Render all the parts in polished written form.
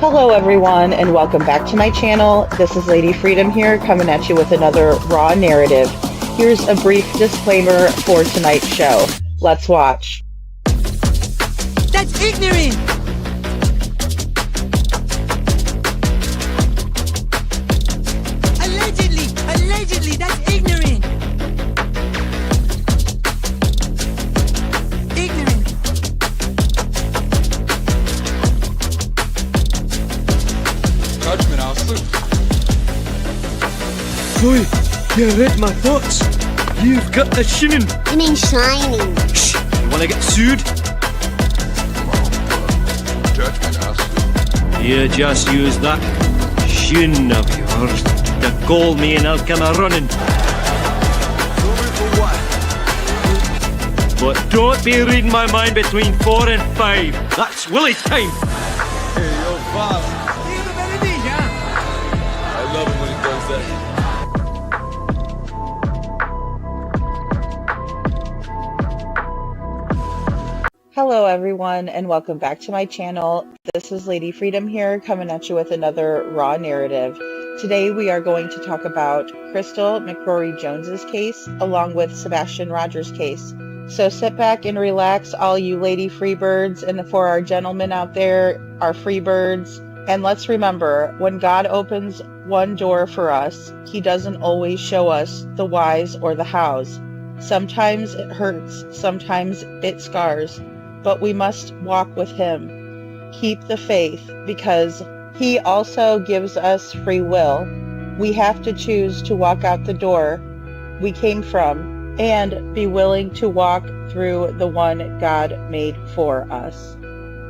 Hello everyone and welcome back to my channel. This is Lady Freedom here coming at you with another raw narrative. Here's a brief disclaimer for tonight's show. Let's watch. That's ignorant! Allegedly, that's ignorant! Ignorant. Judgment, I'll sleep. Boy, you read my thoughts. You've got the shinin. You mean shining? Shh! You wanna get sued? Judgment, I'll sleep. You just use that shin of yours to call me and I'll come a running. For what? But don't be reading my mind between 4 and 5. That's Willie's time. Hey, yo, Bob. I love it when he does that. Hello everyone and welcome back to my channel. This is Lady Freedom here coming at you with another raw narrative. Today we are going to talk about Crystal McCrory Jones's case along with Sebastian Rogers' case. So sit back and relax, all you lady freebirds, and for our gentlemen out there, our freebirds. And let's remember, when God opens one door for us, he doesn't always show us the whys or the hows. Sometimes it hurts, sometimes it scars, but we must walk with him. Keep the faith, because he also gives us free will. We have to choose to walk out the door we came from and be willing to walk through the one God made for us.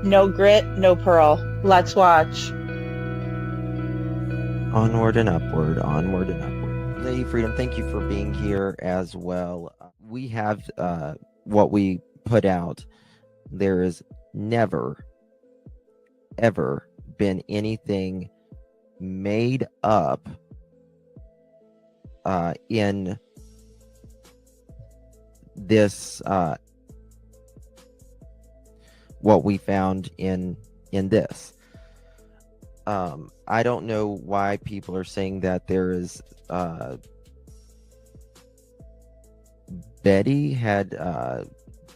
No grit, no pearl. Let's watch. Onward and upward, onward and upward. Lady Freedom, thank you for being here as well. We have what we put out. There is never, ever been anything made up in this, what we found in this. I don't know why people are saying that there is Betty had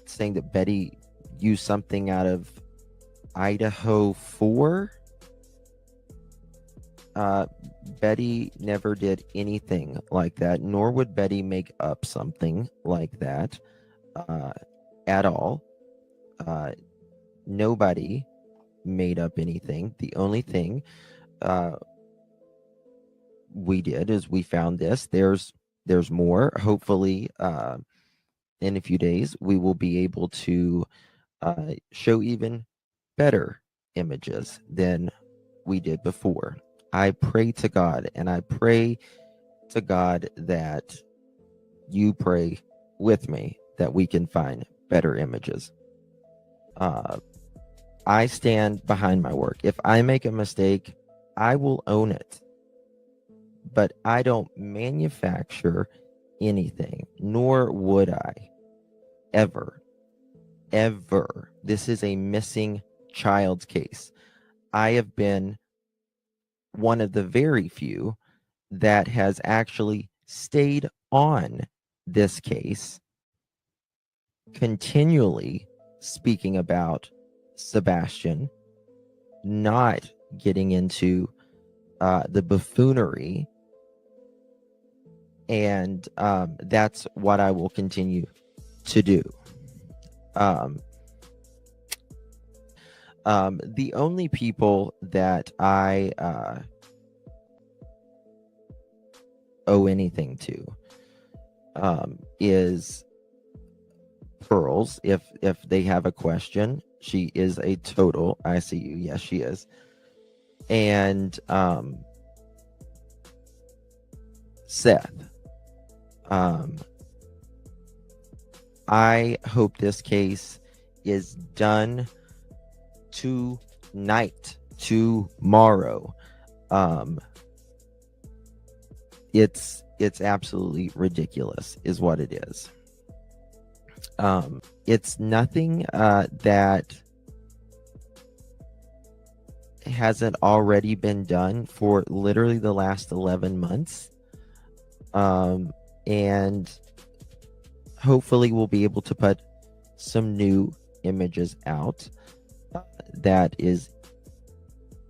saying that Betty used something out of Idaho 4. Betty never did anything like that, nor would Betty make up something like that at all. Nobody made up anything. The only thing we did is we found this. There's more. Hopefully in a few days we will be able to show even better images than we did before. I pray to God, and I pray to God that you pray with me that we can find better images. I stand behind my work. If I make a mistake, I will own it. But I don't manufacture anything, nor would I ever. This is a missing child's case. I have been one of the very few that has actually stayed on this case, continually speaking about Sebastian, not getting into the buffoonery, and that's what I will continue to do. The only people that I owe anything to is Pearls. If they have a question, she is a total ICU. Yes, she is. And Seth. I hope this case is done tonight, tomorrow. It's absolutely ridiculous is what it is. It's nothing that hasn't already been done for literally the last 11 months. And hopefully we'll be able to put some new images out that is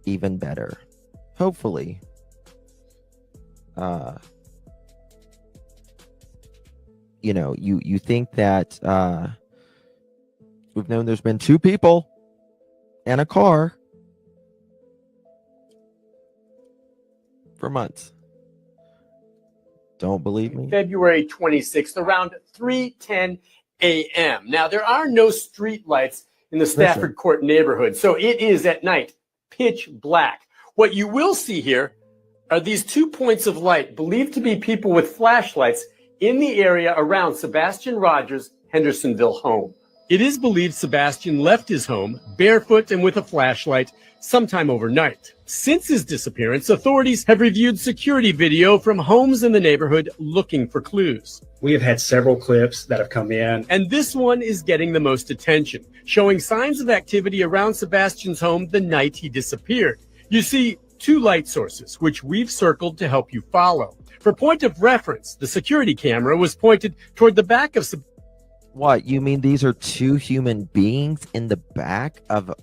even better. Hopefully. You know, you think that we've known there's been 2 people and a car for months. Don't believe me? February 26th, around 3:10 a.m. Now, there are no street lights in the Stafford Court neighborhood, so it is at night, pitch black. What you will see here are these 2 points of light believed to be people with flashlights in the area around Sebastian Rogers' Hendersonville home. It is believed Sebastian left his home barefoot and with a flashlight sometime overnight. Since his disappearance, authorities have reviewed security video from homes in the neighborhood looking for clues. We have had several clips that have come in. And this one is getting the most attention, showing signs of activity around Sebastian's home the night he disappeared. You see 2 light sources, which we've circled to help you follow. For point of reference, the security camera was pointed toward the back of What, you mean these are 2 human beings in the back of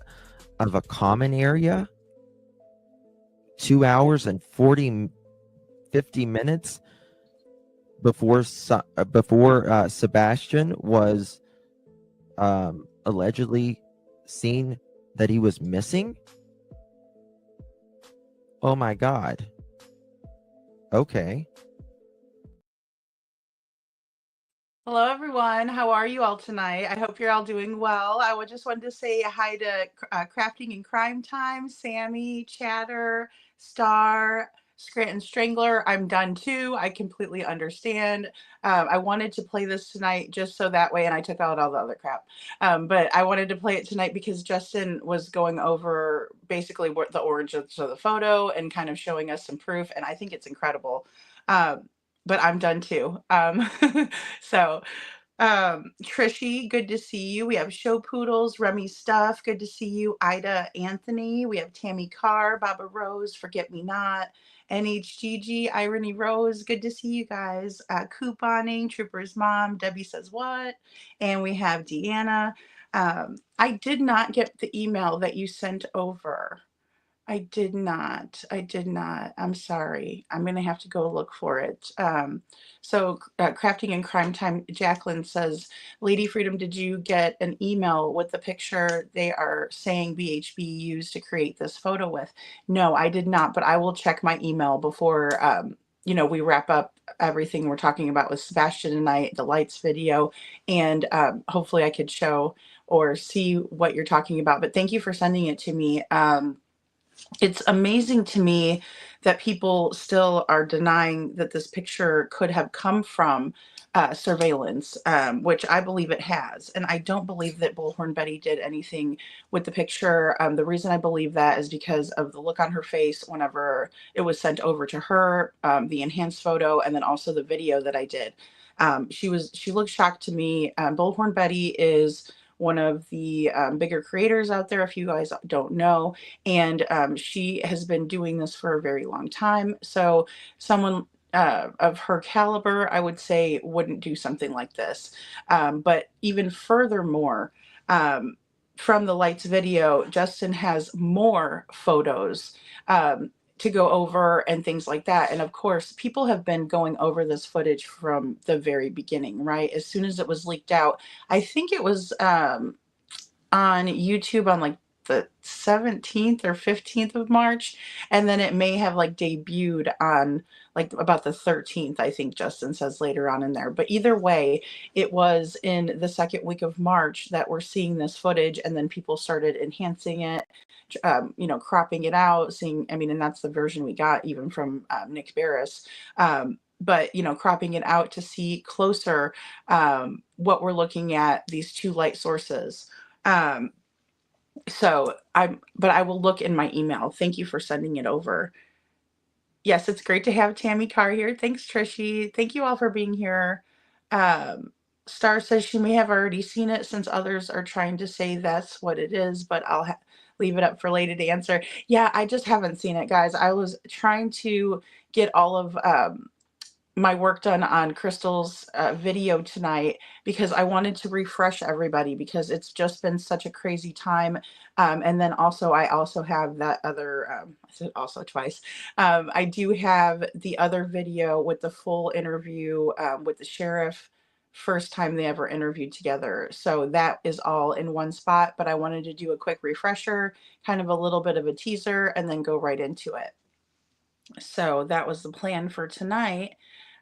a common area? 2 hours and 50 minutes before Sebastian was allegedly seen that he was missing? Oh my God. Okay. Hello, everyone. How are you all tonight? I hope you're all doing well. I just wanted to say hi to Crafting and Crime Time, Sammy, Chatter, Star, Scranton Strangler. I'm done too. I completely understand. I wanted to play this tonight just so that way, and I took out all the other crap. But I wanted to play it tonight because Justin was going over basically what the origins of the photo and kind of showing us some proof, and I think it's incredible. But I'm done too. So, Trishy, good to see you. We have Show Poodles, Remy Stuff, good to see you. Ida Anthony, we have Tammy Carr, Baba Rose, Forget Me Not, NHGG, Irony Rose, good to see you guys. Couponing, Trooper's Mom, Debbie Says What, and we have Deanna. I did not get the email that you sent over. I did not. I'm sorry. I'm going to have to go look for it. So Crafting and Crime Time, Jacqueline says, Lady Freedom, did you get an email with the picture they are saying BHB used to create this photo with? No, I did not, but I will check my email before, we wrap up everything we're talking about with Sebastian tonight, the lights video, and hopefully I could show or see what you're talking about. But thank you for sending it to me. It's amazing to me that people still are denying that this picture could have come from surveillance, which I believe it has. And I don't believe that Bullhorn Betty did anything with the picture. The reason I believe that is because of the look on her face whenever it was sent over to her, the enhanced photo, and then also the video that I did. She looked shocked to me. Bullhorn Betty is one of the bigger creators out there, if you guys don't know. And she has been doing this for a very long time. So someone of her caliber, I would say, wouldn't do something like this. But even furthermore, from the lights video, Justin has more photos to go over and things like that. And of course, people have been going over this footage from the very beginning, right? As soon as it was leaked out, I think it was on YouTube on like the 17th or 15th of March. And then it may have like debuted on like about the 13th, I think Justin says later on in there. But either way, it was in the second week of March that we're seeing this footage, and then people started enhancing it, cropping it out, and that's the version we got even from Nick Barris. But cropping it out to see closer what we're looking at, these 2 light sources. But I will look in my email. Thank you for sending it over. Yes, it's great to have Tammy Carr here. Thanks, Trishy. Thank you all for being here. Star says she may have already seen it since others are trying to say that's what it is, but leave it up for Lady to answer. Yeah, I just haven't seen it, guys. I was trying to get all of my work done on Crystal's video tonight because I wanted to refresh everybody because it's just been such a crazy time. And then also, I also have that other, I said also twice. I do have the other video with the full interview with the sheriff, first time they ever interviewed together. So that is all in one spot, but I wanted to do a quick refresher, kind of a little bit of a teaser, and then go right into it. So that was the plan for tonight.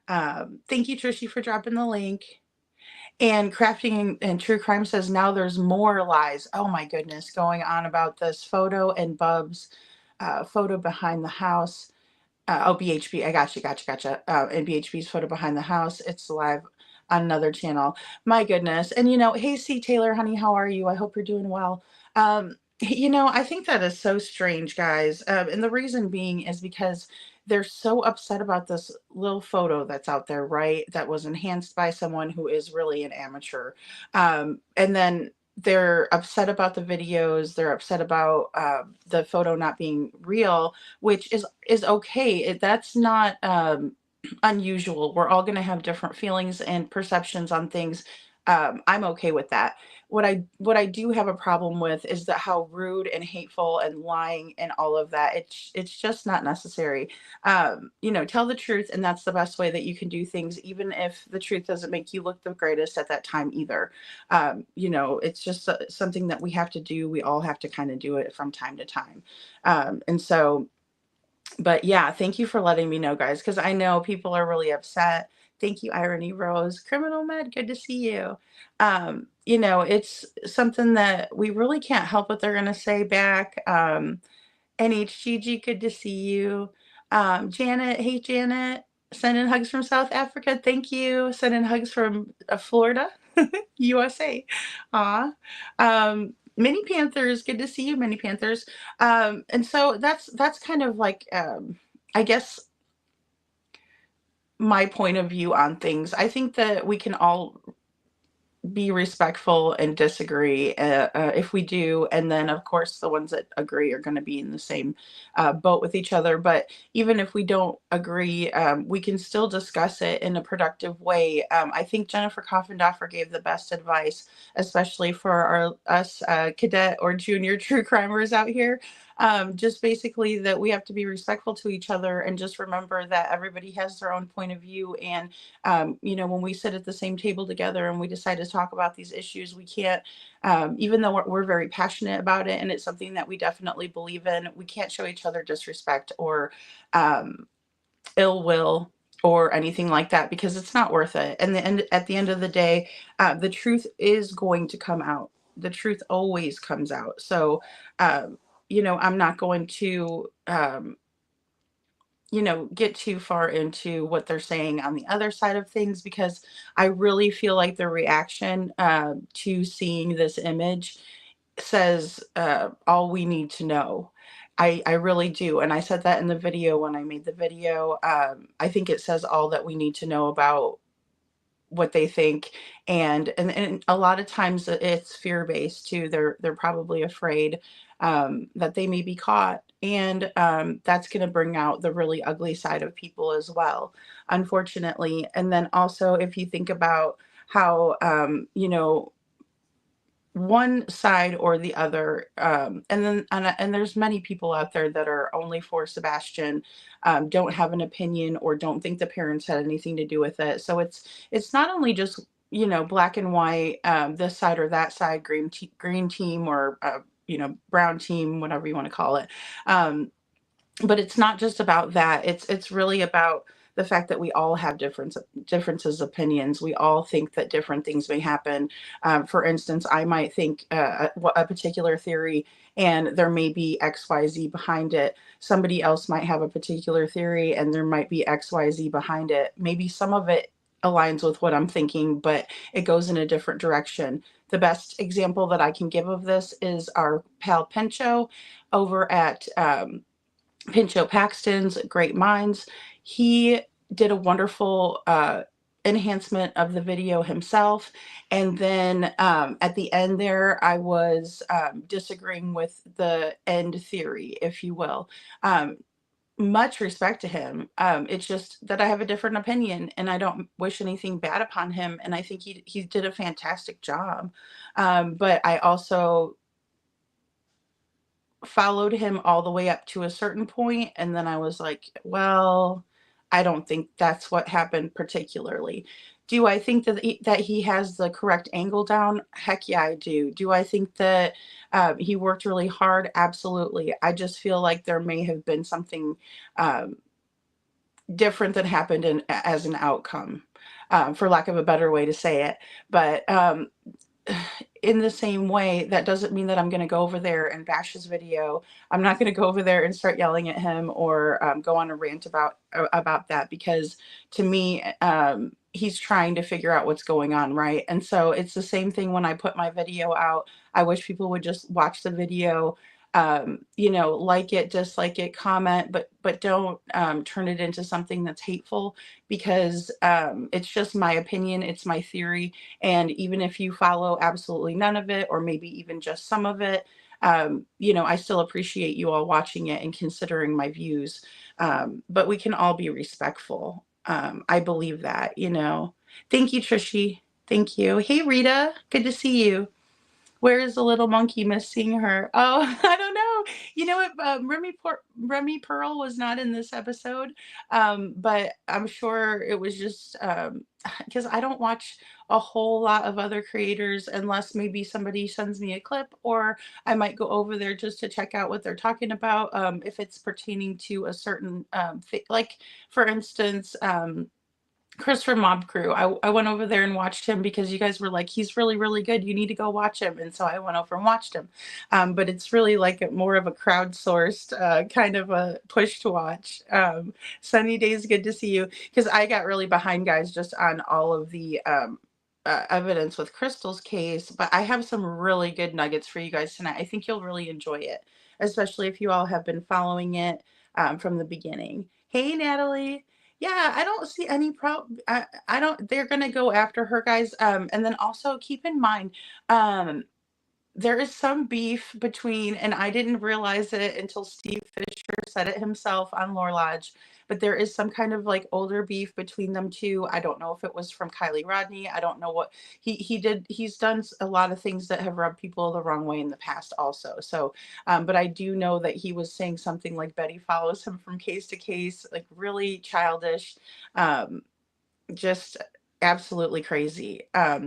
Thank you, Trishy, for dropping the link. And Crafting and True Crime says now there's more lies. Oh my goodness, going on about this photo and Bub's photo behind the house. BHB, I gotcha. And BHB's photo behind the house. It's live on another channel. My goodness. And hey, C. Taylor, honey, how are you? I hope you're doing well. I think that is so strange, guys. And the reason being is because they're so upset about this little photo that's out there, right? That was enhanced by someone who is really an amateur. And then they're upset about the videos. They're upset about the photo not being real, which is okay. That's not unusual. We're all going to have different feelings and perceptions on things. I'm okay with that. What I do have a problem with is that how rude and hateful and lying and all of that. It's just not necessary. Tell the truth, and that's the best way that you can do things, even if the truth doesn't make you look the greatest at that time either. It's just something that we have to do. We all have to kind of do it from time to time. But yeah, thank you for letting me know, guys, because I know people are really upset. Thank you, Irony Rose. Criminal Med, good to see you. It's something that we really can't help what they're going to say back. NHGG, good to see you. Janet, hey, Janet. Sending hugs from South Africa. Thank you. Sending hugs from Florida, USA. Aw. Mini Panthers, good to see you, Mini Panthers. And so that's kind of like, I guess, my point of view on things. I think that we can all be respectful and disagree if we do, and then of course the ones that agree are going to be in the same boat with each other. But even if we don't agree, we can still discuss it in a productive way. I think Jennifer Coffindoffer gave the best advice, especially for us cadet or junior true crimers out here. Just basically that we have to be respectful to each other and just remember that everybody has their own point of view. And, when we sit at the same table together and we decide to talk about these issues, we can't, even though we're very passionate about it and it's something that we definitely believe in, we can't show each other disrespect or ill will or anything like that, because it's not worth it. And at the end of the day, the truth is going to come out. The truth always comes out. So, I'm not going to, get too far into what they're saying on the other side of things, because I really feel like the reaction to seeing this image says all we need to know. I really do. And I said that in the video when I made the video. I think it says all that we need to know about what they think. And a lot of times it's fear-based too. They're probably afraid that they may be caught. And that's going to bring out the really ugly side of people as well, unfortunately. And then also, if you think about how, one side or the other, and there's many people out there that are only for Sebastian, don't have an opinion or don't think the parents had anything to do with it. So it's not only just black and white, this side or that side, green team or brown team, whatever you want to call it. But it's not just about that. It's really about the fact that we all have differences, opinions. We all think that different things may happen. For instance, I might think a particular theory and there may be XYZ behind it. Somebody else might have a particular theory and there might be XYZ behind it. Maybe some of it aligns with what I'm thinking, but it goes in a different direction. The best example that I can give of this is our pal Pincho over at Pincho Paxton's Great Minds. He did a wonderful enhancement of the video himself. And then at the end there, I was disagreeing with the end theory, if you will. Much respect to him. It's just that I have a different opinion, and I don't wish anything bad upon him. And I think he did a fantastic job. But I also followed him all the way up to a certain point, and then I was like, well, I don't think that's what happened particularly. Do I think that he has the correct angle down? Heck yeah, I do. Do I think that he worked really hard? Absolutely. I just feel like there may have been something um, different that happened as an outcome, for lack of a better way to say it. But in the same way, that doesn't mean that I'm going to go over there and bash his video. I'm not going to go over there and start yelling at him or go on a rant about that, because to me, he's trying to figure out what's going on, right? And so it's the same thing when I put my video out. I wish people would just watch the video, like it, dislike it, comment, but don't turn it into something that's hateful, because it's just my opinion, it's my theory. And even if you follow absolutely none of it, or maybe even just some of it, I still appreciate you all watching it and considering my views. But we can all be respectful. I believe that. Thank you, Trishy. Thank you. Hey, Rita. Good to see you. Where is the little monkey? Miss seeing her. Oh, I don't know. You know what? Remy Pearl was not in this episode, but I'm sure it was just because I don't watch a whole lot of other creators unless maybe somebody sends me a clip, or I might go over there just to check out what they're talking about, if it's pertaining to a certain like, for instance, Christopher Mob Crew. I went over there and watched him because you guys were like, he's really, really good. You need to go watch him. And so I went over and watched him. But it's really like more of a crowdsourced kind of a push to watch. Sunny Days, good to see you. Because I got really behind, guys, just on all of the evidence with Crystal's case. But I have some really good nuggets for you guys tonight. I think you'll really enjoy it, especially if you all have been following it from the beginning. Hey, Natalie. Yeah, I don't see any problem. I don't, they're going to go after her, guys. And then also keep in mind, there is some beef between, and I didn't realize it until Steve Fisher said it himself on Lore Lodge, but there is some kind of like older beef between them two. I don't know if it was from Kylie Rodney. I don't know what he did. He's done a lot of things that have rubbed people the wrong way in the past also. So, but I do know that he was saying something like Betty follows him from case to case, like really childish. Just absolutely crazy.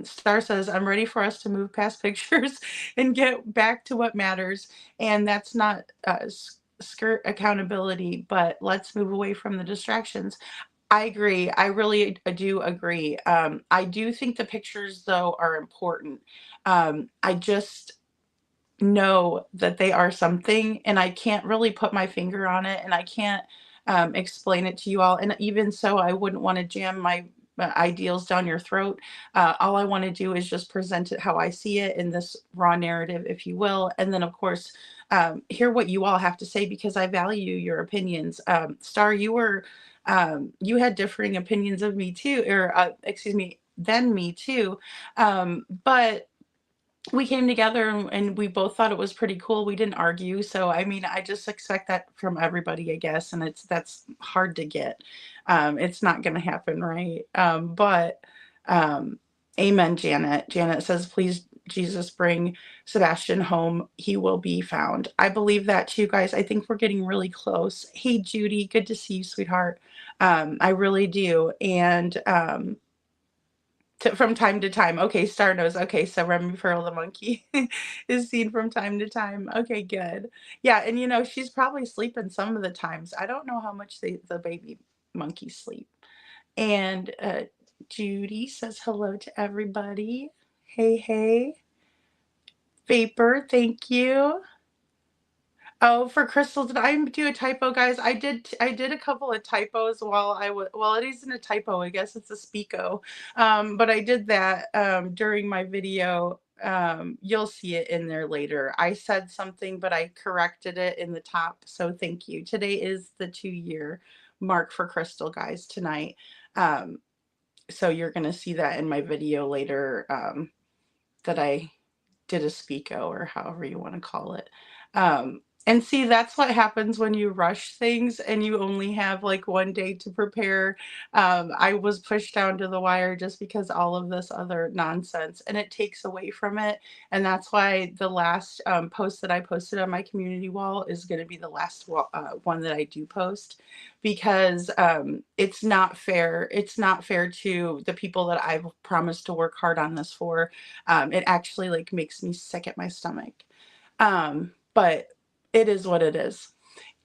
Star says, I'm ready for us to move past pictures and get back to what matters. And that's not skirt accountability, but let's move away from the distractions. I agree. I really do agree. I do think the pictures, though, are important. I just know that they are something, and I can't really put my finger on it, and I can't explain it to you all. And even so, I wouldn't want to jam my ideals down your throat. All I want to do is just present it how I see it in this raw narrative, if you will. And then, of course, hear what you all have to say, because I value your opinions. Star, you had differing opinions of me too, or excuse me, than me too. But we came together and we both thought it was pretty cool. We didn't argue. So, I mean, I just expect that from everybody, I guess. And that's hard to get. It's not going to happen, right? But amen, Janet. Janet says, please, Jesus, bring Sebastian home. He will be found. I believe that too, guys. I think we're getting really close. Hey, Judy, good to see you, sweetheart. I really do. And from time to time. Okay, Star knows. Okay, so Remy Pearl the monkey is seen from time to time. Okay, good. Yeah, and she's probably sleeping some of the times. I don't know how much the baby monkeys sleep. And Judy says hello to everybody. Hey, hey. Vapor, thank you. Oh, for Crystal, did I do a typo, guys? I did a couple of typos while well, it isn't a typo, I guess it's a speako. But I did that during my video. You'll see it in there later. I said something, but I corrected it in the top. So thank you. Today is the 2-year mark for Crystal, guys, tonight. So you're going to see that in my video later, that I did a speako, or however you want to call it. And see, that's what happens when you rush things and you only have like one day to prepare. I was pushed down to the wire just because all of this other nonsense, and it takes away from it. And that's why the last post that I posted on my community wall is going to be the last one that I do post, because it's not fair. It's not fair to the people that I've promised to work hard on this for. It actually like makes me sick at my stomach. But it is what it is.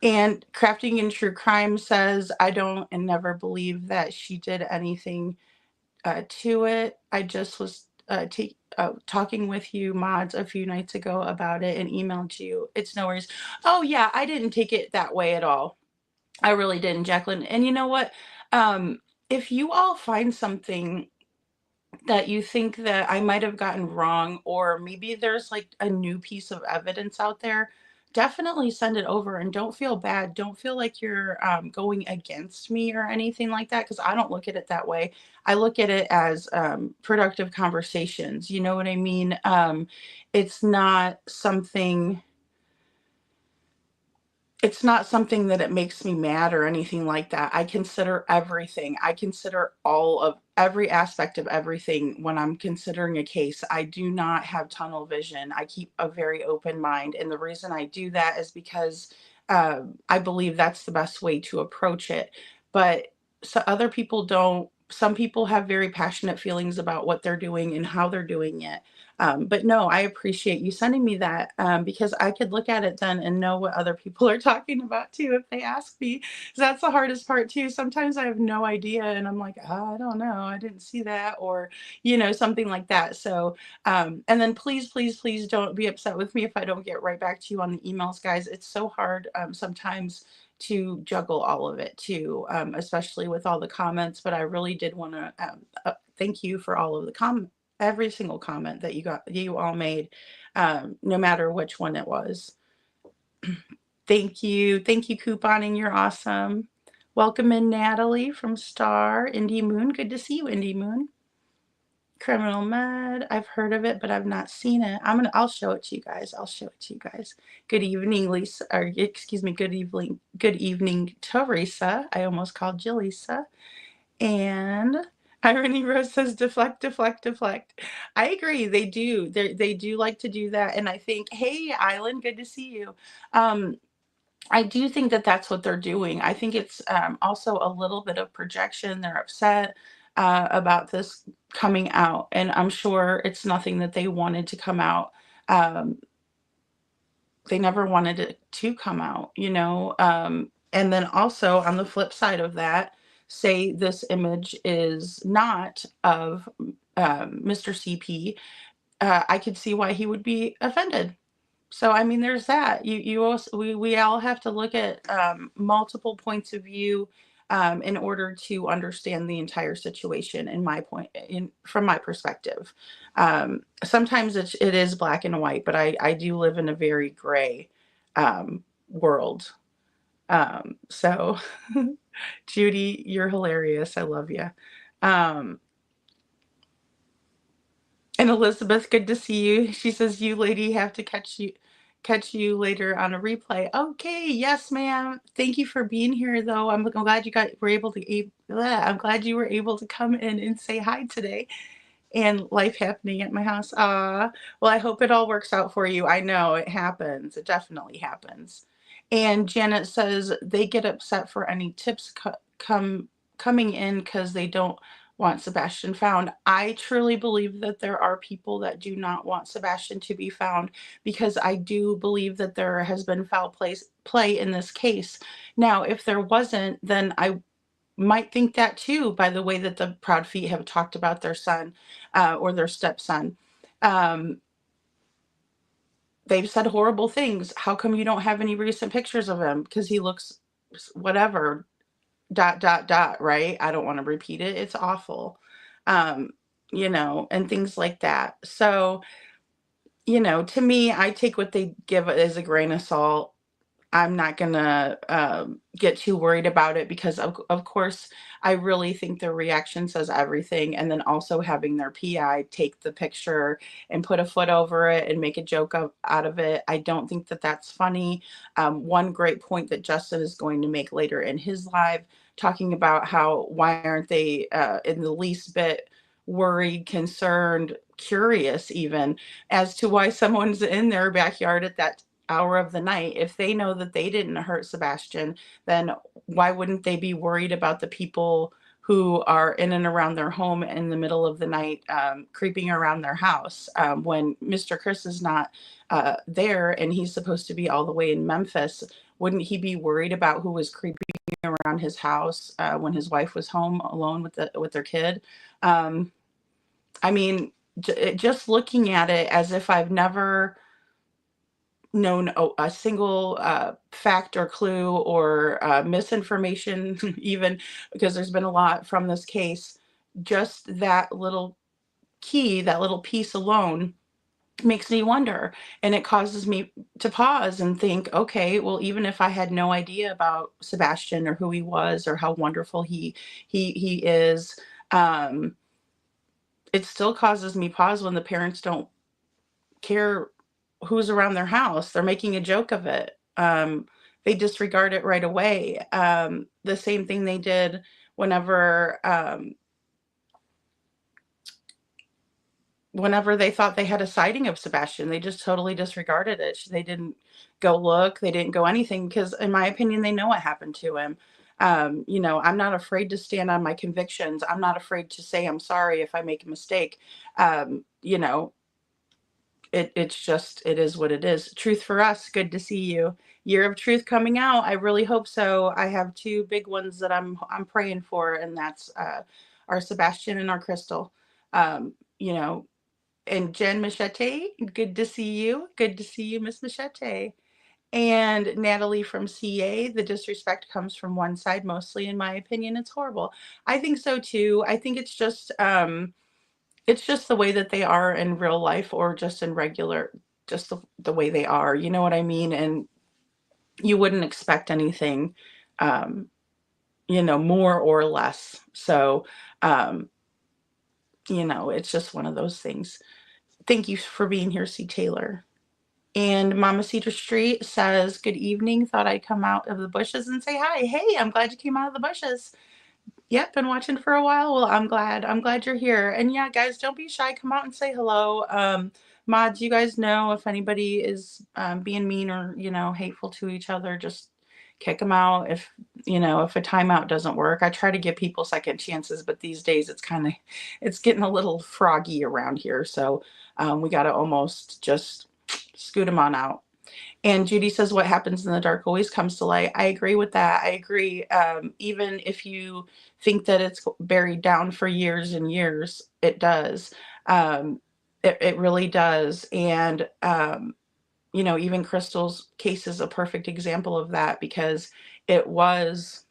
And Crafting in True Crime says, I don't and never believe that she did anything to it. I just was talking with you mods a few nights ago about it and emailed you. It's no worries. Oh yeah, I didn't take it that way at all. I really didn't, Jacqueline. And you know what? If you all find something that you think that I might have gotten wrong, or maybe there's like a new piece of evidence out there, definitely send it over, and don't feel bad. Don't feel like you're going against me or anything like that, because I don't look at it that way. I look at it as productive conversations. You know what I mean? It's not something it's not something that it makes me mad or anything like that. I consider everything. I consider all of every aspect of everything when I'm considering a case. I do not have tunnel vision. I keep a very open mind. And the reason I do that is because I believe that's the best way to approach it. But so other people don't. Some people have very passionate feelings about what they're doing and how they're doing it. But no, I appreciate you sending me that, because I could look at it then and know what other people are talking about too if they ask me. So that's the hardest part too. Sometimes I have no idea and I'm like, oh, I don't know, I didn't see that, or something like that. So and then please, please, please don't be upset with me if I don't get right back to you on the emails, guys. It's so hard sometimes to juggle all of it too, especially with all the comments. But I really did want to thank you for all of the comments, every single comment that you all made, no matter which one it was. Thank you couponing, you're awesome. Welcome in Natalie from Star. Indy Moon, good to see you, Indy Moon. Criminal Med, I've heard of it, but I've not seen it. I'll show it to you guys. Good evening, Lisa, or excuse me, good evening, Teresa. I almost called you Lisa. And Irony Rose says deflect, deflect, deflect. I agree. They do. They do like to do that. And I think, hey, Island, good to see you. I do think that that's what they're doing. I think it's also a little bit of projection. They're upset about this coming out. And I'm sure it's nothing that they wanted to come out. They never wanted it to come out, and then also on the flip side of that, say this image is not of Mr. CP, I could see why he would be offended. So I mean, there's that. You also, we all have to look at multiple points of view in order to understand the entire situation. From my perspective, sometimes it is black and white, but I do live in a very gray world. So Judy, you're hilarious. I love you. And Elizabeth, good to see you. She says, you lady have to catch you later on a replay. Okay, yes, ma'am. Thank you for being here, though. I'm glad I'm glad you were able to come in and say hi today. And life happening at my house. Well, I hope it all works out for you. I know it happens. It definitely happens. And Janet says they get upset for any tips coming in because they don't want Sebastian found. I truly believe that there are people that do not want Sebastian to be found, because I do believe that there has been foul play in this case. Now, if there wasn't, then I might think that too, by the way that the Proud Feet have talked about their son or their stepson. They've said horrible things. How come you don't have any recent pictures of him? Because he looks whatever, ... right? I don't want to repeat it. It's awful. And things like that. So, to me, I take what they give as a grain of salt. I'm not gonna get too worried about it because of course I really think their reaction says everything. And then also having their PI take the picture and put a foot over it and make a joke out of it. I don't think that that's funny. One great point that Justin is going to make later in his live, talking about how why aren't they in the least bit worried, concerned, curious even as to why someone's in their backyard at that hour of the night. If they know that they didn't hurt Sebastian, then why wouldn't they be worried about the people who are in and around their home in the middle of the night, creeping around their house, when Mr. Chris is not there and he's supposed to be all the way in Memphis? Wouldn't he be worried about who was creeping around his house when his wife was home alone with their kid? I mean, just looking at it as if I've never known a single fact or clue or misinformation, even because there's been a lot from this case, just that little key, that little piece alone makes me wonder. And it causes me to pause and think, okay, well, even if I had no idea about Sebastian or who he was or how wonderful he is, it still causes me pause when the parents don't care who's around their house. They're making a joke of it. They disregard it right away. The same thing they did whenever whenever they thought they had a sighting of Sebastian. They just totally disregarded it. They didn't go look. They didn't go anything because, in my opinion, they know what happened to him. You know, I'm not afraid to stand on my convictions. I'm not afraid to say I'm sorry if I make a mistake. You know, it's just, it is what it is. Truth for us. Good to see you. Year of Truth coming out. I really hope so. I have two big ones that I'm praying for, and that's our Sebastian and our Crystal. You know, and Jen Machete, good to see you. Good to see you, Miss Machete. And Natalie from CA, the disrespect comes from one side mostly, in my opinion. It's horrible. I think so too. I think it's just the way that they are in real life, or just in regular, just the way they are. You know what I mean? And you wouldn't expect anything, you know, more or less. So, you know, it's just one of those things. Thank you for being here, C. Taylor. And Mama Cedar Street says, good evening. Thought I'd come out of the bushes and say hi. Hey, I'm glad you came out of the bushes. Yep, been watching for a while. Well, I'm glad you're here. And yeah, guys, don't be shy. Come out and say hello. Mods, you guys know if anybody is being mean or, you know, hateful to each other, just kick them out. If, you know, if a timeout doesn't work, I try to give people second chances, but these days it's getting a little froggy around here. So we got to almost just scoot them on out. And Judy says, what happens in the dark always comes to light. I agree with that. I agree. Even if you think that it's buried down for years and years, it does. It really does. And, you know, even Crystal's case is a perfect example of that, because it was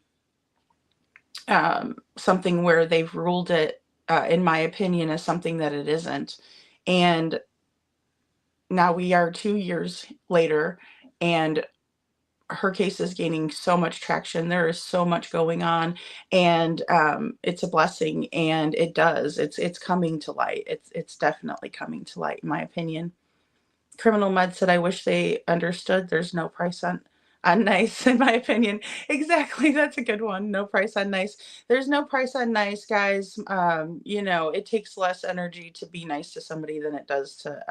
something where they've ruled it, in my opinion, as something that it isn't. And now we are 2 years later, and her case is gaining so much traction. There is so much going on, and it's a blessing. And it's coming to light. It's definitely coming to light, in my opinion. Criminal Med said, I wish they understood there's no price on nice, in my opinion. Exactly. That's a good one. No price on nice. There's no price on nice, guys. You know, it takes less energy to be nice to somebody than it does to,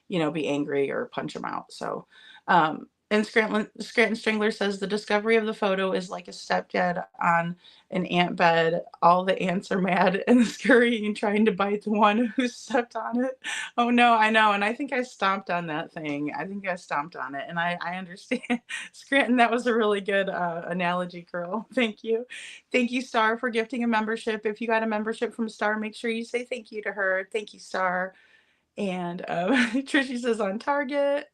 you know, be angry or punch them out. So, and Scranton Strangler says the discovery of the photo is like a stepdad on an ant bed. All the ants are mad and scurrying, trying to bite the one who stepped on it. Oh no, I know. And I think I stomped on that thing. I think I stomped on it. And I understand. Scranton, that was a really good analogy, girl. Thank you. Thank you, Star, for gifting a membership. If you got a membership from Star, make sure you say thank you to her. Thank you, Star. And Trishy says on target.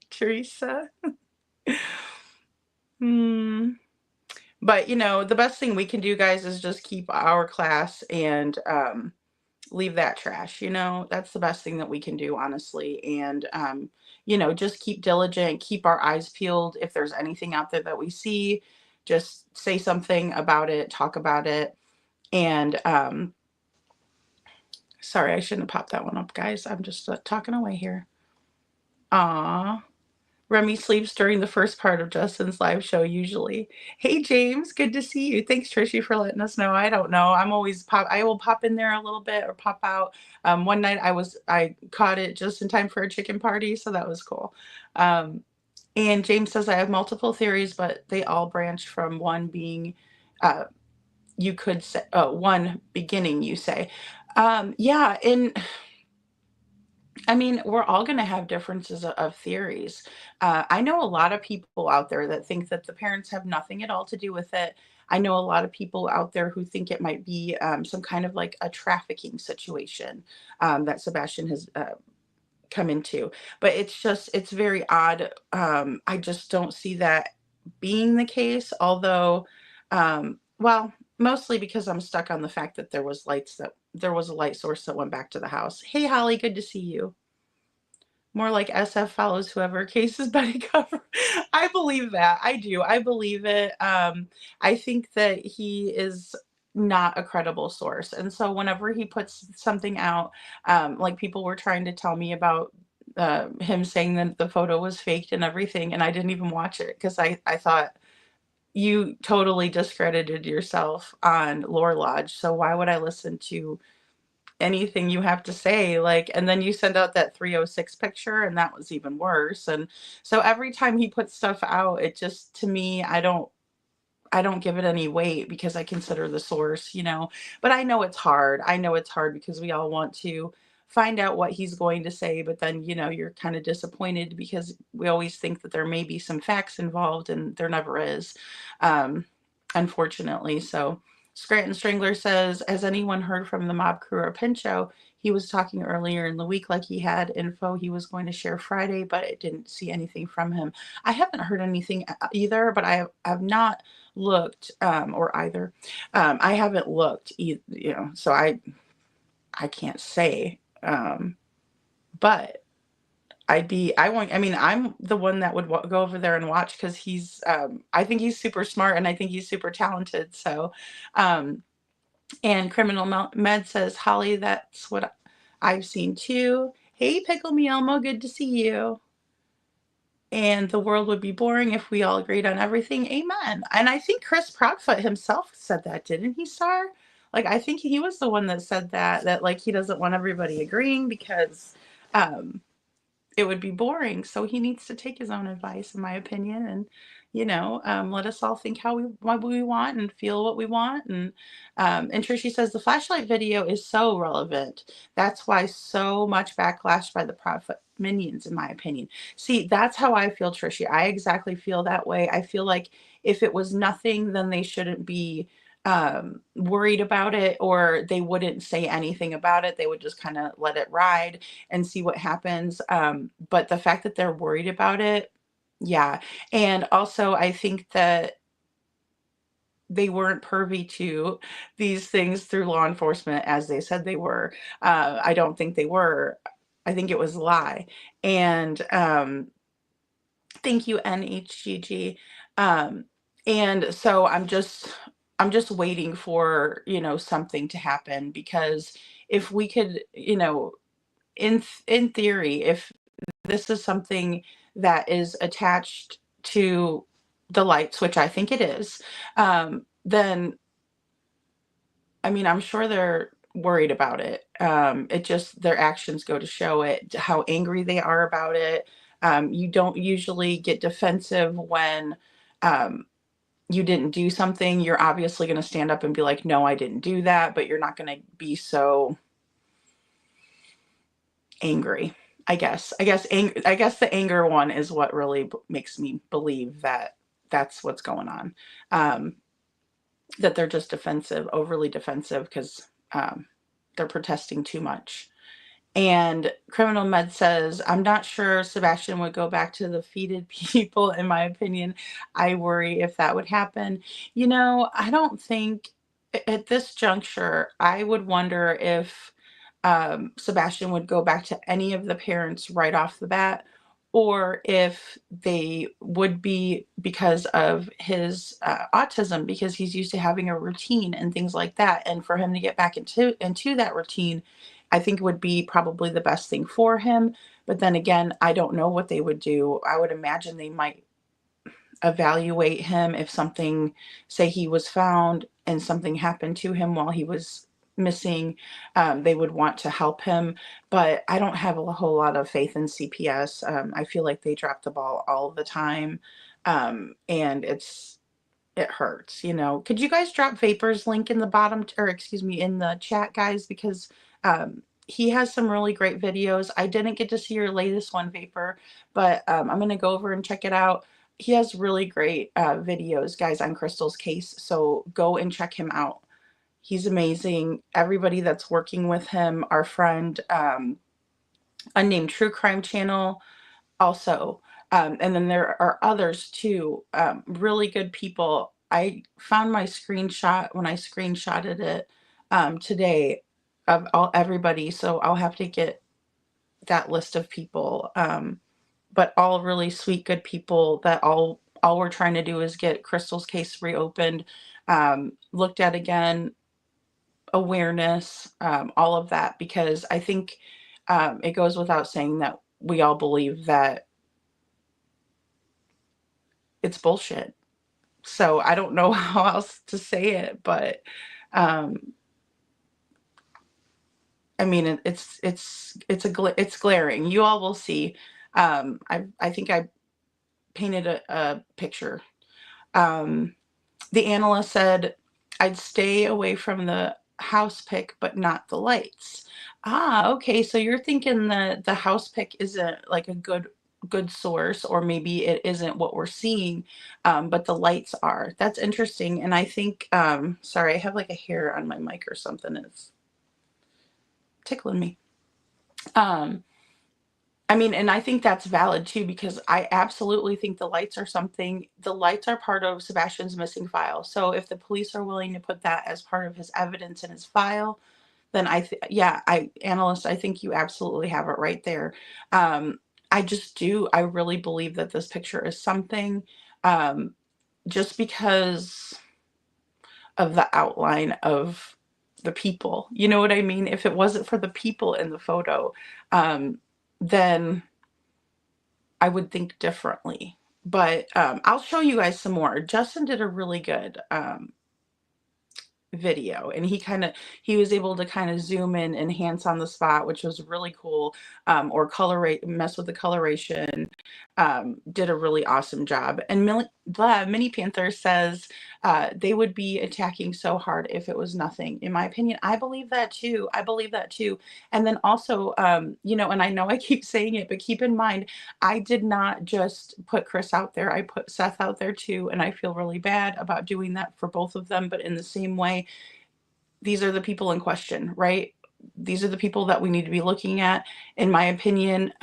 Teresa. But, you know, the best thing we can do, guys, is just keep our class and leave that trash. That's the best thing that we can do, honestly. And, just keep diligent, keep our eyes peeled. If there's anything out there that we see, just say something about it, talk about it. And, sorry, I shouldn't have popped that one up, guys. I'm just talking away here. Aw. Remy sleeps during the first part of Justin's live show usually. Hey James, good to see you. Thanks Trishy for letting us know. I don't know. I will pop in there a little bit or pop out. One night I caught it just in time for a chicken party, so that was cool. And James says I have multiple theories, but they all branch from one being you could say one beginning, you say. Yeah, and I mean, we're all going to have differences of theories. I know a lot of people out there that think that the parents have nothing at all to do with it. I know a lot of people out there who think it might be some kind of like a trafficking situation that Sebastian has come into. But it's very odd. I just don't see that being the case. Although, well, mostly because I'm stuck on the fact that there was a light source that went back to the house. Hey, Holly, good to see you. More like SF follows whoever case is Betty cover. I believe that. I do. I believe it. I think that he is not a credible source. And so whenever he puts something out, like people were trying to tell me about him saying that the photo was faked and everything, and I didn't even watch it because I thought, you totally discredited yourself on Lore Lodge. So why would I listen to anything you have to say? And then you send out that 306 picture, and that was even worse. And so every time he puts stuff out, it just, to me, I don't give it any weight because I consider the source, but I know it's hard. Because we all want to find out what he's going to say, but then, you're kind of disappointed because we always think that there may be some facts involved, and there never is, unfortunately. So Scranton Strangler says, has anyone heard from the mob crew or Pincho? He was talking earlier in the week like he had info he was going to share Friday, but I didn't see anything from him. I haven't heard anything either, but I have not looked, or either. I haven't looked either, so I can't say. But I'm the one that would go over there and watch because I think he's super smart and I think he's super talented. So, and Criminal Med says, Holly, that's what I've seen too. Hey, Pickle Me Elmo, good to see you. And the world would be boring if we all agreed on everything. Amen. And I think Chris Proudfoot himself said that, didn't he, Star? I think he was the one that said that he doesn't want everybody agreeing because it would be boring. So he needs to take his own advice, in my opinion, and let us all think what we want and feel what we want. And Trishi says the flashlight video is so relevant. That's why so much backlash by the Proudfoot minions, in my opinion. See, that's how I feel, Trishi. I exactly feel that way. I feel like if it was nothing, then they shouldn't be worried about it, or they wouldn't say anything about it. They would just kind of let it ride and see what happens. But the fact that they're worried about it, yeah. And also, I think that they weren't privy to these things through law enforcement as they said they were. I don't think they were. I think it was a lie. And thank you, NHGG. And so I'm just waiting for, something to happen, because if we could, in theory, if this is something that is attached to the lights, which I think it is, then, I'm sure they're worried about it. It just, their actions go to show it, how angry they are about it. You don't usually get defensive when, you didn't do something. You're obviously going to stand up and be like, no, I didn't do that, but you're not going to be so angry. I guess the anger one is what really makes me believe that that's what's going on. That they're just defensive, overly defensive, because they're protesting too much. And Criminal Med says, I'm not sure Sebastian would go back to the feeded people, in my opinion. I worry if that would happen. I don't think at this juncture, I would wonder if Sebastian would go back to any of the parents right off the bat, or if they would be because of his autism, because he's used to having a routine and things like that. And for him to get back into that routine, I think would be probably the best thing for him. But then again, I don't know what they would do. I would imagine they might evaluate him if something, say he was found and something happened to him while he was missing. They would want to help him, but I don't have a whole lot of faith in CPS. I feel like they drop the ball all the time, and it hurts. Could you guys drop Vapor's link in the bottom, or excuse me, in the chat, guys? Because he has some really great videos. I didn't get to see your latest one, Vapor, but I'm going to go over and check it out. He has really great videos, guys, on Crystal's case, so go and check him out. He's amazing. Everybody that's working with him, our friend, Unnamed True Crime Channel, also. And then there are others too, really good people. I found my screenshot when I screenshotted it today of everybody, so I'll have to get that list of people. But all really sweet, good people that all we're trying to do is get Crystal's case reopened, looked at again, awareness, all of that, because I think it goes without saying that we all believe that it's bullshit. So I don't know how else to say it, but I mean, it's glaring. You all will see. I think I painted a picture. The analyst said, I'd stay away from the house pick, but not the lights. Okay. So you're thinking the house pick isn't like a good source, or maybe it isn't what we're seeing, but the lights are. That's interesting. And I think, sorry, I have like a hair on my mic or something. It's tickling me. I mean, and I think that's valid too, because I absolutely think the lights are part of Sebastian's missing file. So if the police are willing to put that as part of his evidence in his file, then analyst, I think you absolutely have it right there. I really believe that this picture is something, just because of the outline of the people. You know what I mean? If it wasn't for the people in the photo, then I would think differently. But I'll show you guys some more. Justin did a really good video, and he was able to kind of zoom in, enhance on the spot, which was really cool, or mess with the coloration. Did a really awesome job. And Mini Panther says they would be attacking so hard if it was nothing. In my opinion, I believe that too. And then also, and I know I keep saying it, but keep in mind, I did not just put Chris out there. I put Seth out there too. And I feel really bad about doing that for both of them. But in the same way, these are the people in question, right? These are the people that we need to be looking at, in my opinion.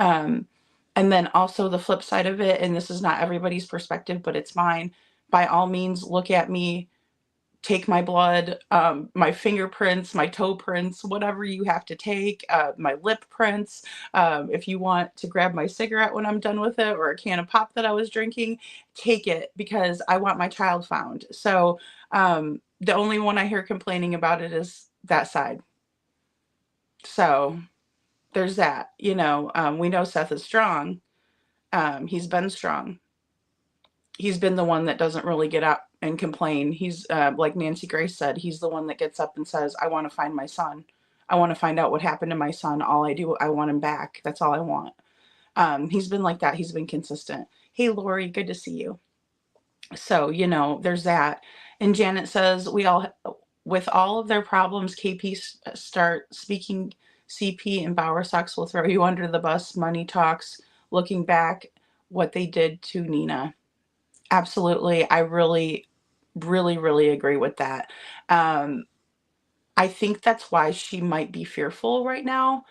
And then also the flip side of it, and this is not everybody's perspective, but it's mine. By all means, look at me, take my blood, my fingerprints, my toe prints, whatever you have to take, my lip prints. If you want to grab my cigarette when I'm done with it, or a can of pop that I was drinking, take it, because I want my child found. So the only one I hear complaining about it is that side. So there's that. We know Seth is strong. He's been strong. He's been the one that doesn't really get up and complain. He's like Nancy Grace said, he's the one that gets up and says, I want to find my son. I want to find out what happened to my son. I want him back. That's all I want. He's been like that. He's been consistent. Hey, Lori, good to see you. So, there's that. And Janet says, with all of their problems, KP start speaking CP, and Bowersox will throw you under the bus. Money talks. Looking back, what they did to Nina. Absolutely. I really, really, really agree with that. I think that's why she might be fearful right now,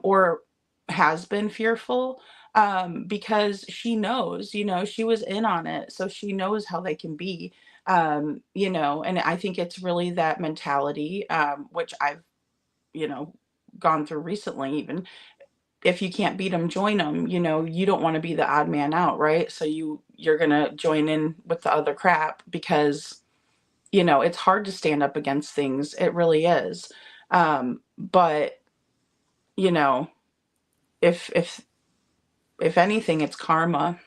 or has been fearful, because she knows, she was in on it. So she knows how they can be, and I think it's really that mentality, which I've, gone through recently, even if you can't beat them, join them. You know, you don't want to be the odd man out, right? So you're going to join in with the other crap because, you know, it's hard to stand up against things. It really is. But, you know, if anything, it's karma.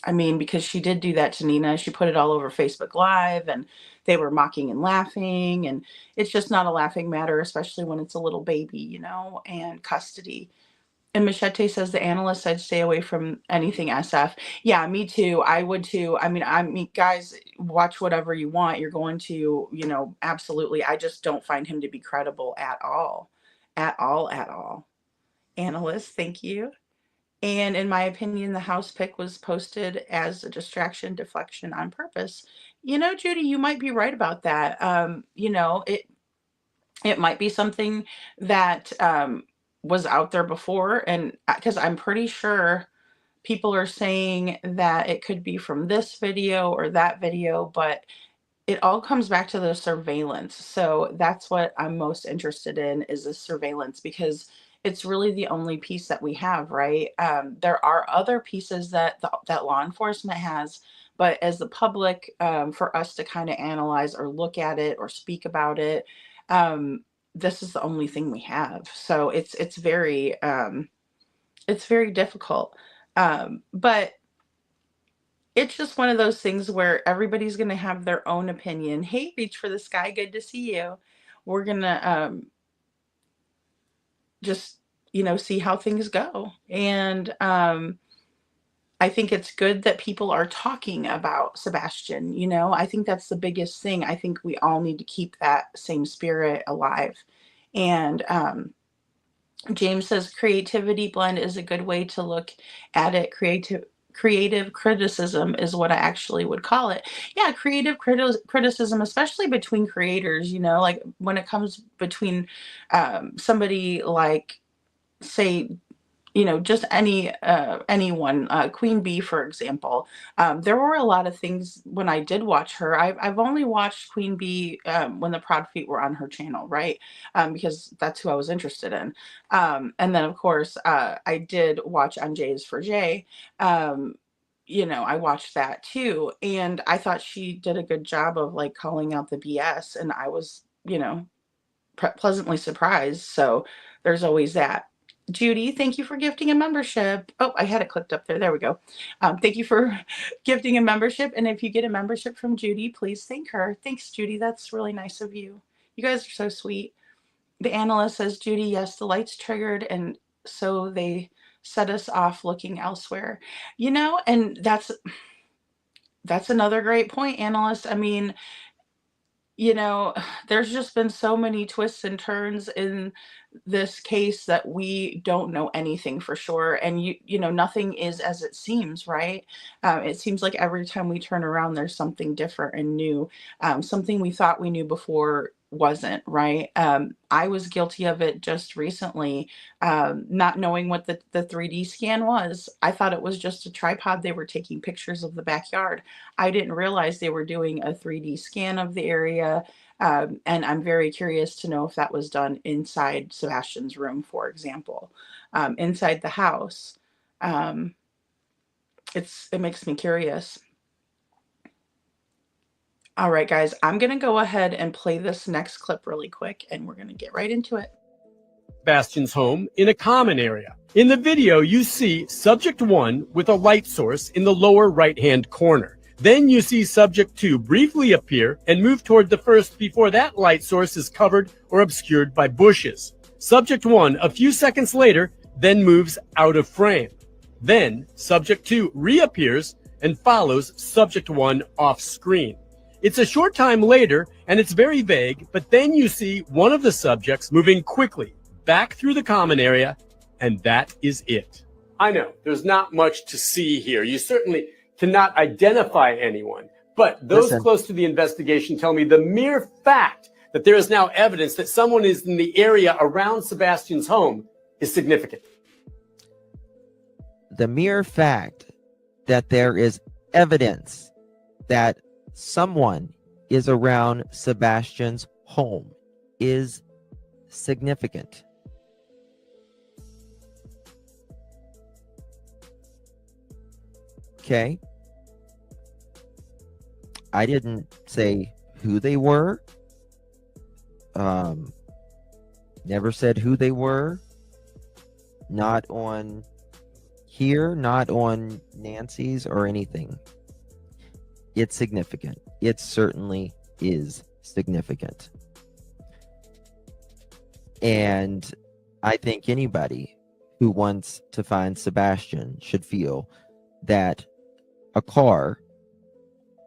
I mean, because she did do that to Nina. She put it all over Facebook Live and they were mocking and laughing. And it's just not a laughing matter, especially when it's a little baby, you know, and custody. And Machete says the analyst said stay away from anything SF. Yeah, me too. I would too. I mean, guys, watch whatever you want. You're going to, you know, absolutely. I just don't find him to be credible at all. At all, at all. Analyst, thank you. And in my opinion, the house pick was posted as a distraction, deflection on purpose. You know, Judy, you might be right about that. You know, it might be something that was out there before, and because I'm pretty sure people are saying that it could be from this video or that video, but it all comes back to the surveillance. So that's what I'm most interested in, is the surveillance, because it's really the only piece that we have, right? There are other pieces that that law enforcement has, but as the public, for us to kind of analyze or look at it or speak about it, this is the only thing we have. So it's very difficult. But it's just one of those things where everybody's going to have their own opinion. Hey, Reach for the Sky, good to see you. We're going to just, you know, see how things go. And I think it's good that people are talking about Sebastian. You know, I think that's the biggest thing. I think we all need to keep that same spirit alive. And James says creativity blend is a good way to look at it. Creative criticism is what I actually would call it. Yeah, creative criticism, especially between creators, you know, like when it comes between somebody like, say, you know, just anyone, Queen Bee, for example. There were a lot of things when I did watch her. I've only watched Queen Bee when the Proud Feet were on her channel, right? Because that's who I was interested in. And then, of course, I did watch On J's for Jay. You know, I watched that too. And I thought she did a good job of like calling out the BS. And I was, you know, pleasantly surprised. So there's always that. Judy, thank you for gifting a membership. Oh, I had it clicked up there. There we go. Thank you for gifting a membership. And if you get a membership from Judy, please thank her. Thanks, Judy. That's really nice of you. You guys are so sweet. The analyst says, Judy, yes, the lights triggered, and so they set us off looking elsewhere. You know, and that's another great point, analyst. I mean, you know, there's just been so many twists and turns in this case that we don't know anything for sure. And you know, nothing is as it seems, right? It seems like every time we turn around, there's something different and new. Something we thought we knew before wasn't, right? I was guilty of it just recently, not knowing what the 3D scan was. I thought it was just a tripod. They were taking pictures of the backyard. I didn't realize they were doing a 3D scan of the area. And I'm very curious to know if that was done inside Sebastian's room, for example, inside the house. It makes me curious. All right, guys, I'm going to go ahead and play this next clip really quick, and we're going to get right into it. Sebastian's home in a common area. In the video, you see subject 1 with a light source in the lower right-hand corner. Then you see subject 2 briefly appear and move toward the first before that light source is covered or obscured by bushes. Subject 1, a few seconds later, then moves out of frame. Then subject 2 reappears and follows subject 1 off screen. It's a short time later and it's very vague, but then you see one of the subjects moving quickly back through the common area, and that is it. I know there's not much to see here. You certainly cannot identify anyone, but those close to the investigation tell me the mere fact that there is now evidence that someone is in the area around Sebastian's home is significant. The mere fact that there is evidence that someone is around Sebastian's home is significant. Okay. I didn't say who they were. Never said who they were. Not on here, not on Nancy's or anything. It's significant. It certainly is significant. And I think anybody who wants to find Sebastian should feel that a car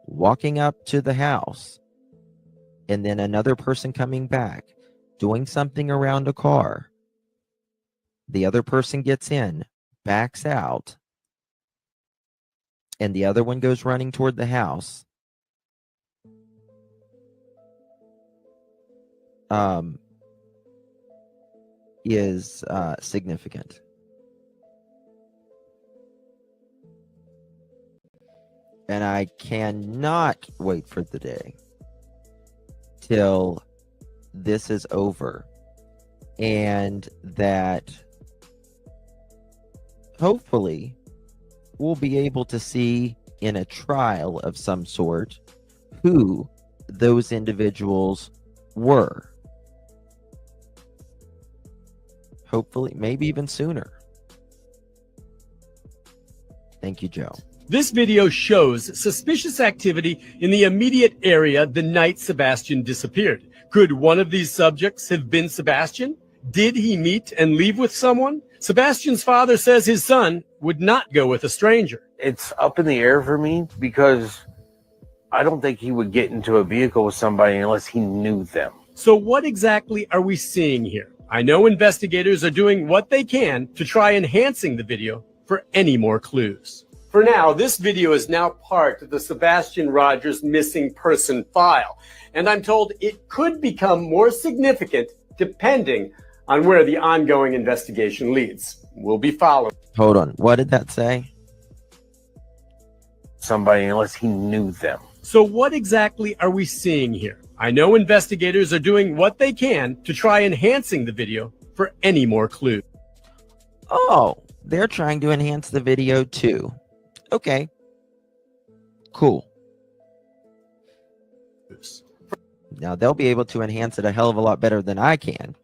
walking up to the house and then another person coming back, doing something around a car, the other person gets in, backs out, and the other one goes running toward the house. Is significant. And I cannot wait for the day till this is over and that hopefully we'll be able to see in a trial of some sort who those individuals were. Hopefully, maybe even sooner. Thank you, Joe. This video shows suspicious activity in the immediate area the night Sebastian disappeared. Could one of these subjects have been Sebastian? Did he meet and leave with someone? Sebastian's father says his son would not go with a stranger. It's up in the air for me because I don't think he would get into a vehicle with somebody unless he knew them. So what exactly are we seeing here? I know investigators are doing what they can to try enhancing the video for any more clues. For now, this video is now part of the Sebastian Rogers missing person file, and I'm told it could become more significant depending on where the ongoing investigation leads. We'll be following. Hold on. What did that say? Somebody unless he knew them. So what exactly are we seeing here? I know investigators are doing what they can to try enhancing the video for any more clues. Oh, they're trying to enhance the video too. Okay. Cool. Now they'll be able to enhance it a hell of a lot better than I can,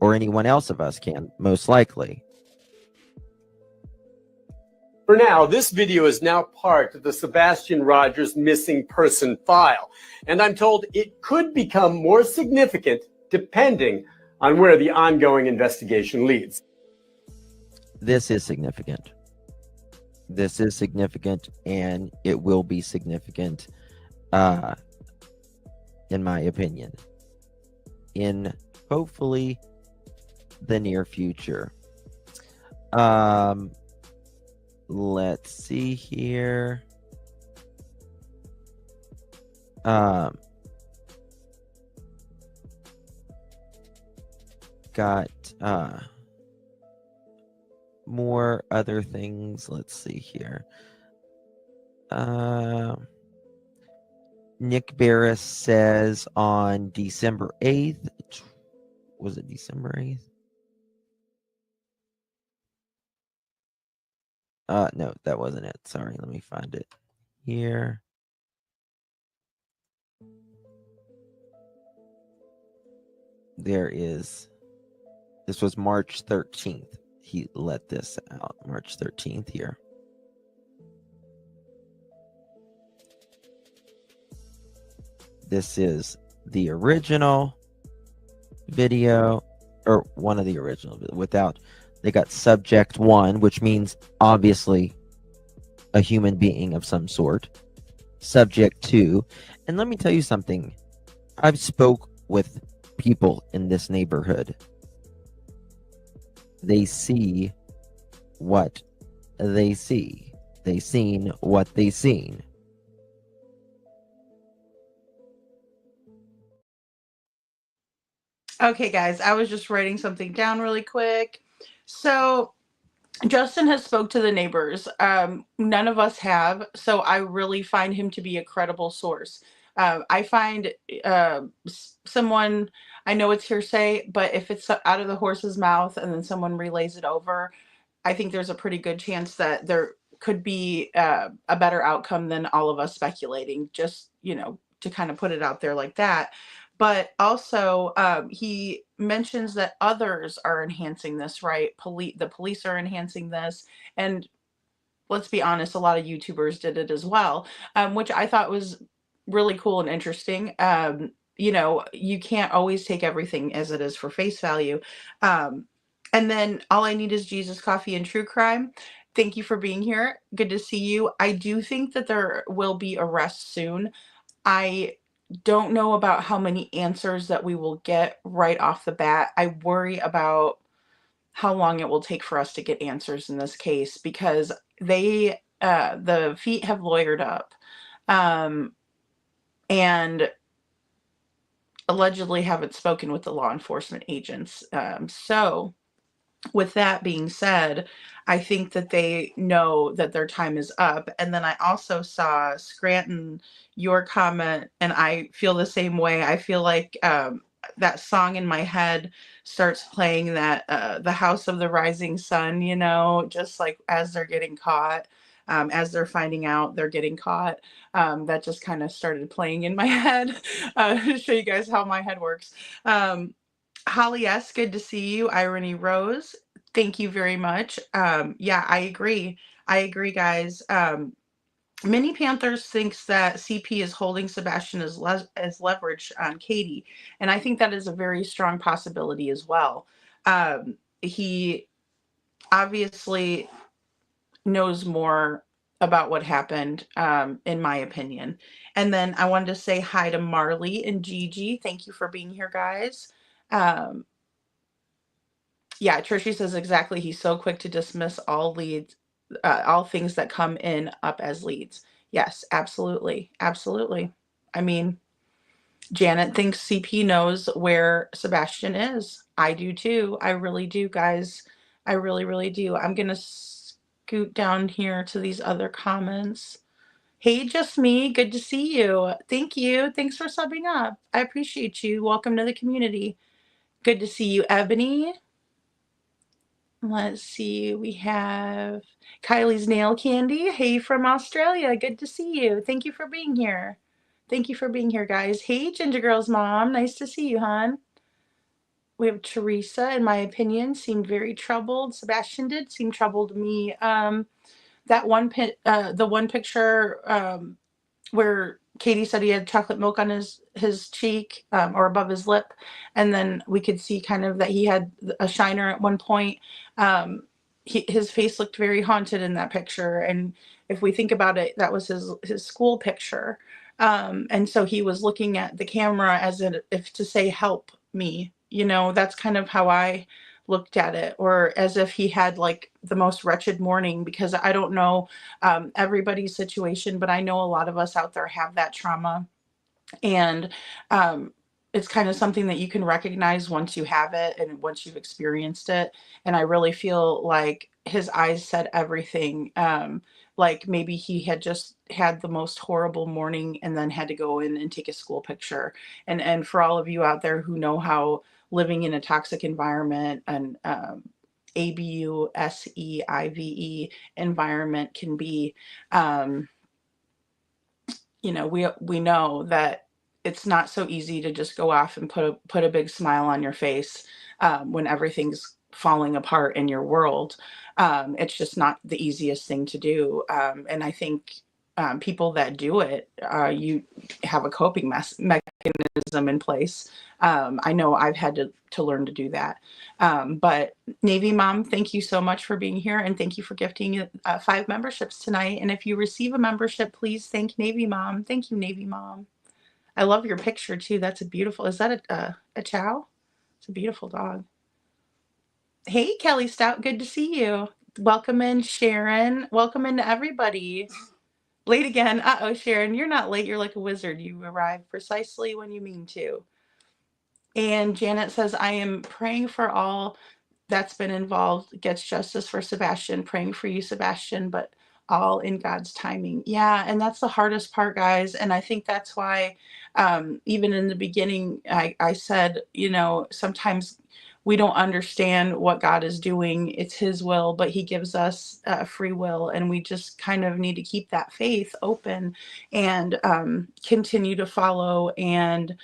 or anyone else of us can, most likely. For now, this video is now part of the Sebastian Rogers missing person file, and I'm told it could become more significant depending on where the ongoing investigation leads. This is significant. This is significant, and it will be significant, in my opinion, in hopefully the near future. Let's see here. Got more other things. Let's see here. Nick Barris says on December 8th, was it December 8th? No, that wasn't it. Sorry, let me find it here. There is. This was March 13th. He let this out. March 13th here. This is the original video, or one of the original, without. They got subject 1, which means obviously a human being of some sort. Subject 2. And let me tell you something. I've spoke with people in this neighborhood. They see what they see. They seen what they seen. Okay, guys, I was just writing something down really quick. So Justin has spoke to the neighbors. None of us have, so I really find him to be a credible source. I find someone, I know it's hearsay, but if it's out of the horse's mouth and then someone relays it over, I think there's a pretty good chance that could be a better outcome than all of us speculating, just, to kind of put it out there like that. But also, he mentions that others are enhancing this, right? The police are enhancing this. And let's be honest, a lot of YouTubers did it as well, which I thought was really cool and interesting. You can't always take everything as it is for face value. And then All I Need Is Jesus, Coffee, and True Crime. Thank you for being here. Good to see you. I do think that there will be arrests soon. I don't know about how many answers that we will get right off the bat. I worry about how long it will take for us to get answers in this case, because the feet have lawyered up, and allegedly haven't spoken with the law enforcement agents. So with that being said, I think that they know that their time is up. And then I also saw, Scranton, your comment, and I feel the same way. I feel like that song in my head starts playing, that the House of the Rising Sun, just like as they're getting caught, as they're finding out they're getting caught. That just kind of started playing in my head to show you guys how my head works. Holly S., good to see you. Irony Rose, thank you very much. Yeah, I agree. Guys. Mini Panthers thinks that CP is holding Sebastian as leverage on Katie, and I think that is a very strong possibility as well. He obviously knows more about what happened, in my opinion. And then I wanted to say hi to Marley and Gigi. Thank you for being here, guys. Yeah, Trishy says exactly. He's so quick to dismiss all leads, all things that come in up as leads. Yes, absolutely. Absolutely. I mean, Janet thinks CP knows where Sebastian is. I do too. I really do, guys. I really, really do. I'm going to scoot down here to these other comments. Hey, Just Me, good to see you. Thank you. Thanks for subbing up. I appreciate you. Welcome to the community. Good to see you, Ebony. Let's see, we have Kylie's Nail Candy. Hey, from Australia. Good to see you. Thank you for being here. Thank you for being here, guys. Hey, Ginger Girl's mom. Nice to see you, hon. We have Teresa, in my opinion, seemed very troubled. Sebastian did seem troubled to me. The one picture where Katie said he had chocolate milk on his cheek, or above his lip, and then we could see kind of that he had a shiner at one point. His face looked very haunted in that picture, and if we think about it, that was his school picture, and so he was looking at the camera as if to say, "Help me." That's kind of how I looked at it, or as if he had like the most wretched morning, because I don't know everybody's situation, but I know a lot of us out there have that trauma, and it's kind of something that you can recognize once you have it and once you've experienced it. And I really feel like his eyes said everything. Like maybe he had just had the most horrible morning and then had to go in and take a school picture. And for all of you out there who know how living in a toxic environment and ABUSEIVE environment can be, we know that it's not so easy to just go off and put a big smile on your face when everything's falling apart in your world. It's just not the easiest thing to do. And I think people that do it, you have a coping mechanism in place. I know I've had to learn to do that. But Navy Mom, thank you so much for being here, and thank you for gifting 5 memberships tonight. And if you receive a membership, please thank Navy Mom. Thank you, Navy Mom. I love your picture too. That's a beautiful. Is that a chow? It's a beautiful dog. Hey, Kelly Stout, good to see you. Welcome in, Sharon. Welcome into everybody. Late again. Uh-oh, Sharon, you're not late. You're like a wizard. You arrive precisely when you mean to. And Janet says, I am praying for all that's been involved, gets justice for Sebastian. Praying for you, Sebastian, but all in God's timing. Yeah, and that's the hardest part, guys. And I think that's why, even in the beginning, I said, sometimes we don't understand what God is doing. It's his will, but he gives us free will, and we just kind of need to keep that faith open and continue to follow and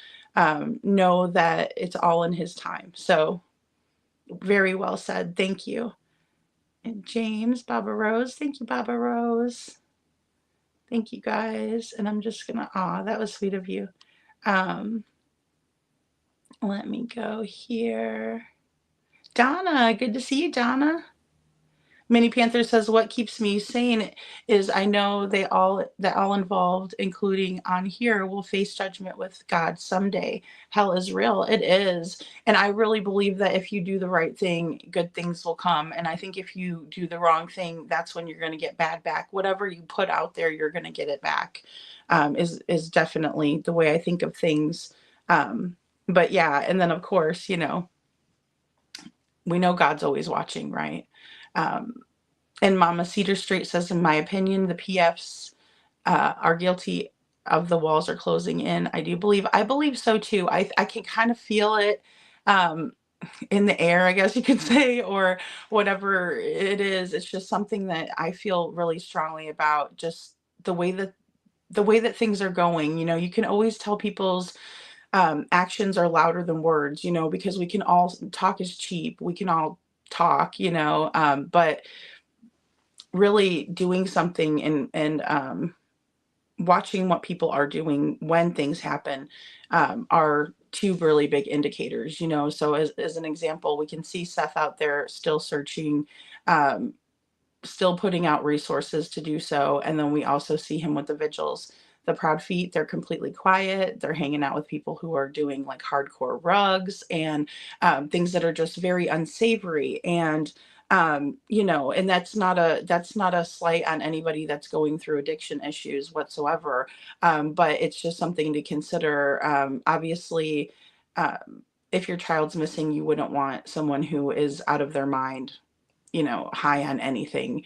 know that it's all in his time. So very well said. Thank you. And James, Baba Rose. Thank you, Baba Rose. Thank you, guys. And I'm just gonna, that was sweet of you. Let me go here. Donna, good to see you, Donna. Minnie Panther says, what keeps me sane is I know that all involved, including on here, will face judgment with God someday. Hell is real. It is. And I really believe that if you do the right thing, good things will come. And I think if you do the wrong thing, that's when you're going to get bad back. Whatever you put out there, you're going to get it back, is definitely the way I think of things. But yeah, and then of course, we know God's always watching, right? And Mama Cedar Street says, in my opinion, the PFs are guilty of the walls are closing in. I believe so too. I can kind of feel it in the air, I guess you could say, or whatever it is. It's just something that I feel really strongly about, just the way that things are going. You can always tell people's actions are louder than words, because we can all talk is cheap. We can all talk, but really doing something and watching what people are doing when things happen are two really big indicators, So as an example, we can see Seth out there still searching, still putting out resources to do so. And then we also see him with the vigils. The Proud Feet, they're completely quiet. They're hanging out with people who are doing like hardcore rugs and things that are just very unsavory. And and that's not a slight on anybody that's going through addiction issues whatsoever. But it's just something to consider. Obviously, if your child's missing, you wouldn't want someone who is out of their mind, high on anything,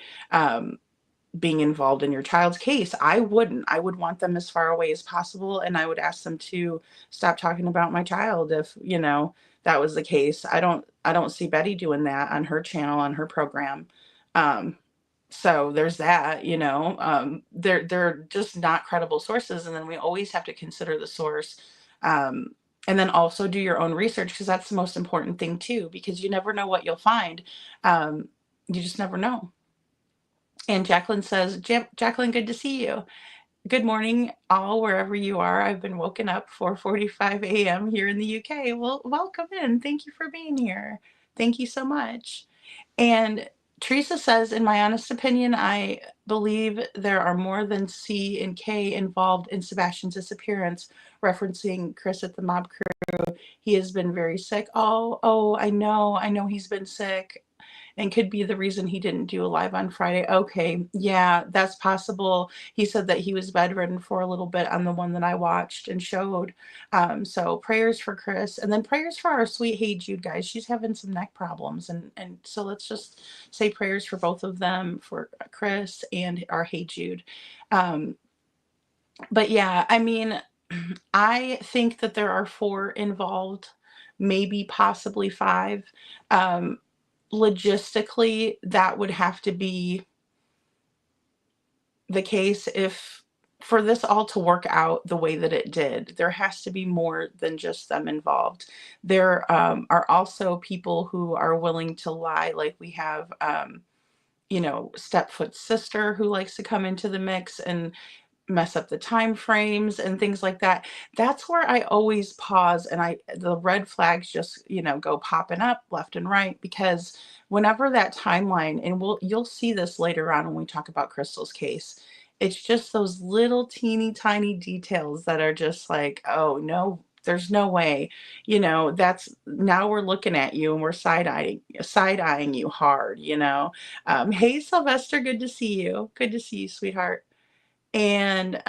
being involved in your child's case. I would want them as far away as possible. And I would ask them to stop talking about my child if, that was the case. I don't see Betty doing that on her channel, on her program. So there's that, they're just not credible sources. And then we always have to consider the source. And then also do your own research, because that's the most important thing too, because you never know what you'll find. You just never know. And Jacqueline says, Jacqueline, good to see you. Good morning, all, wherever you are. I've been woken up 4:45 a.m. here in the UK. Well, welcome in. Thank you for being here. Thank you so much. And Teresa says, in my honest opinion, I believe there are more than C and K involved in Sebastian's disappearance, referencing Chris at the mob crew. He has been very sick. Oh, I know he's been sick, and could be the reason he didn't do a live on Friday. Okay, yeah, that's possible. He said that he was bedridden for a little bit on the one that I watched and showed. So prayers for Chris, and then prayers for our sweet Hey Jude, guys. She's having some neck problems, and so let's just say prayers for both of them, for Chris and our Hey Jude. But yeah, I mean, I think that there are 4 involved, maybe possibly 5. Logistically, that would have to be the case. If for this all to work out the way that it did, there has to be more than just them involved. There are also people who are willing to lie, like we have Stepfoot's sister who likes to come into the mix and mess up the time frames and things like that. That's where I always pause, and the red flags just go popping up left and right, because whenever that timeline, and you'll see this later on when we talk about Crystal's case, it's just those little teeny tiny details that are just like, oh no, there's no way, that's, now we're looking at you and we're side-eyeing you hard. Hey Sylvester, good to see you, sweetheart. And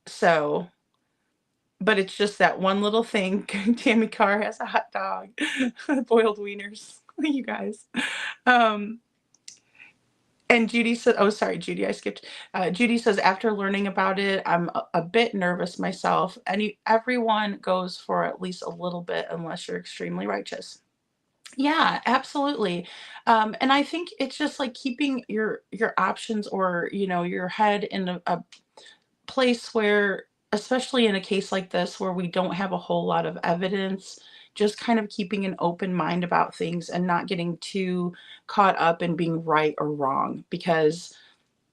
so, but it's just that one little thing. Tammy Carr has a hot dog, boiled wieners, you guys. And Judy said, oh, sorry, Judy, I skipped. Judy says, after learning about it, I'm a bit nervous myself. Everyone goes for at least a little bit, unless you're extremely righteous. Yeah, absolutely. And I think it's just like keeping your options, or your head in a place where, especially in a case like this where we don't have a whole lot of evidence, just kind of keeping an open mind about things and not getting too caught up in being right or wrong, because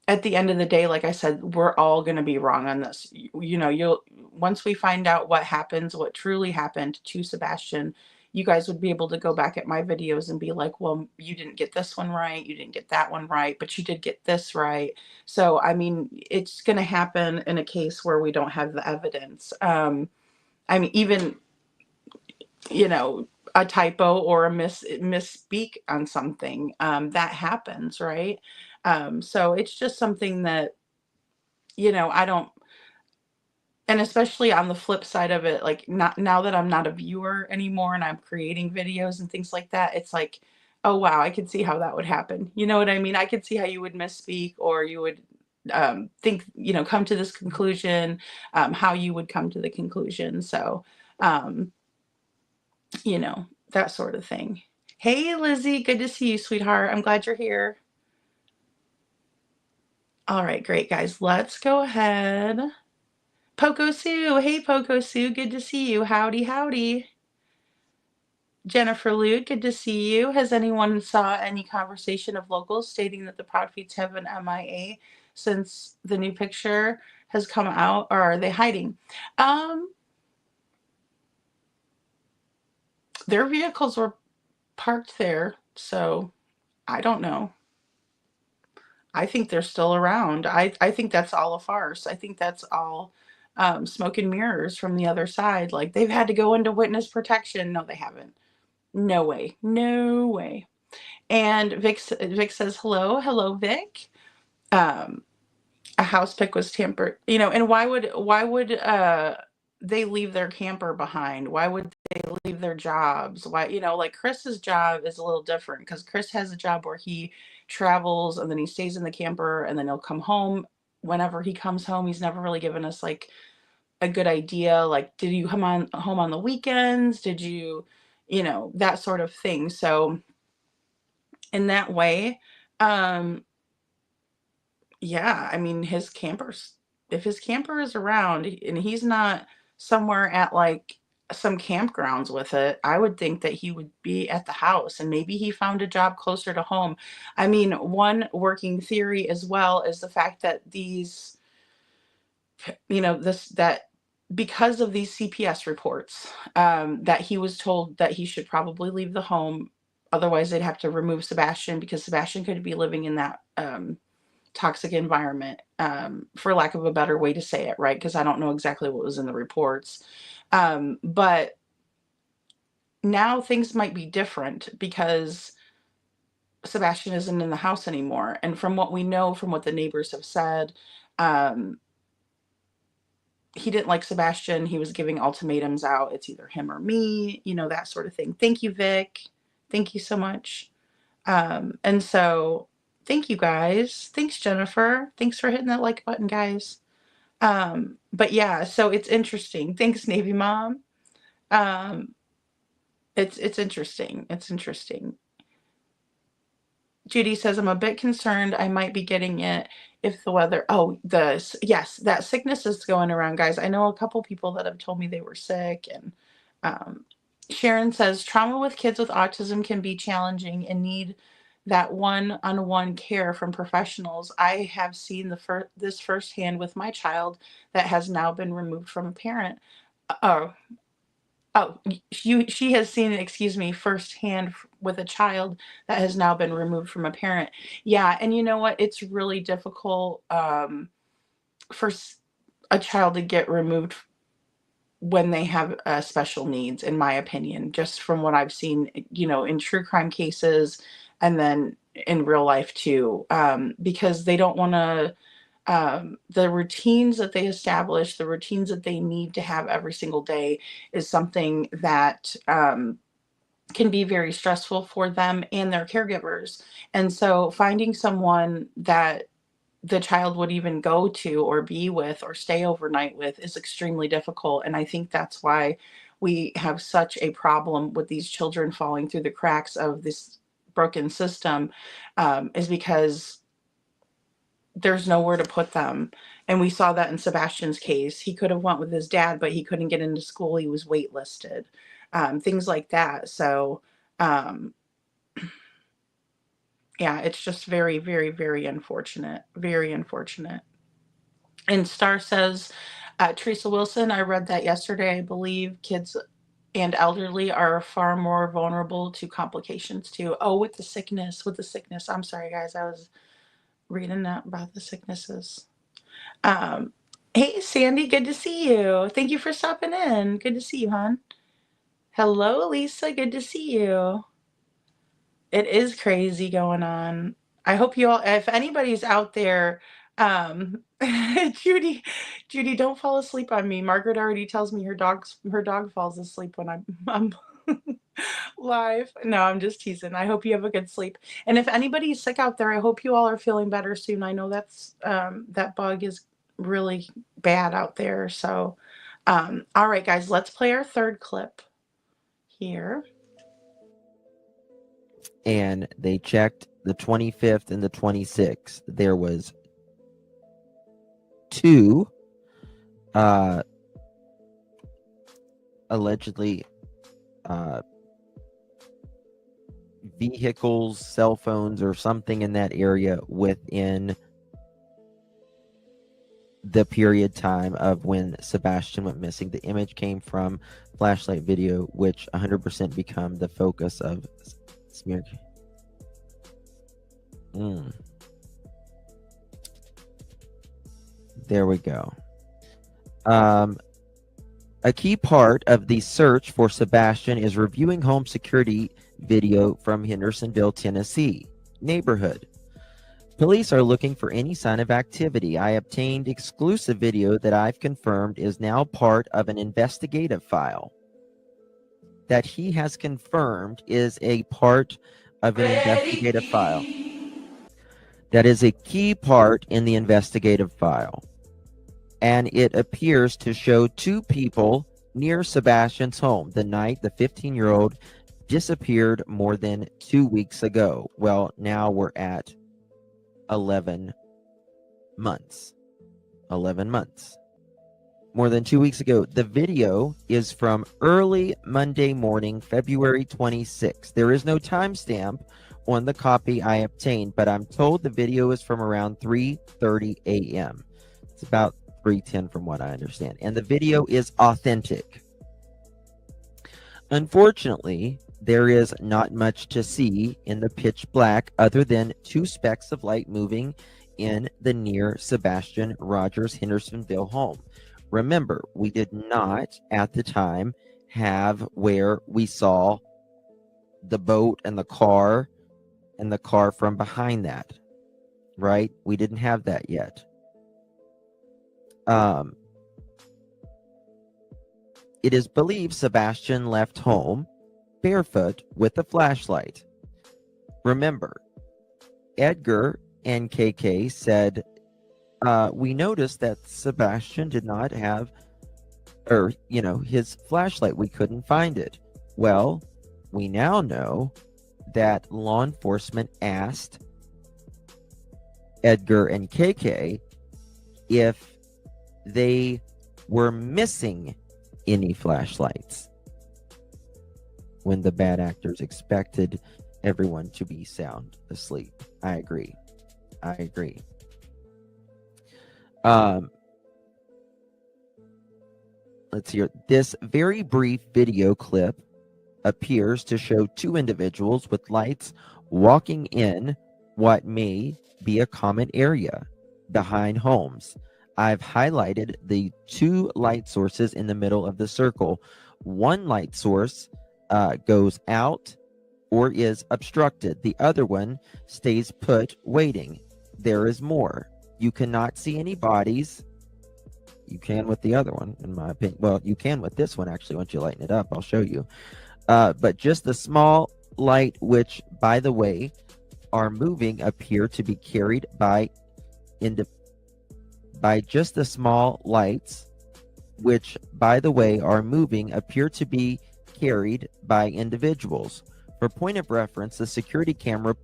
at the end of the day, like I said, we're all going to be wrong on this. You'll, once we find out what happens, what truly happened to Sebastian, you guys would be able to go back at my videos and be like, well, you didn't get this one right, you didn't get that one right, but you did get this right. So I mean, it's going to happen in a case where we don't have the evidence. I mean, even, a typo or a misspeak on something, that happens, right? So it's just something that, I don't, and especially on the flip side of it, like, not now that I'm not a viewer anymore and I'm creating videos and things like that, it's like, oh wow, I could see how that would happen. You know what I mean? I could see how you would misspeak, or you would think, come to this conclusion, how you would come to the conclusion. So, um, that sort of thing. Hey, Lizzie, good to see you, sweetheart. I'm glad you're here. All right, great, guys. Let's go ahead. Poco Sue. Hey, Poco Sue. Good to see you. Howdy, howdy. Jennifer Lude, good to see you. Has anyone saw any conversation of locals stating that the Proudfeeds have been MIA since the new picture has come out, or are they hiding? Their vehicles were parked there, so I don't know. I think they're still around. I think that's all a farce. I think that's all smoke and mirrors from the other side. Like, they've had to go into witness protection. No, they haven't. No way. No way. And Vic says hello. Hello, Vic. Um, a house pick was tampered. And why would they leave their camper behind? Why would they leave their jobs? Why, like, Chris's job is a little different, because Chris has a job where he travels and then he stays in the camper and then he'll come home. Whenever he comes home, he's never really given us like a good idea. Like, did you come on home on the weekends? Did you, that sort of thing. So in that way, um, yeah, I mean, if his camper is around and he's not somewhere at like some campgrounds with it, I would think that he would be at the house, and maybe he found a job closer to home. I mean, one working theory as well is the fact that this that because of these CPS reports, that he was told that he should probably leave the home. Otherwise, they'd have to remove Sebastian, because Sebastian could be living in that toxic environment, for lack of a better way to say it, right? Because I don't know exactly what was in the reports. But now things might be different because Sebastian isn't in the house anymore. And from what we know, from what the neighbors have said, um, he didn't like Sebastian. He was giving ultimatums out. It's either him or me, that sort of thing. Thank you, Vic. Thank you so much. And so thank you guys. Thanks, Jennifer. Thanks for hitting that like button, guys. But yeah, so it's interesting. Thanks, Navy Mom. Um, it's interesting. It's interesting. Judy says, I'm a bit concerned I might be getting it if the weather. Oh, yes, that sickness is going around, guys. I know a couple people that have told me they were sick. And um, Sharon says, trauma with kids with autism can be challenging and need that one-on-one care from professionals. I have seen this firsthand with my child that has now been removed from a parent. Oh, Oh, she has seen it, excuse me, firsthand with a child that has now been removed from a parent. Yeah, and you know what? It's really difficult, for a child to get removed when they have special needs, in my opinion, just from what I've seen, in true crime cases, and then in real life too, because they don't want to, the routines that they establish, the routines that they need to have every single day is something that can be very stressful for them and their caregivers. And so finding someone that the child would even go to or be with or stay overnight with is extremely difficult. And I think that's why we have such a problem with these children falling through the cracks of this broken system, is because there's nowhere to put them. And we saw that in Sebastian's case. He could have went with his dad, but he couldn't get into school. He was waitlisted, things like that. So, yeah, it's just very, very, very unfortunate. Very unfortunate. And Star says, Teresa Wilson, I read that yesterday. I believe kids and elderly are far more vulnerable to complications too. Oh, with the sickness, I'm sorry, guys. I was reading that about the sicknesses. Hey, Sandy, good to see you. Thank you for stopping in. Good to see you, hon. Hello, Lisa. Good to see you. It is crazy going on. I hope you all, if anybody's out there, Judy, don't fall asleep on me. Margaret already tells me her dog falls asleep when I'm live. No, I'm just teasing. I hope you have a good sleep. And if anybody's sick out there, I hope you all are feeling better soon. I know that's that bug is really bad out there. So, all right, guys, let's play our third clip here. And they checked the 25th and the 26th. There was 2 allegedly vehicles, cell phones, or something in that area within the period time of when Sebastian went missing. The image came from flashlight video, which 100% become the focus of smear. There we go. A key part of the search for Sebastian is reviewing home security video from Hendersonville, Tennessee neighborhood. Police are looking for any sign of activity. I obtained exclusive video that I've confirmed is now part of an investigative file. That he has confirmed is a part of an investigative file. That is a key part in the investigative file. And it appears to show 2 people near Sebastian's home the night the 15-year-old disappeared more than 2 weeks ago. Well, now we're at 11 months. 11 months. More than 2 weeks ago. The video is from early Monday morning, February 26th. There is no timestamp on the copy I obtained, but I'm told the video is from around 3:30 a.m. It's about 3:10 from what I understand. And the video is authentic. Unfortunately, there is not much to see in the pitch black other than 2 specks of light moving in the near Sebastian Rogers Hendersonville home. Remember, we did not at the time have where we saw the boat and the car from behind that, right? We didn't have that yet. It is believed Sebastian left home barefoot with a flashlight. Remember, Edgar and KK said, we noticed that Sebastian did not have, his flashlight. We couldn't find it. Well, we now know that law enforcement asked Edgar and KK if they were missing any flashlights when the bad actors expected everyone to be sound asleep. I agree. Let's hear this very brief video clip appears to show 2 individuals with lights walking in what may be a common area behind homes. I've highlighted the 2 light sources in the middle of the circle. One light source goes out or is obstructed. The other one stays put, waiting. There is more. You cannot see any bodies. You can with the other one, in my opinion. Well, you can with this one, actually, once you lighten it up. I'll show you. But just the small light, which, by the way, are moving, appear to be carried by just the small lights which, by the way, are moving, appear to be carried by individuals. For point of reference, the security camera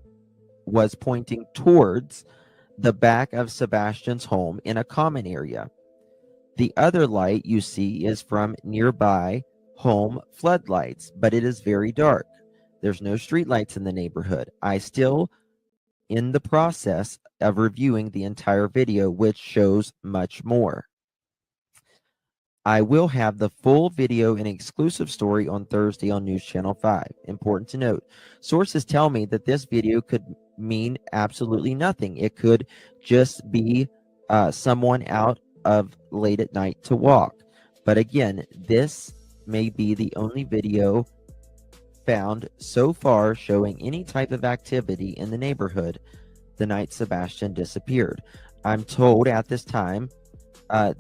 was pointing towards the back of Sebastian's home in a common area. The other light you see is from nearby home floodlights, but it is very dark. There's no street lights in the neighborhood. I still in the process of reviewing the entire video, which shows much more. I will have the full video and exclusive story on Thursday on News Channel 5. Important to note, sources tell me that this video could mean absolutely nothing. It could just be someone out of late at night to walk. But again, this may be the only video found so far showing any type of activity in the neighborhood the night Sebastian disappeared. I'm told at this time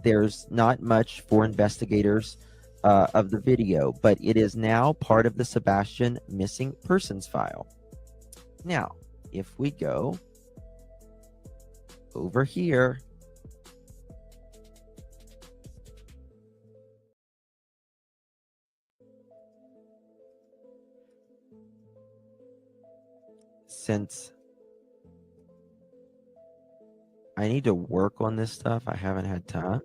there's not much for investigators of the video, but it is now part of the Sebastian missing persons file. Now, if we go over here, since I need to work on this stuff, I haven't had time.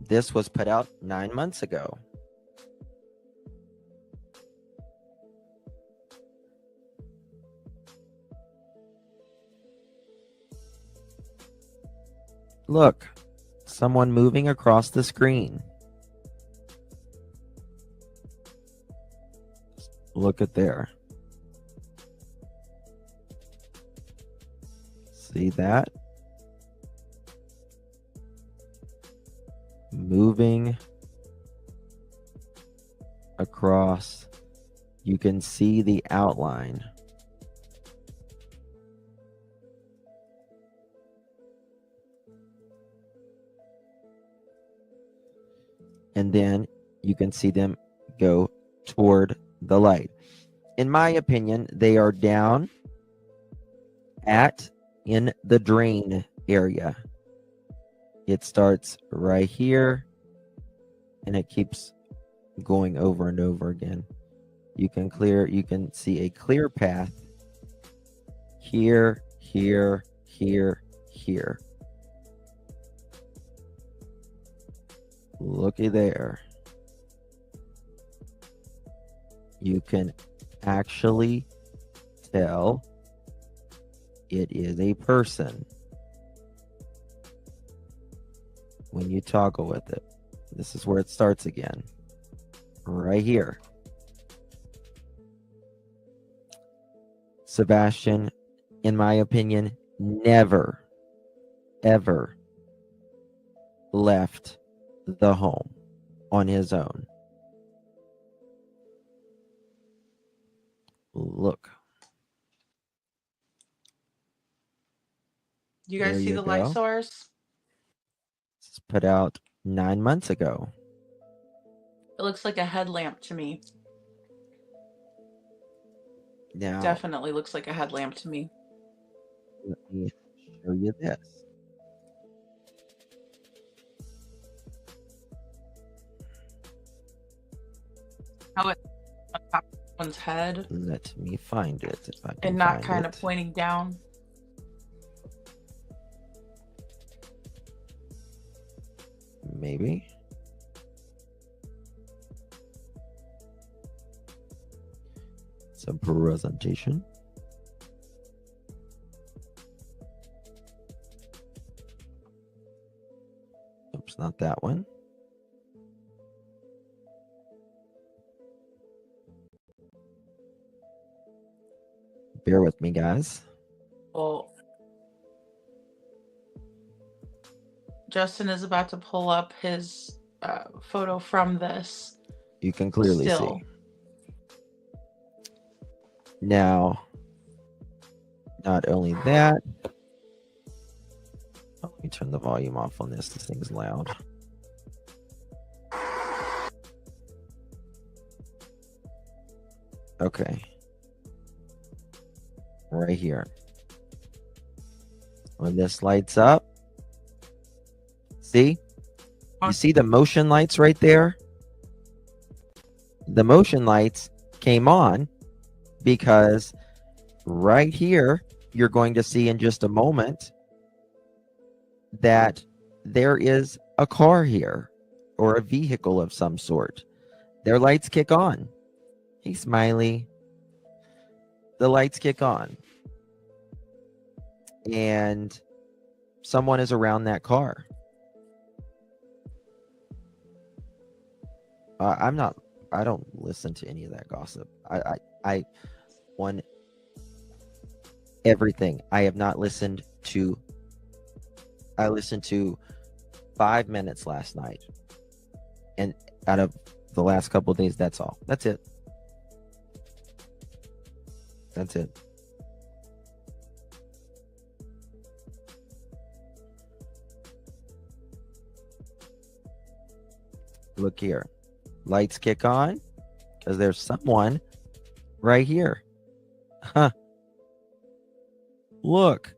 This was put out 9 months ago. Look, someone moving across the screen. Look at there. See that? Moving across. You can see the outline. And then you can see them go toward the light. In my opinion, they are down in the drain area. It starts right here and it keeps going over and over again. You can see a clear path here, here, here, here. Looky there. You can actually tell it is a person when you toggle with it. This is where it starts again. Right here. Sebastian, in my opinion, never, ever left the home on his own. Look. You guys There see you the light go. source? It's put out 9 months ago. It looks like a headlamp to me. Now, Definitely looks like a headlamp to me. let me show you this. How it on top of one's head Let me find it if I can and not find kind of it. pointing down. Maybe. Some presentation. Oops, not that one. Bear with me, guys. Well, Justin is about to pull up his photo from this. You can clearly Still. see. Now, not only that, let me turn the volume off on this. This thing's loud. Okay. Right here. When this lights up, see? You see the motion lights right there? The motion lights came on because right here, you're going to see in just a moment that there is a car here or a vehicle of some sort. Their lights kick on. Hey, Smiley. The lights kick on. And someone is around that car. I don't listen to any of that gossip. I want everything. I have not listened to, I listened to 5 minutes last night. And out of the last couple of days, that's all. That's it. That's it. Look here. Lights kick on because there's someone right here. Huh. Look.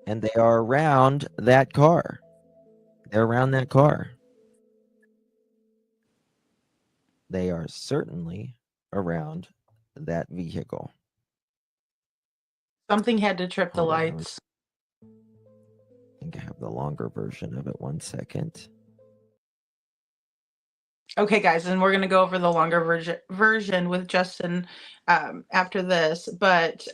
And they are around that car. They're around that car. They are certainly around that vehicle. Something had to trip the Hold on, lights. I think I have the longer version of it. 1 second. Okay, guys, and we're going to go over the longer version with Justin after this. But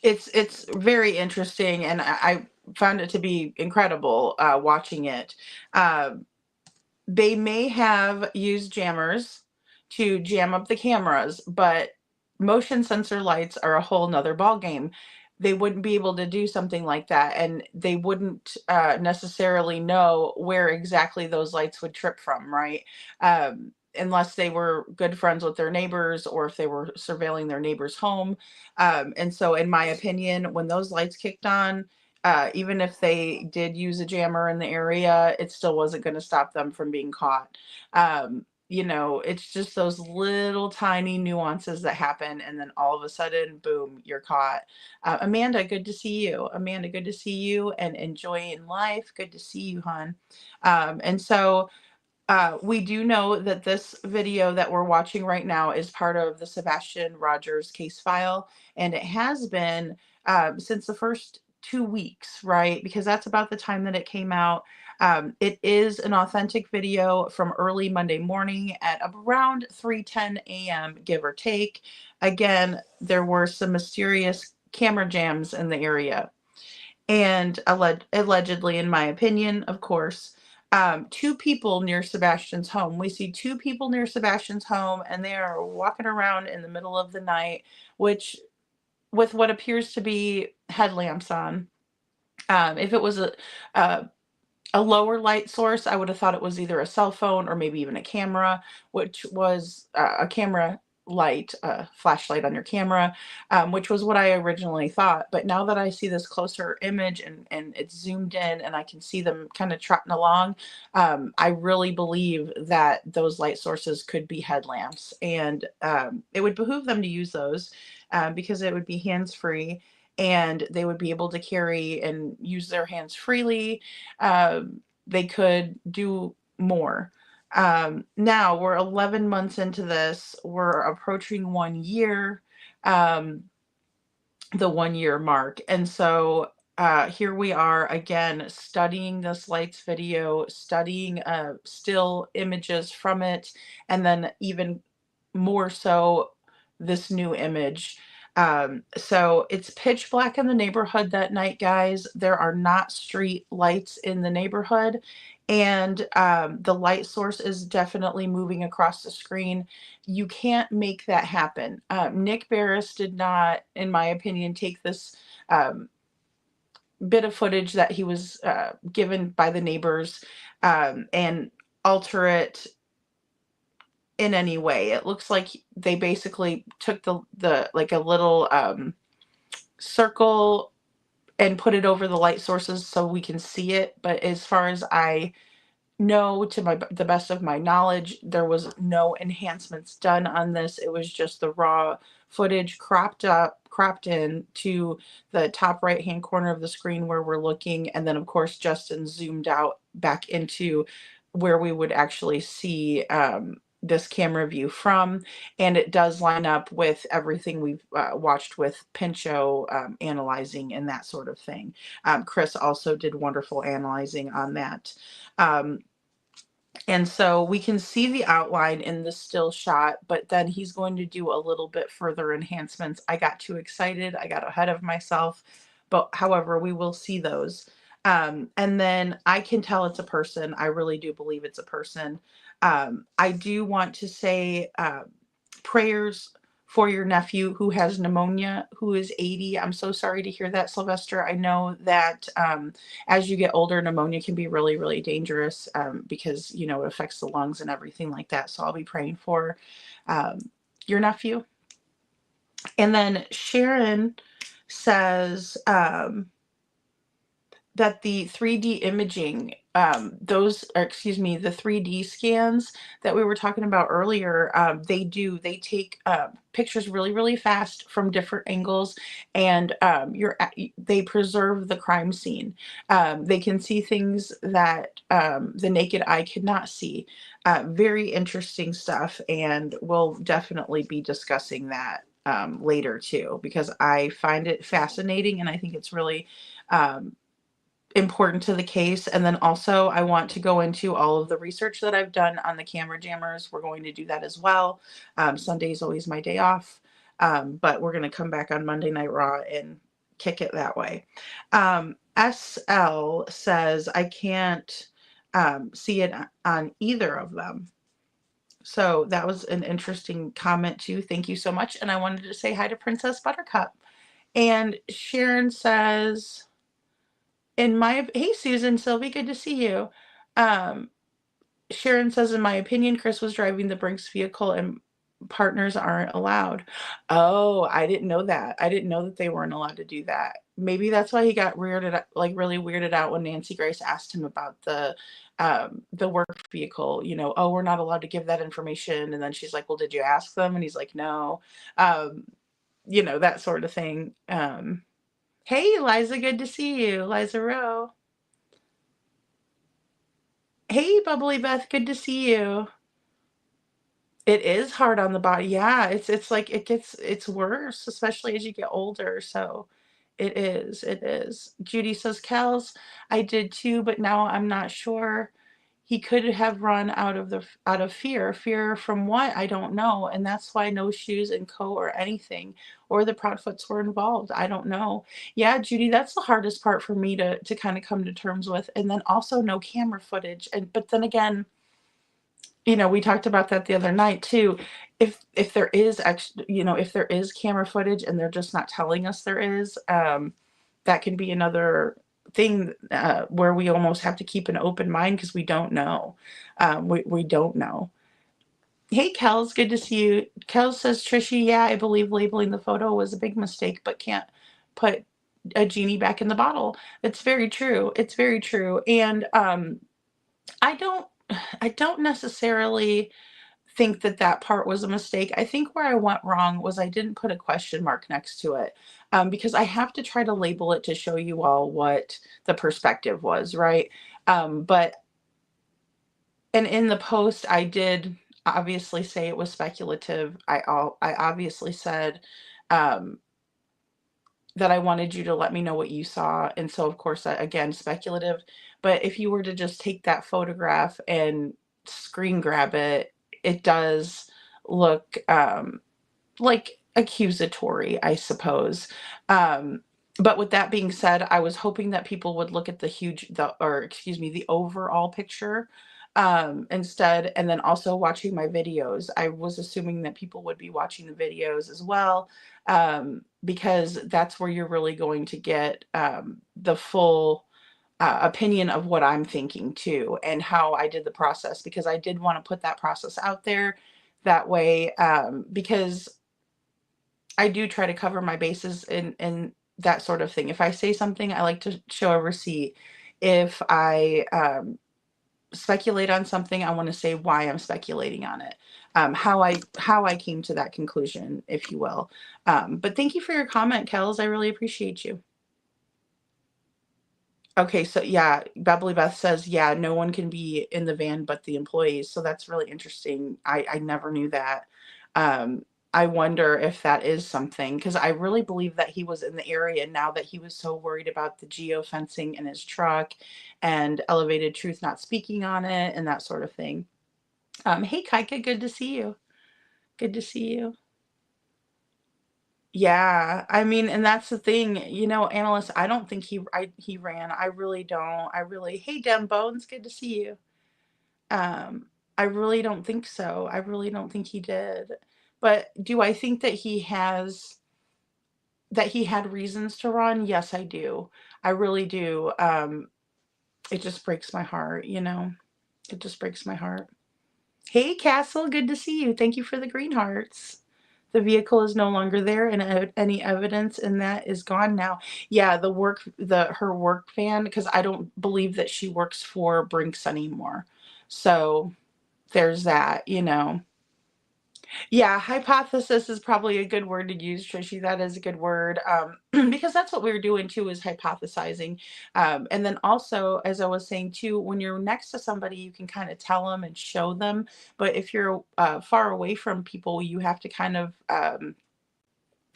it's very interesting, and I found it to be incredible watching it. They may have used jammers to jam up the cameras, but motion sensor lights are a whole nother ball game. They wouldn't be able to do something like that, and they wouldn't necessarily know where exactly those lights would trip from, right? Unless they were good friends with their neighbors or if they were surveilling their neighbor's home. And so, in my opinion, when those lights kicked on, even if they did use a jammer in the area, it still wasn't going to stop them from being caught. You know, it's just those little tiny nuances that happen, and then all of a sudden, boom, you're caught. Amanda, good to see you. Amanda, good to see you, and enjoying life. Good to see you, hon. And so we do know that this video that we're watching right now is part of the Sebastian Rogers case file, and it has been since the first 2 weeks, right? Because that's about the time that it came out. It is an authentic video from early Monday morning at around 3:10 a.m., give or take. Again, there were some mysterious camera jams in the area. And allegedly, in my opinion, of course, two people near Sebastian's home. We see two people near Sebastian's home, and they are walking around in the middle of the night, which with what appears to be headlamps on. If it was a lower light source, I would have thought it was either a cell phone or maybe even a camera, which was a camera light, a flashlight on your camera, which was what I originally thought. But now that I see this closer image and it's zoomed in and I can see them kind of trotting along, I really believe that those light sources could be headlamps. And it would behoove them to use those because it would be hands-free and they would be able to carry and use their hands freely. They could do more. Now we're 11 months into this. We're approaching 1 year, the 1 year mark. And so here we are again studying this lights video, studying still images from it, and then even more so this new image. So it's pitch black in the neighborhood that night, guys. There are not street lights in the neighborhood. And the light source is definitely moving across the screen. You can't make that happen. Nick Barris did not, in my opinion, take this bit of footage that he was given by the neighbors and alter it in any way. It looks like they basically took the like a little circle and put it over the light sources so we can see it. But as far as I No, to the best of my knowledge, there was no enhancements done on this. It was just the raw footage cropped in to the top right-hand corner of the screen where we're looking. And then, of course, Justin zoomed out back into where we would actually see this camera view from. And it does line up with everything we've watched with Pinchot analyzing and that sort of thing. Chris also did wonderful analyzing on that. And so we can see the outline in the still shot, but then he's going to do a little bit further enhancements. I got too excited. I got ahead of myself, but however, we will see those. And then I can tell it's a person. I really do believe it's a person. I do want to say prayers for your nephew who has pneumonia, who is 80. I'm so sorry to hear that, Sylvester. I know that as you get older, pneumonia can be really, really dangerous because, you know, it affects the lungs and everything like that. So I'll be praying for your nephew. And then Sharon says that the 3D imaging, the 3D scans that we were talking about earlier, they take pictures really, really fast from different angles, and they preserve the crime scene. They can see things that the naked eye could not see. Very interesting stuff, and we'll definitely be discussing that later too, because I find it fascinating, and I think it's really important to the case. And then also I want to go into all of the research that I've done on the camera jammers. We're going to do that as well. Sunday is always my day off, but we're going to come back on Monday Night Raw and kick it that way. SL says I can't see it on either of them. So that was an interesting comment too. Thank you so much. And I wanted to say hi to Princess Buttercup. And Sharon says, hey Susan, Sylvie, good to see you. Sharon says, in my opinion, Chris was driving the Brinks vehicle and partners aren't allowed. Oh, I didn't know that. I didn't know that they weren't allowed to do that. Maybe that's why he got really weirded out when Nancy Grace asked him about the work vehicle, you know, oh, we're not allowed to give that information. And then she's like, well, did you ask them? And he's like, no. You know, that sort of thing. Hey, Liza, good to see you. Liza Rowe. Hey, Bubbly Beth, good to see you. It is hard on the body. Yeah, it's like it's worse, especially as you get older. So it is. It is. Judy says, Kels, I did too, but now I'm not sure. He could have run out of fear. Fear from what? I don't know. And that's why no shoes and coat or anything, or the Proudfoots were involved. I don't know. Yeah, Judy, that's the hardest part for me to kind of come to terms with. And then also no camera footage. But then again, you know, we talked about that the other night too. If there is if there is camera footage and they're just not telling us there is, that can be another thing where we almost have to keep an open mind because we don't know. We don't know. Hey, Kels, good to see you. Kels says, Trishy, yeah, I believe labeling the photo was a big mistake, but can't put a genie back in the bottle. It's very true. It's very true. And I don't necessarily think that part was a mistake. I think where I went wrong was I didn't put a question mark next to it, because I have to try to label it to show you all what the perspective was, right? But in the post, I did obviously say it was speculative. I obviously said that I wanted you to let me know what you saw. And so, of course, again, speculative. But if you were to just take that photograph and screen grab it, it does look like accusatory, I suppose. But with that being said, I was hoping that people would look at the overall picture instead, and then also watching my videos. I was assuming that people would be watching the videos as well, because that's where you're really going to get the full opinion of what I'm thinking too, and how I did the process, because I did want to put that process out there that way, because I do try to cover my bases in that sort of thing. If I say something, I like to show a receipt. If I speculate on something, I want to say why I'm speculating on it, how I came to that conclusion, if you will. But thank you for your comment, Kels. I really appreciate you. Okay, so yeah, Beverly Beth says, yeah, no one can be in the van but the employees. So that's really interesting. I never knew that. I wonder if that is something, because I really believe that he was in the area now that he was so worried about the geofencing in his truck and Elevated Truth not speaking on it and that sort of thing. Hey, Kaika, good to see you. Good to see you. Yeah, I mean, and that's the thing, analysts, I don't think he ran. I really don't. Hey, Dem Bones, good to see you. Um, I really don't think so. I really don't think he did. But do I think that he had reasons to run? Yes, I do. I really do. It just breaks my heart, It just breaks my heart. Hey, Castle, good to see you. Thank you for the green hearts. The vehicle is no longer there, and any evidence in that is gone now. Yeah, her work van, because I don't believe that she works for Brinks anymore. So there's that. Yeah, hypothesis is probably a good word to use, Trishy. That is a good word, because that's what we were doing too, is hypothesizing. And then also, as I was saying too, when you're next to somebody, you can kind of tell them and show them. But if you're far away from people, you have to kind of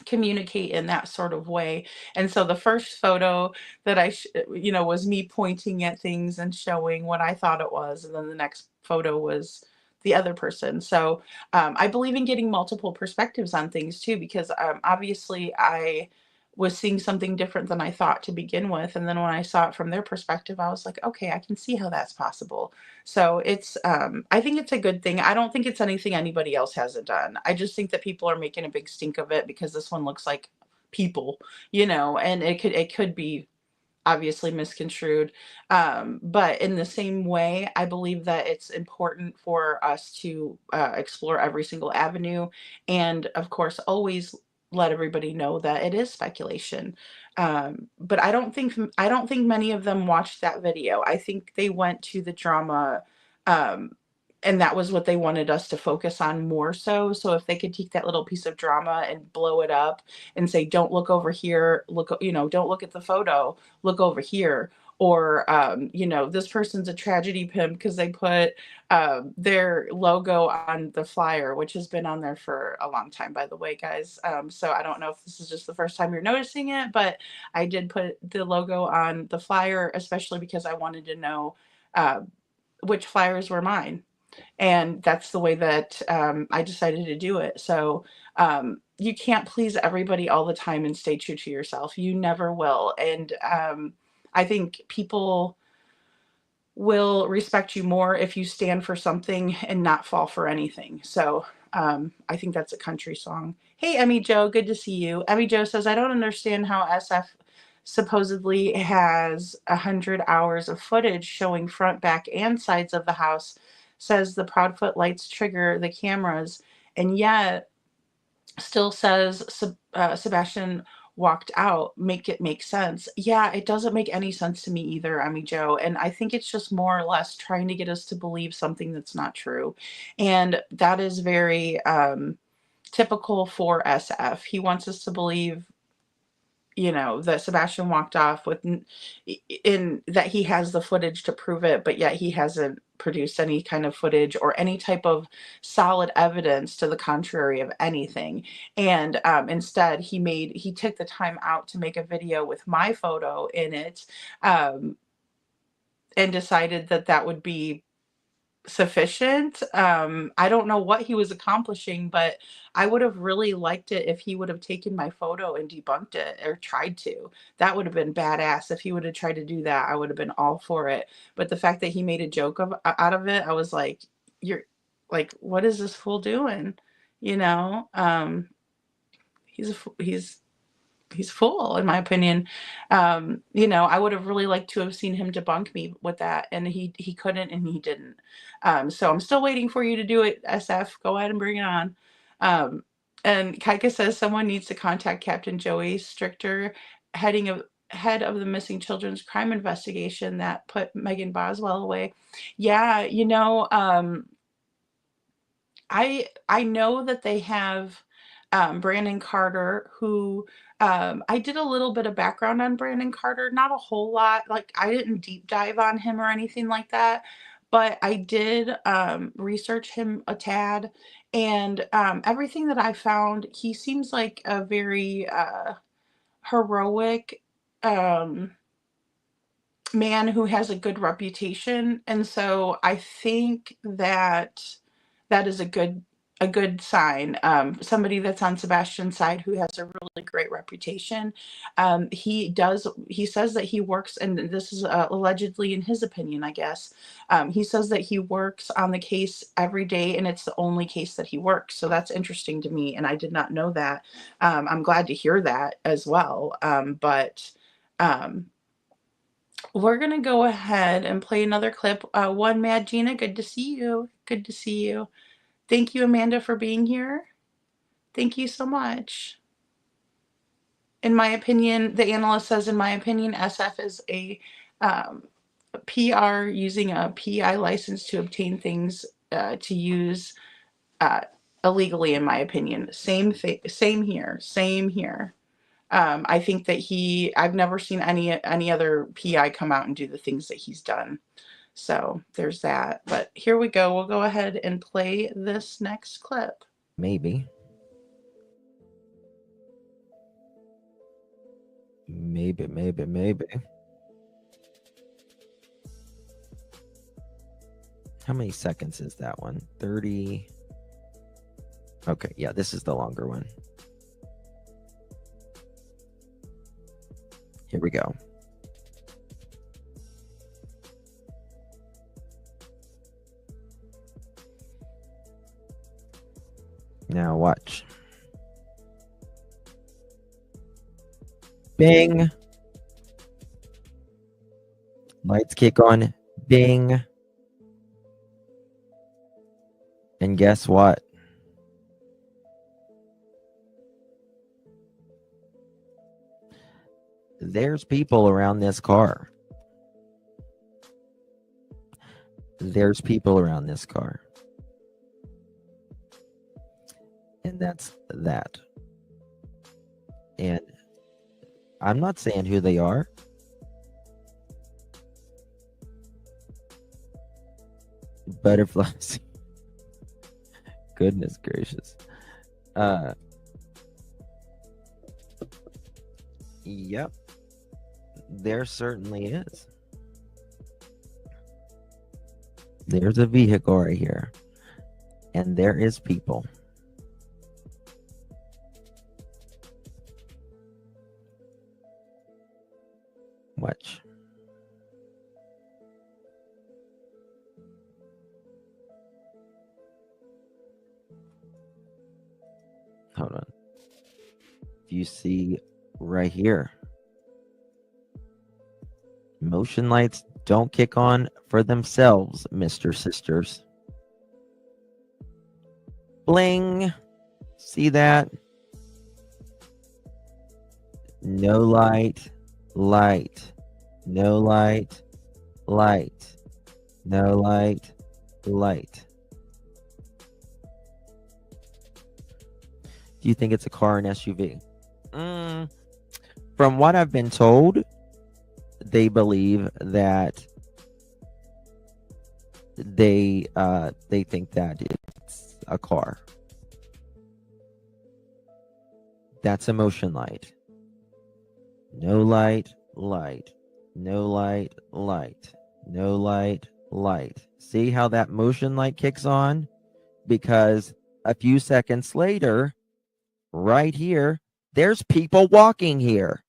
communicate in that sort of way. And so the first photo that was me pointing at things and showing what I thought it was, and then the next photo was the other person. So I believe in getting multiple perspectives on things too, because obviously I was seeing something different than I thought to begin with, and then when I saw it from their perspective, I was like, okay, I can see how that's possible. So it's I think it's a good thing. I don't think it's anything anybody else hasn't done. I just think that people are making a big stink of it because this one looks like people, and it could be obviously misconstrued. But in the same way, I believe that it's important for us to explore every single avenue, and of course, always let everybody know that it is speculation. But I don't think many of them watched that video. I think they went to the drama. Um, and that was what they wanted us to focus on more so. So if they could take that little piece of drama and blow it up and say, don't look over here, don't look at the photo, look over here. Or, this person's a tragedy pimp because they put their logo on the flyer, which has been on there for a long time, by the way, guys. So I don't know if this is just the first time you're noticing it, but I did put the logo on the flyer, especially because I wanted to know which flyers were mine. And that's the way that I decided to do it. So you can't please everybody all the time and stay true to yourself. You never will. And I think people will respect you more if you stand for something and not fall for anything. So I think that's a country song. Hey, Emmy Joe, good to see you. Emmy Joe says, I don't understand how SF supposedly has 100 hours of footage showing front, back, and sides of the house, says the Proudfoot lights trigger the cameras, and yet still says Sebastian walked out. Make it make sense. Yeah, it doesn't make any sense to me either, Emmy Joe. And I think it's just more or less trying to get us to believe something that's not true. And that is very typical for SF. He wants us to believe that Sebastian walked off in that he has the footage to prove it, but yet he hasn't produced any kind of footage or any type of solid evidence to the contrary of anything. And instead, he took the time out to make a video with my photo in it, and decided that would be sufficient. I don't know what he was accomplishing, but I would have really liked it if he would have taken my photo and debunked it, or tried to. That would have been badass. If he would have tried to do that, I would have been all for it. But the fact that he made a joke out of it, I was like, you're like, what is this fool doing? You know, he's full, in my opinion. I would have really liked to have seen him debunk me with that, and he couldn't, and he didn't. So I'm still waiting for you to do it, SF. Go ahead and bring it on. And Kaika says someone needs to contact Captain Joey Strichter, head of the missing children's crime investigation that put Megan Boswell away. Yeah, I know that they have Brandon Carter, who I did a little bit of background on Brandon Carter, not a whole lot. Like, I didn't deep dive on him or anything like that, but I did research him a tad, and everything that I found, he seems like a very heroic man who has a good reputation, and so I think that that is a good sign. Somebody that's on Sebastian's side who has a really great reputation. He says that he works, and this is allegedly in his opinion, I guess. He says that he works on the case every day, and it's the only case that he works. So that's interesting to me, and I did not know that. I'm glad to hear that as well. But we're going to go ahead and play another clip. One Mad Gina, good to see you. Good to see you. Thank you, Amanda, for being here. Thank you so much. In my opinion, the analyst says, in my opinion, SF is a PR using a PI license to obtain things to use illegally, in my opinion. Same here. Same here. I think that I've never seen any other PI come out and do the things that he's done. So there's that. But here we go. We'll go ahead and play this next clip. Maybe. How many seconds is that one? 30. Okay, yeah, this is the longer one. Here we go. Now watch. Bing. Lights kick on. Bing. And guess what? There's people around this car. There's people around this car. And that's that. And I'm not saying who they are. Butterflies. Goodness gracious. Yep. There certainly is. There's a vehicle right here. And there is people. Watch. Hold on. You see right here. Motion lights don't kick on for themselves, Mr. Sisters. Bling. See that? No light, light. No light, light. No light, light. Do you think it's a car or an SUV? From what I've been told, they believe that they think that it's a car. That's a motion light. No light, light. No light, light. No light, light. See how that motion light kicks on? Because a few seconds later, right here, there's people walking here.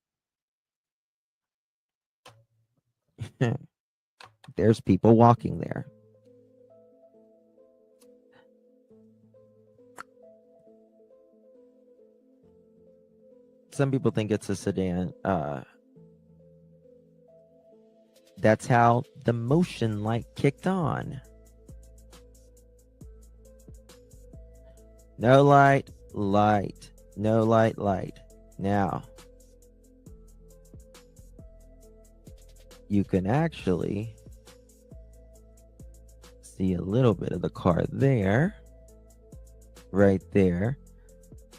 There's people walking there. Some people think it's a sedan. That's how the motion light kicked on. No light, light. No light, light. Now. you can actually see a little bit of the car there, right there.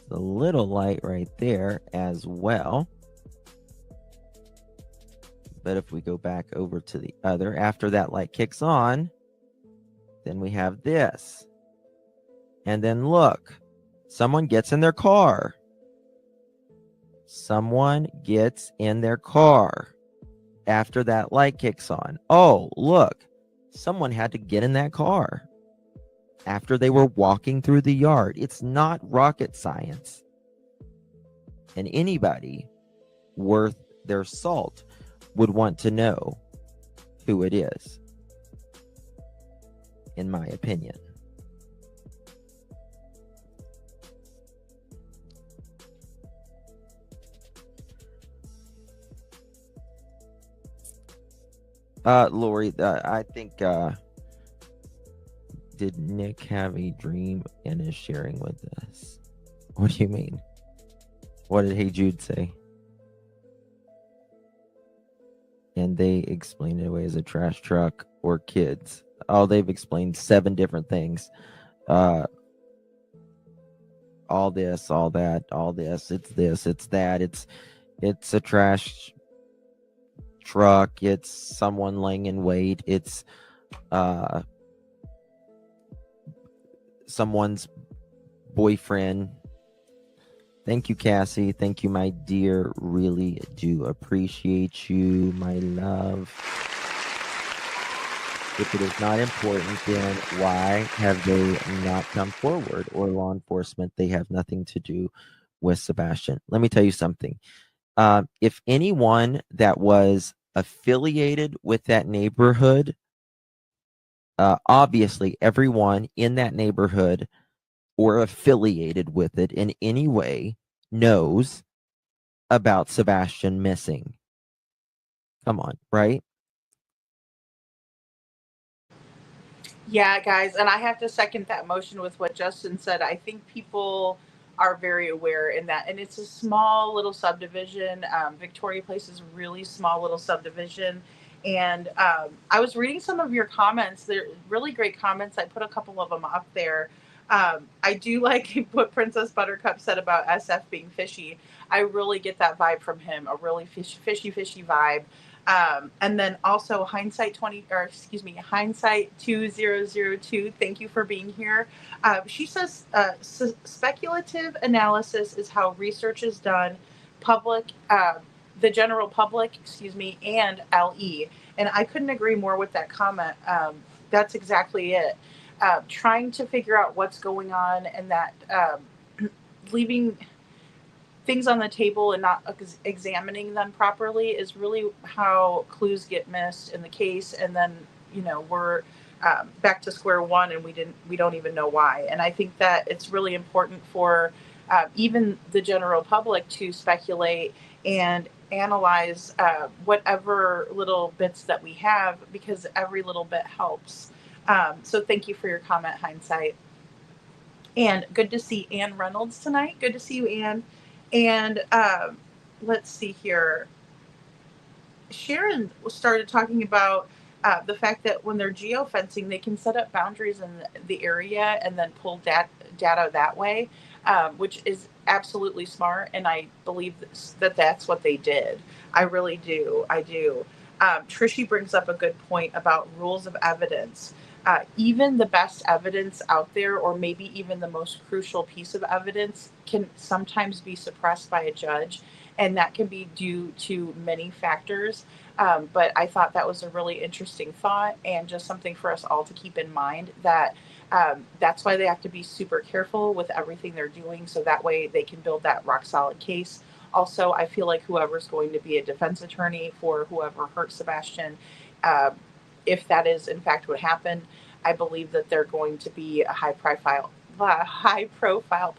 The little light right there as well. But if we go back over to the other, after that light kicks on, then we have this. And then look, someone gets in their car. Someone gets in their car after that light kicks on. Oh, look, someone had to get in that car after they were walking through the yard. It's not rocket science. And anybody worth their salt would want to know who it is, in my opinion. Lori, I think, did Nick have a dream and is sharing with us? What do you mean? What did Hey Jude say? And they explained it away as a trash truck or kids. Oh, they've explained 7 different things. All this, all that, all this, it's that, it's a trash truck, it's someone laying in wait, it's someone's boyfriend. Thank you, Cassie. Thank you, my dear. Really do appreciate you, my love. If it is not important, then why have they not come forward? Or law enforcement, they have nothing to do with Sebastian. Let me tell you something. If anyone that was affiliated with that neighborhood, obviously everyone in that neighborhood or affiliated with it in any way knows about Sebastian missing. Come on, right? Yeah, guys, and I have to second that motion with what Justin said. I think people are very aware in that, and it's a small little subdivision. Victoria Place is a really small little subdivision, and I was reading some of your comments. They're really great comments. I put a couple of them up there. I do like what Princess Buttercup said about SF being fishy. I really get that vibe from him, a really fishy vibe. And then also hindsight 2002. Thank you for being here. She says speculative analysis is how research is done, the general public, and LE. And I couldn't agree more with that comment. That's exactly it. Trying to figure out what's going on, and that leaving things on the table and not examining them properly is really how clues get missed in the case. And then, we're back to square one, and we don't even know why. And I think that it's really important for even the general public to speculate and analyze whatever little bits that we have, because every little bit helps. So thank you for your comment, Hindsight. And good to see Ann Reynolds tonight. Good to see you, Ann. And let's see here. Sharon started talking about the fact that when they're geofencing, they can set up boundaries in the area and then pull data that way, which is absolutely smart. And I believe that that's what they did. I really do. I do. Trishy brings up a good point about rules of evidence. Even the best evidence out there, or maybe even the most crucial piece of evidence, can sometimes be suppressed by a judge, and that can be due to many factors. But I thought that was a really interesting thought, and just something for us all to keep in mind, that that's why they have to be super careful with everything they're doing, so that way they can build that rock solid case. Also, I feel like whoever's going to be a defense attorney for whoever hurt Sebastian, if that is in fact what happened, I believe that they're going to be a high profile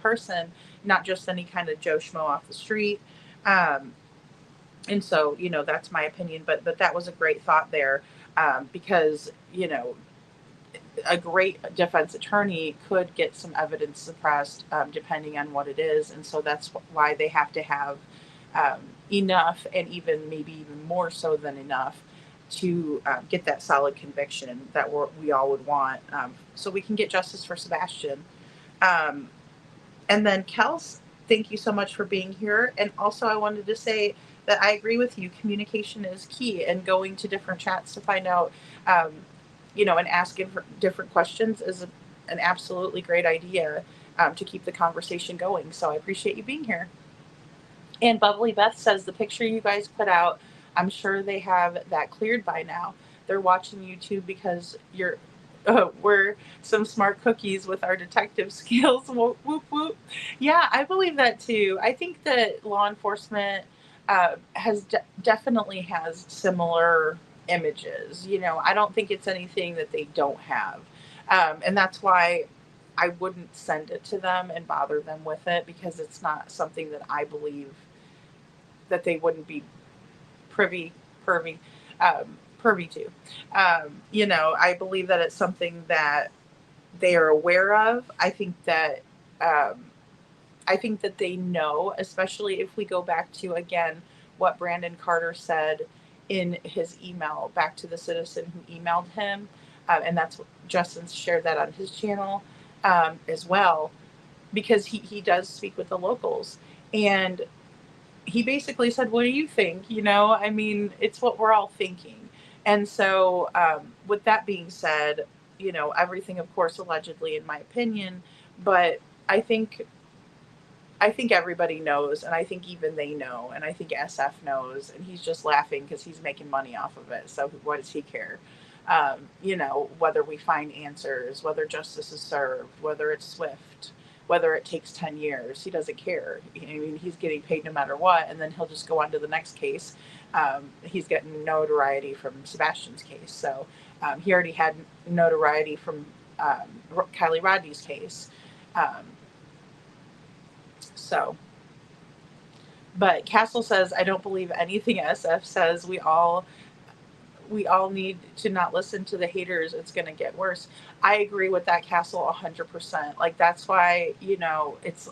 person, not just any kind of Joe Schmo off the street. And so, that's my opinion, but that was a great thought there, because, a great defense attorney could get some evidence suppressed, depending on what it is. And so that's why they have to have enough, and maybe even more so than enough, to get that solid conviction that we all would want, so we can get justice for Sebastian. Um, and then Kels, thank you so much for being here. And also, I wanted to say that I agree with you. Communication is key, and going to different chats to find out, um, and asking different questions is an absolutely great idea, to keep the conversation going. So I appreciate you being here. And Bubbly Beth says the picture you guys put out, I'm sure they have that cleared by now. They're watching YouTube because we're some smart cookies with our detective skills. Whoop, whoop, whoop. Yeah, I believe that too. I think that law enforcement definitely has similar images. I don't think it's anything that they don't have. And that's why I wouldn't send it to them and bother them with it, because it's not something that I believe that they wouldn't be privy, pervy, pervy to. I believe that it's something that they are aware of. Um, I think that they know, especially if we go back to, again, what Brandon Carter said in his email back to the citizen who emailed him. And that's what Justin shared that on his channel, as well, because he does speak with the locals. And he basically said, what do you think? It's what we're all thinking. And so, with that being said, everything, of course, allegedly, in my opinion, but I think everybody knows, and I think even they know, and I think SF knows, and he's just laughing because he's making money off of it. So what does he care? Whether we find answers, whether justice is served, whether it's swift, whether it takes 10 years, he doesn't care. He's getting paid no matter what, and then he'll just go on to the next case. He's getting notoriety from Sebastian's case. So he already had notoriety from Kylie Rodney's case. But Castle says, I don't believe anything SF says. We all need to not listen to the haters. It's going to get worse. I agree with that, Castle, 100%. Like, that's why, it's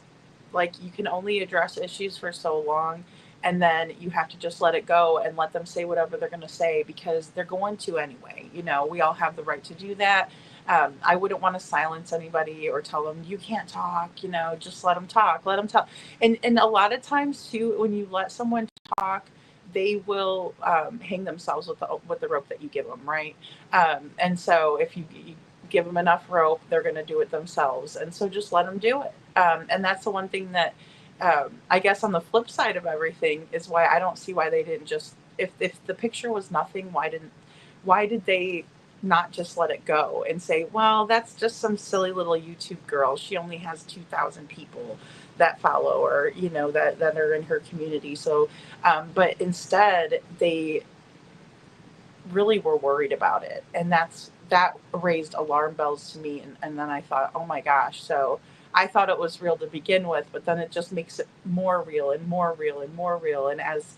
like you can only address issues for so long, and then you have to just let it go and let them say whatever they're going to say, because they're going to anyway. We all have the right to do that. I wouldn't want to silence anybody or tell them you can't talk. Just let them talk. Let them talk. And a lot of times too, when you let someone talk, they will hang themselves with the rope that you give them, right? And so if you give them enough rope, they're going to do it themselves. And so just let them do it. And that's the one thing that I guess on the flip side of everything is why I don't see why they didn't just, if the picture was nothing, why did they not just let it go and say, well, that's just some silly little YouTube girl. She only has 2,000 people that follow her, that are in her community. So, but instead they really were worried about it. And that raised alarm bells to me. And then I thought, oh my gosh. So I thought it was real to begin with, but then it just makes it more real and more real and more real. And as,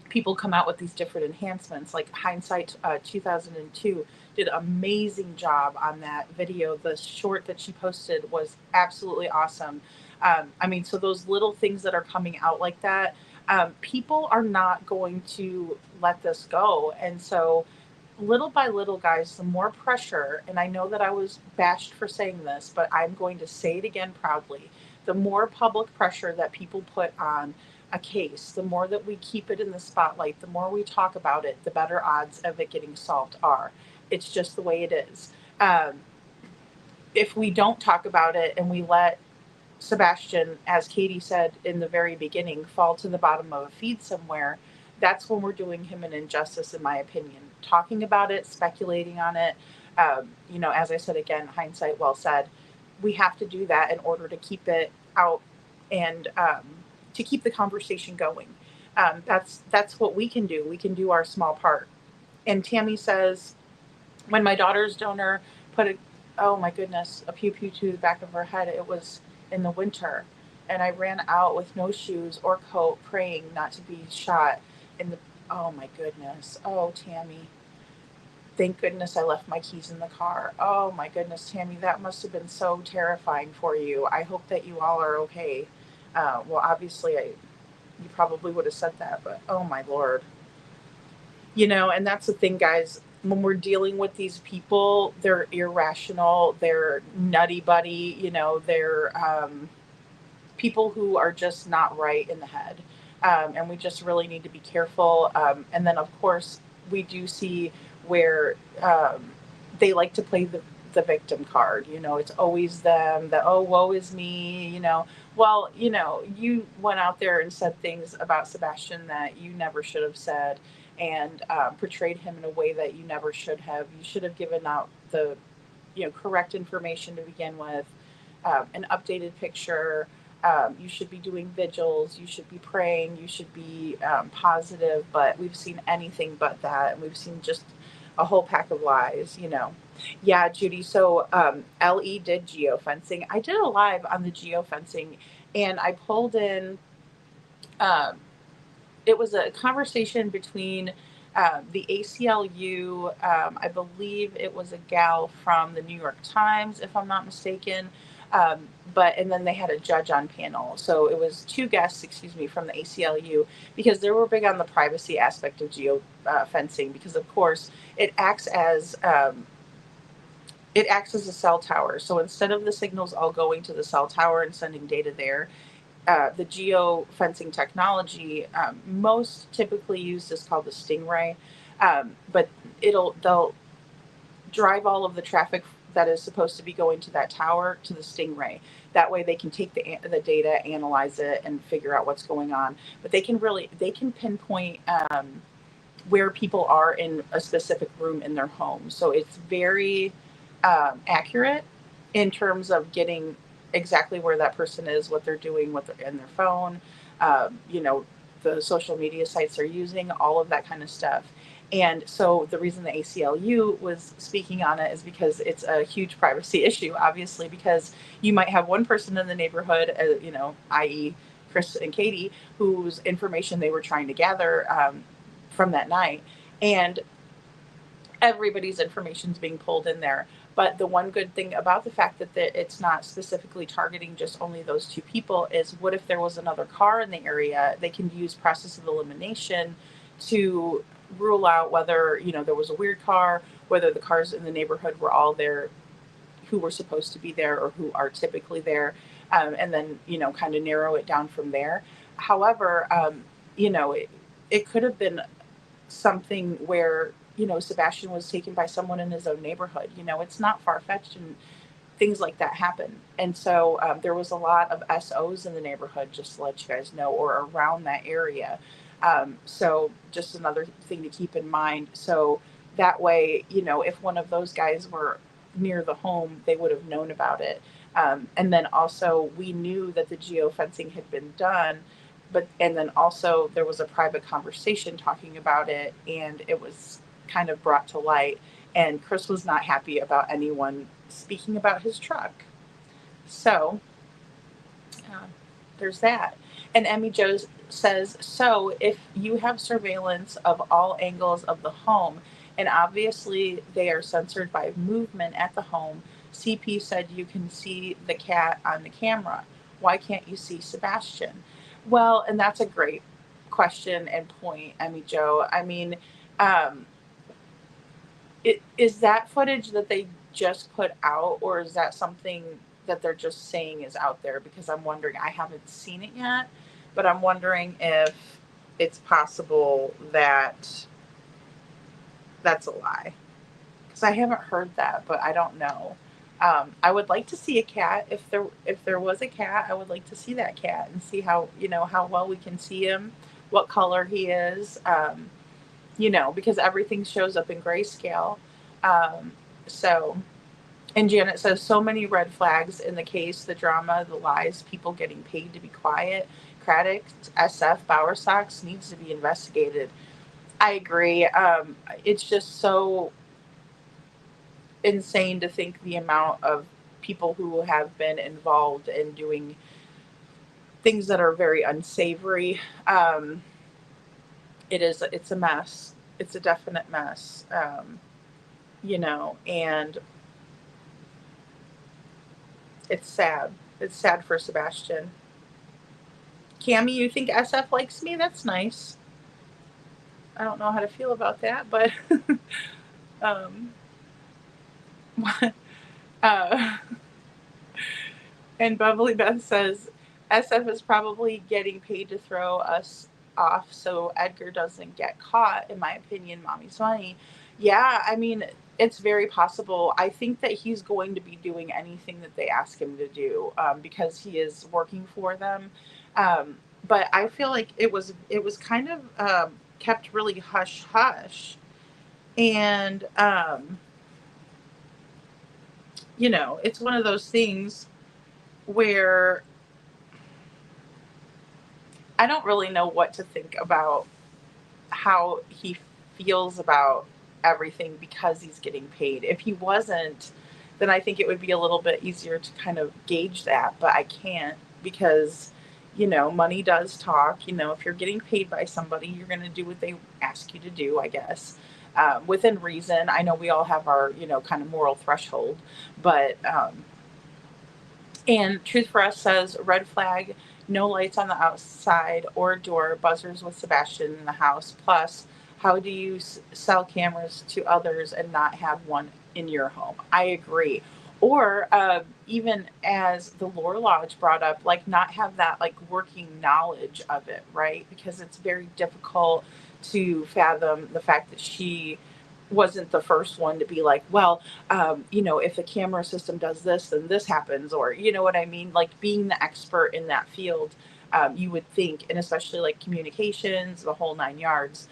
people come out with these different enhancements, like Hindsight 2002 did an amazing job on that video. The short that she posted was absolutely awesome. So those little things that are coming out like that, people are not going to let this go. And so little by little, guys, the more pressure, and I know that I was bashed for saying this, but I'm going to say it again proudly, the more public pressure that people put on a case, the more that we keep it in the spotlight, the more we talk about it, the better odds of it getting solved are. It's just the way it is. If we don't talk about it and we let Sebastian, as Katie said in the very beginning, fall to the bottom of a feed somewhere, that's when we're doing him an injustice, in my opinion. Talking about it, speculating on it, as I said again, hindsight well said, we have to do that in order to keep it out and to keep the conversation going. That's what we can do. We can do our small part. And Tammy says, when my daughter's donor put oh my goodness, a pew pew to the back of her head, it was in the winter. And I ran out with no shoes or coat, praying not to be shot in the, oh my goodness. Oh, Tammy. Thank goodness I left my keys in the car. Oh my goodness, Tammy, that must have been so terrifying for you. I hope that you all are okay. Well, obviously, you probably would have said that, but oh my Lord. And that's the thing, guys. When we're dealing with these people, they're irrational, they're nutty buddy, they're people who are just not right in the head. And we just really need to be careful. And then, of course, we do see where they like to play the victim card. It's always them, that, oh, woe is me. Well, you went out there and said things about Sebastian that you never should have said, and portrayed him in a way that you never should have. You should have given out the correct information to begin with, an updated picture. You should be doing vigils. You should be praying. You should be positive. But we've seen anything but that, and we've seen just a whole pack of lies. Yeah, Judy. So LE did geofencing. I did a live on the geofencing, and I pulled in. It was a conversation between the ACLU. I believe it was a gal from the New York Times, if I'm not mistaken. And then they had a judge on panel. So it was two guests, from the ACLU, because they were big on the privacy aspect of geofencing, because of course it acts as a cell tower. So instead of the signals all going to the cell tower and sending data there, the geofencing technology most typically used is called the Stingray, but they'll drive all of the traffic that is supposed to be going to that tower to the Stingray. That way they can take the data, analyze it, and figure out what's going on. But they can pinpoint where people are in a specific room in their home. So it's very accurate in terms of getting exactly where that person is, what they're doing, what they're in their phone, the social media sites they're using, all of that kind of stuff. And so the reason the ACLU was speaking on it is because it's a huge privacy issue, obviously, because you might have one person in the neighborhood, i.e. Chris and Katie, whose information they were trying to gather from that night. And everybody's information is being pulled in there. But the one good thing about the fact that it's not specifically targeting just only those two people is, what if there was another car in the area? They can use process of elimination to rule out whether, there was a weird car, whether the cars in the neighborhood were all there who were supposed to be there or who are typically there, and then, kind of narrow it down from there. However, it could have been something where, Sebastian was taken by someone in his own neighborhood. It's not far-fetched, and things like that happen. And so there was a lot of SOs in the neighborhood, just to let you guys know, or around that area. So just another thing to keep in mind. So that way, if one of those guys were near the home, they would have known about it. And then also we knew that the geofencing had been done, and then also there was a private conversation talking about it, and it was kind of brought to light, and Chris was not happy about anyone speaking about his truck. So there's that. And Emmy Jo says, so if you have surveillance of all angles of the home, and obviously they are censored by movement at the home, CP said you can see the cat on the camera. Why can't you see Sebastian? Well, and that's a great question and point, Emmy Jo. I mean, is that footage that they just put out, or is that something that they're just saying is out there? Because I'm wondering, I haven't seen it yet, but I'm wondering if it's possible that that's a lie. Because I haven't heard that, but I don't know. I would like to see a cat. If there was a cat, I would like to see that cat and see how well we can see him, what color he is. Because everything shows up in grayscale. And Janet says, so many red flags in the case, the drama, the lies, people getting paid to be quiet. Craddock, SF, Bowersox needs to be investigated. I agree. It's just so insane to think the amount of people who have been involved in doing things that are very unsavory. It's a mess. It's a definite mess. And it's sad. It's sad for Sebastian. Cammie, you think SF likes me? That's nice. I don't know how to feel about that, but um, uh, and Bubbly Beth says SF is probably getting paid to throw us off so Edgar doesn't get caught. In my opinion, mommy's money. Yeah, I mean, it's very possible. I think that he's going to be doing anything that they ask him to do, because he is working for them. Um, but I feel like it was kind of kept really hush hush, and it's one of those things where I don't really know what to think about how he feels about everything because he's getting paid. If he wasn't, then I think it would be a little bit easier to kind of gauge that, but I can't because money does talk. If you're getting paid by somebody, you're going to do what they ask you to do, I guess. Within reason. I know we all have our, kind of moral threshold, but and Truth for Us says, red flag, no lights on the outside or door, buzzers with Sebastian in the house. Plus, how do you sell cameras to others and not have one in your home? I agree. Or even as the Lore Lodge brought up, like not have that like working knowledge of it, right? Because it's very difficult to fathom the fact that she wasn't the first one to be like, well, if the camera system does this, then this happens, or you know what I mean? Like being the expert in that field, you would think, and especially like communications, the whole 9 yards,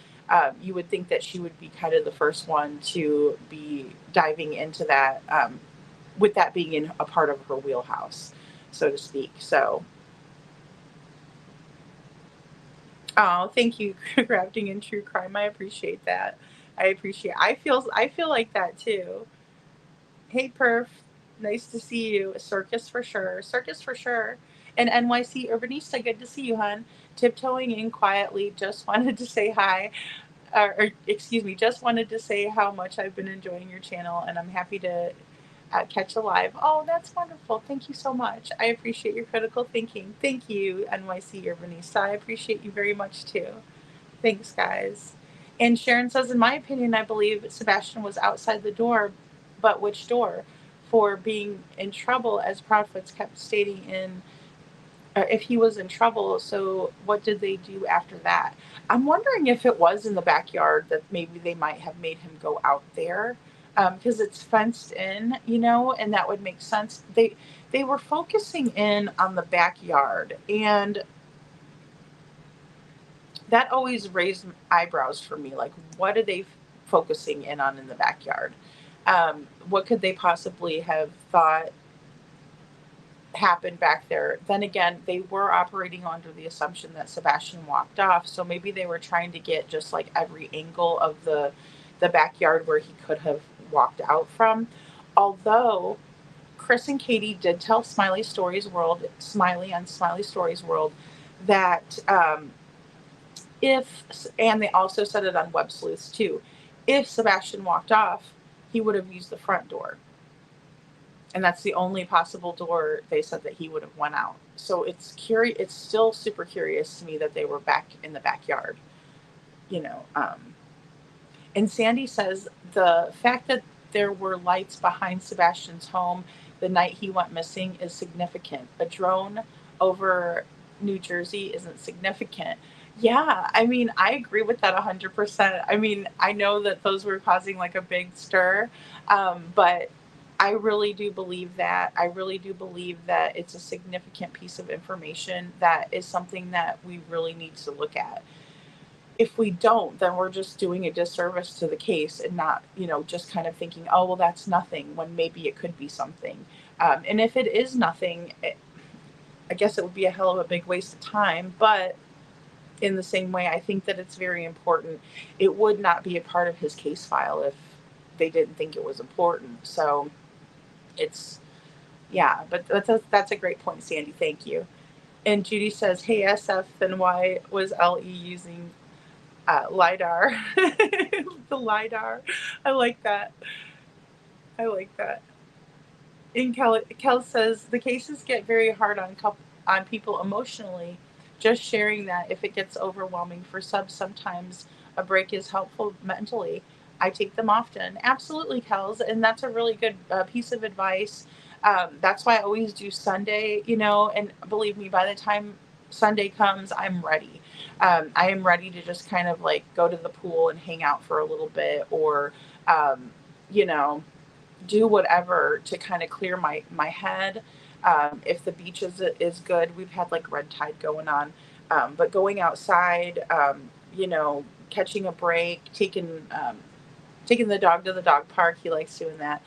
you would think that she would be kind of the first one to be diving into that, with that being in a part of her wheelhouse, so to speak. So, oh, thank you, Crafting in True Crime. I appreciate that. I feel like that too. Hey Perf, nice to see you. Circus for sure. Circus for sure. And NYC Urbanista, good to see you, hon. Tiptoeing in quietly, just wanted to say hi. Or excuse me, just wanted to say how much I've been enjoying your channel and I'm happy to catch a live. Oh, that's wonderful. Thank you so much. I appreciate your critical thinking. Thank you, NYC Urbanista. I appreciate you very much too. Thanks, guys. And Sharon says, in my opinion, I believe Sebastian was outside the door, but which door? For being in trouble, as Proudfoot's kept stating in, if he was in trouble, so what did they do after that? I'm wondering if it was in the backyard that maybe they might have made him go out there, because it's fenced in, and that would make sense. They were focusing in on the backyard, and that always raised eyebrows for me. Like, what are they focusing in on in the backyard? What could they possibly have thought happened back there? Then again, they were operating under the assumption that Sebastian walked off. So maybe they were trying to get just like every angle of the backyard where he could have walked out from. Although Chris and Katie did tell Smiley on Smiley Stories World that, and they also said it on Web Sleuths too, if Sebastian walked off, he would have used the front door. And that's the only possible door they said that he would have went out. So it's still super curious to me that they were back in the backyard, And Sandy says the fact that there were lights behind Sebastian's home the night he went missing is significant. A drone over New Jersey isn't significant. Yeah, I mean, I agree with that 100%. I mean, I know that those were causing like a big stir, but I really do believe that. I really do believe that it's a significant piece of information that is something that we really need to look at. If we don't, then we're just doing a disservice to the case and not, just kind of thinking, oh, well, that's nothing, when maybe it could be something. And if it is nothing, I guess it would be a hell of a big waste of time, but in the same way, I think that it's very important. It would not be a part of his case file if they didn't think it was important. So but that's a great point, Sandy. Thank you. And Judy says, hey, SF, then why was LE using LiDAR? The LiDAR. I like that. And Kel says, the cases get very hard on people emotionally. Just sharing that if it gets overwhelming for subs, sometimes a break is helpful mentally. I take them often. Absolutely, Kels. And that's a really good piece of advice. That's why I always do Sunday, and believe me, by the time Sunday comes, I'm ready. I am ready to just kind of like go to the pool and hang out for a little bit, or, um, you know, do whatever to kind of clear my head. If the beach is good, we've had like red tide going on, but going outside, catching a break, taking the dog to the dog park. He likes doing that.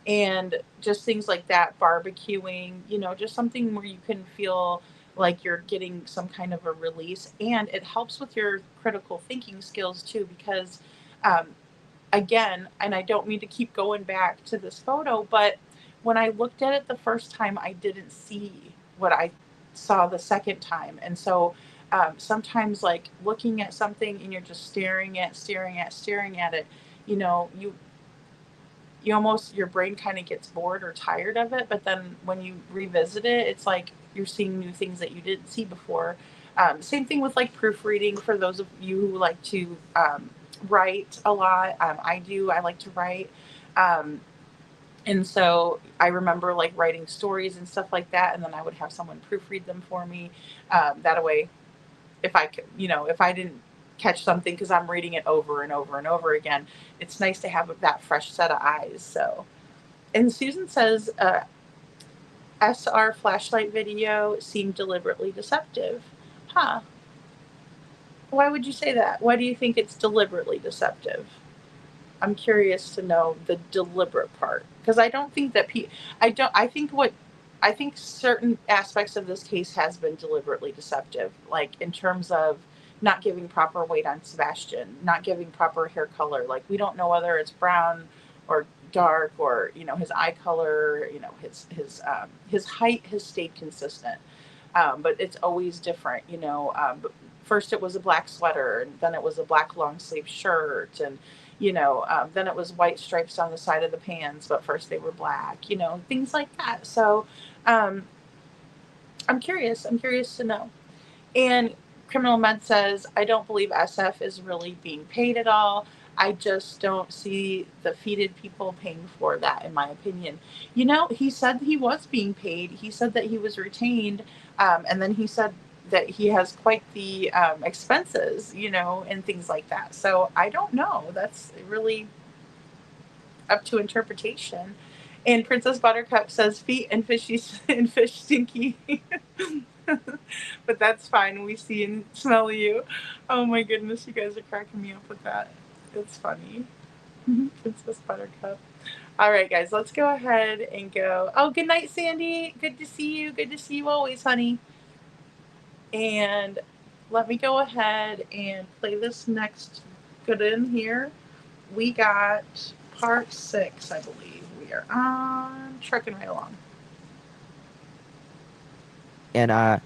And just things like that, barbecuing, just something where you can feel like you're getting some kind of a release. And it helps with your critical thinking skills too, because um, again, and I don't mean to keep going back to this photo, but when I looked at it the first time, I didn't see what I saw the second time. And so sometimes, like looking at something and you're just staring at it, you know, you almost, your brain kind of gets bored or tired of it. But then when you revisit it, it's like you're seeing new things that you didn't see before. Same thing with like proofreading for those of you who like to write a lot. I do. I like to write. Um, and so I remember like writing stories and stuff like that. And then I would have someone proofread them for me. That way, if I could, if I didn't catch something because I'm reading it over and over and over again, it's nice to have that fresh set of eyes. So, and Susan says, SR flashlight video seemed deliberately deceptive. Huh. Why would you say that? Why do you think it's deliberately deceptive? I'm curious to know the deliberate part, because I don't think that I don't. I think certain aspects of this case has been deliberately deceptive, like in terms of not giving proper weight on Sebastian, not giving proper hair color. Like we don't know whether it's brown or dark, or his eye color. His height has stayed consistent, but it's always different. But first it was a black sweater, and then it was a black long sleeve shirt, and then it was white stripes on the side of the pants, but first they were black, things like that. So um, I'm curious. I'm curious to know. And Criminal Med says, I don't believe SF is really being paid at all. I just don't see the feeded people paying for that, in my opinion. He said he was being paid. He said that he was retained. And then he said that he has quite the expenses, and things like that. So I don't know. That's really up to interpretation. And Princess Buttercup says feet and fishy and fish stinky. But that's fine. We see and smell you. Oh my goodness, you guys are cracking me up with that. It's funny. Princess Buttercup. All right, guys, let's go ahead and go. Oh, good night, Sandy. Good to see you. Good to see you always, honey. And let me go ahead and play this next good in here. We got part 6, I believe. We are on trucking right along. And I'm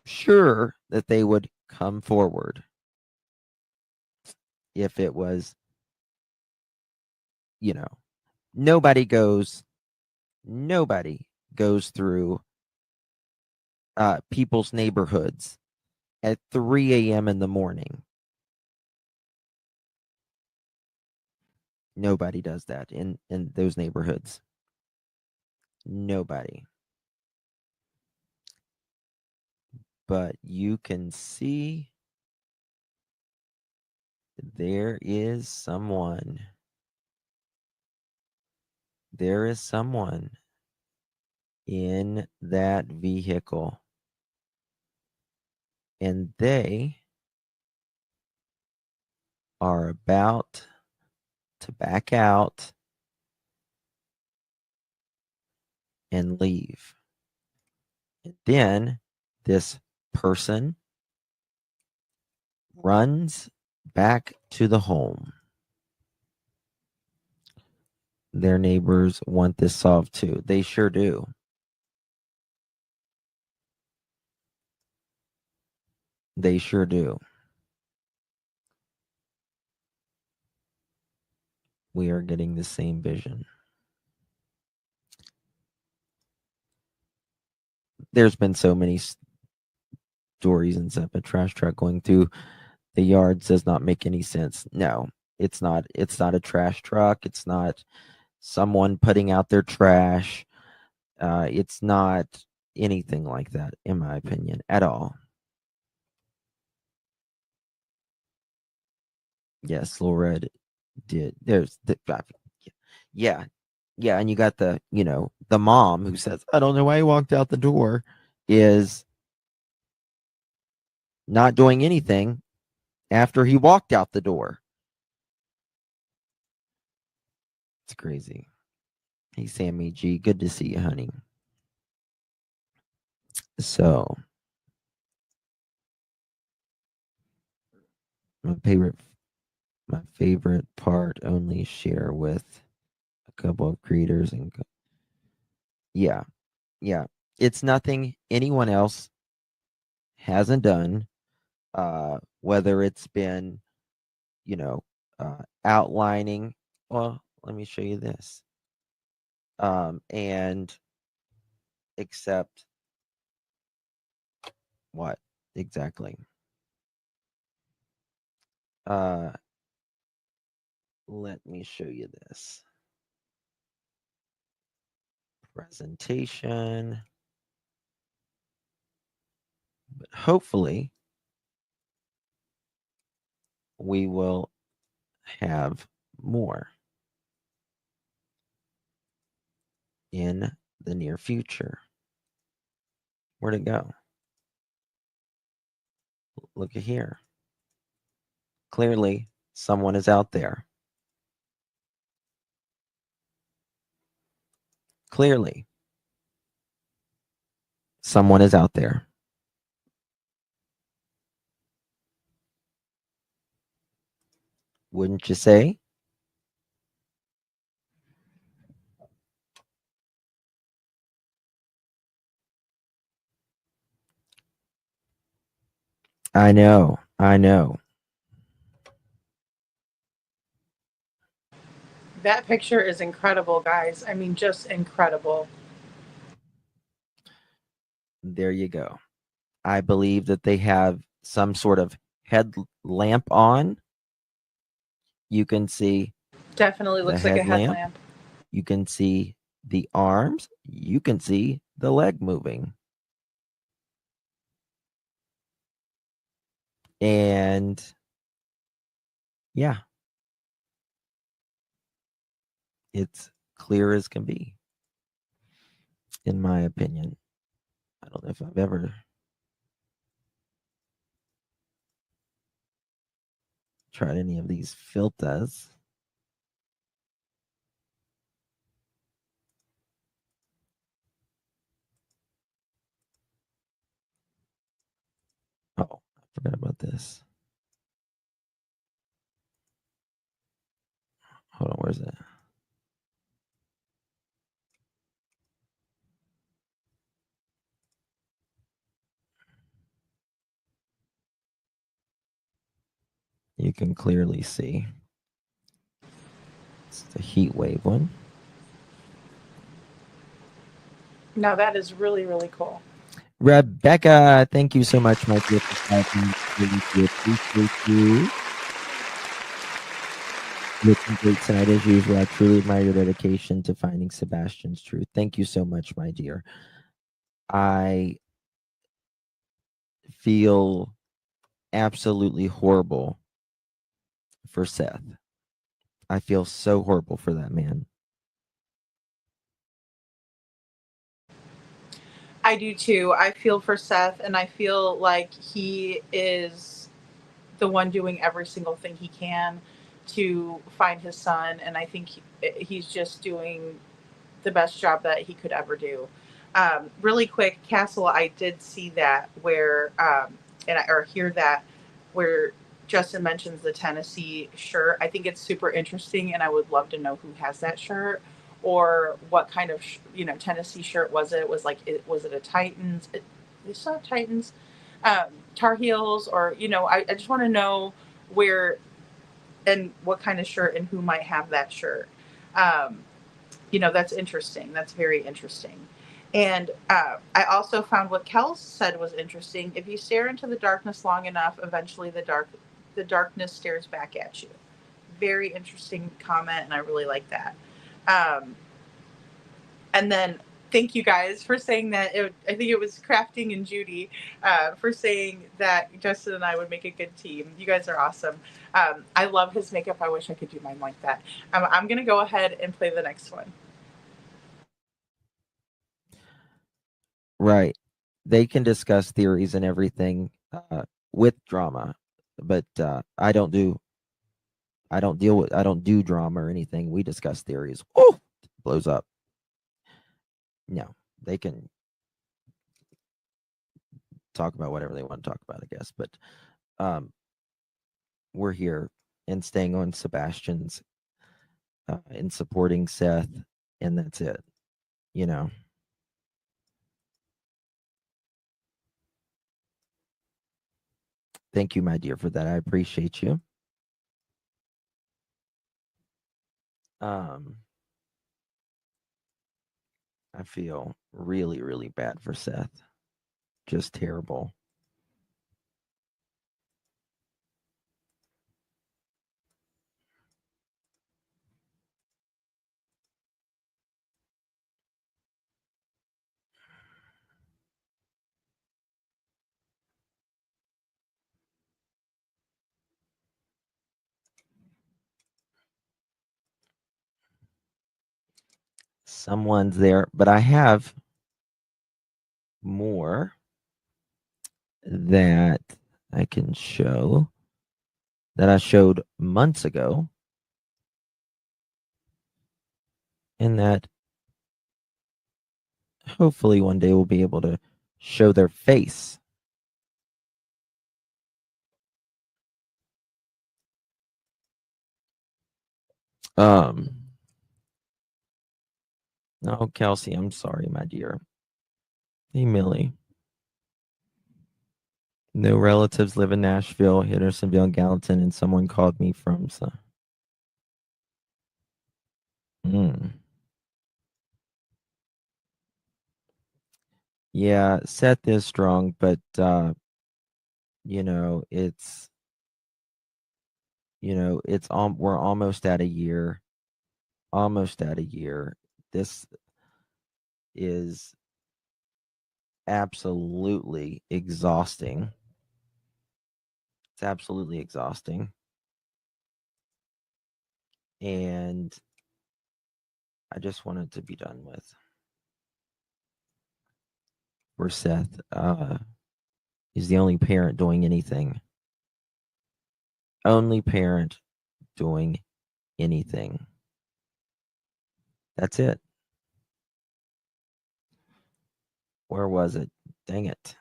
sure that they would come forward if it was, nobody goes through people's neighborhoods at 3 a.m. in the morning. Nobody does that in those neighborhoods. Nobody. But you can see there is someone. There is someone in that vehicle. And they are about to back out and leave. And then this person runs back to the home. Their neighbors want this solved too. They sure do. They sure do. We are getting the same vision. There's been so many stories and stuff. A trash truck going through The yards does not make any sense. No, it's not. It's not a trash truck. It's not someone putting out their trash. It's not anything like that, in my opinion, at all. Yes, Laura did. There's the yeah, yeah, and you got the the mom who says, "I don't know why he walked out the door," is not doing anything after he walked out the door. It's crazy. Hey, Sammy G, good to see you, honey. So, my favorite part, only share with a couple of creators and yeah, it's nothing anyone else hasn't done, whether it's been outlining. Well, let me show you this. And except what exactly? Let me show you this presentation. But hopefully we will have more in the near future. Where'd it go? Look at here. Clearly, someone is out there. Clearly, someone is out there. Wouldn't you say? I know. That picture is incredible, guys. I mean, just incredible. There you go. I believe that they have some sort of headlamp on. You can see Definitely the looks like a headlamp. headlamp. You can see the arms. You can see the leg moving. And yeah, it's clear as can be, in my opinion. I don't know if I've ever tried any of these filters. Oh, I forgot about this. Hold on, where's it? You can clearly see. It's the heat wave one. Now that is really, really cool. Rebecca, thank you so much, my dear, for typing. Really appreciate you. Looking great tonight as usual. I truly admire your dedication to finding Sebastian's truth. Thank you so much, my dear. I feel absolutely horrible for Seth. I feel so horrible for that man. I do too. I feel for Seth, and I feel like he is the one doing every single thing he can to find his son, and I think he's just doing the best job that he could ever do. Really quick, Castle, I did see that where, or hear that where Justin mentions the Tennessee shirt. I think it's super interesting, and I would love to know who has that shirt or what kind of Tennessee shirt was it? Was it a Titans? They still have Titans, Tar Heels, or I just want to know where and what kind of shirt and who might have that shirt. Um, that's interesting. That's very interesting. And I also found what Kel said was interesting. If you stare into the darkness long enough, eventually the dark the darkness stares back at you. Very interesting comment, and I really like that. And then thank you guys for saying that. I think it was Crafting and Judy for saying that Justin and I would make a good team. You guys are awesome. I love his makeup. I wish I could do mine like that. I'm going to go ahead and play the next one. Right. They can discuss theories and everything with drama, but I don't do drama or anything. We discuss theories. Oh, blows up. No, they can talk about whatever they want to talk about, I guess. But we're here and staying on Sebastian's and supporting Seth, and that's it. You know. Thank you, my dear, for that. I appreciate you. I feel really, really bad for Seth. Just terrible. Someone's there, but I have more that I can show that I showed months ago, and that hopefully one day we'll be able to show their face. Oh, Kelsey, I'm sorry, my dear. Hey, Millie. No relatives live in Nashville, Hendersonville, Gallatin, and someone called me from. So. Yeah, Seth is strong, but it's we're almost at a year. Almost at a year. This is absolutely exhausting. It's absolutely exhausting. And I just want it to be done with. For Seth, he's the only parent doing anything. Only parent doing anything. That's it. Where was it? Dang it.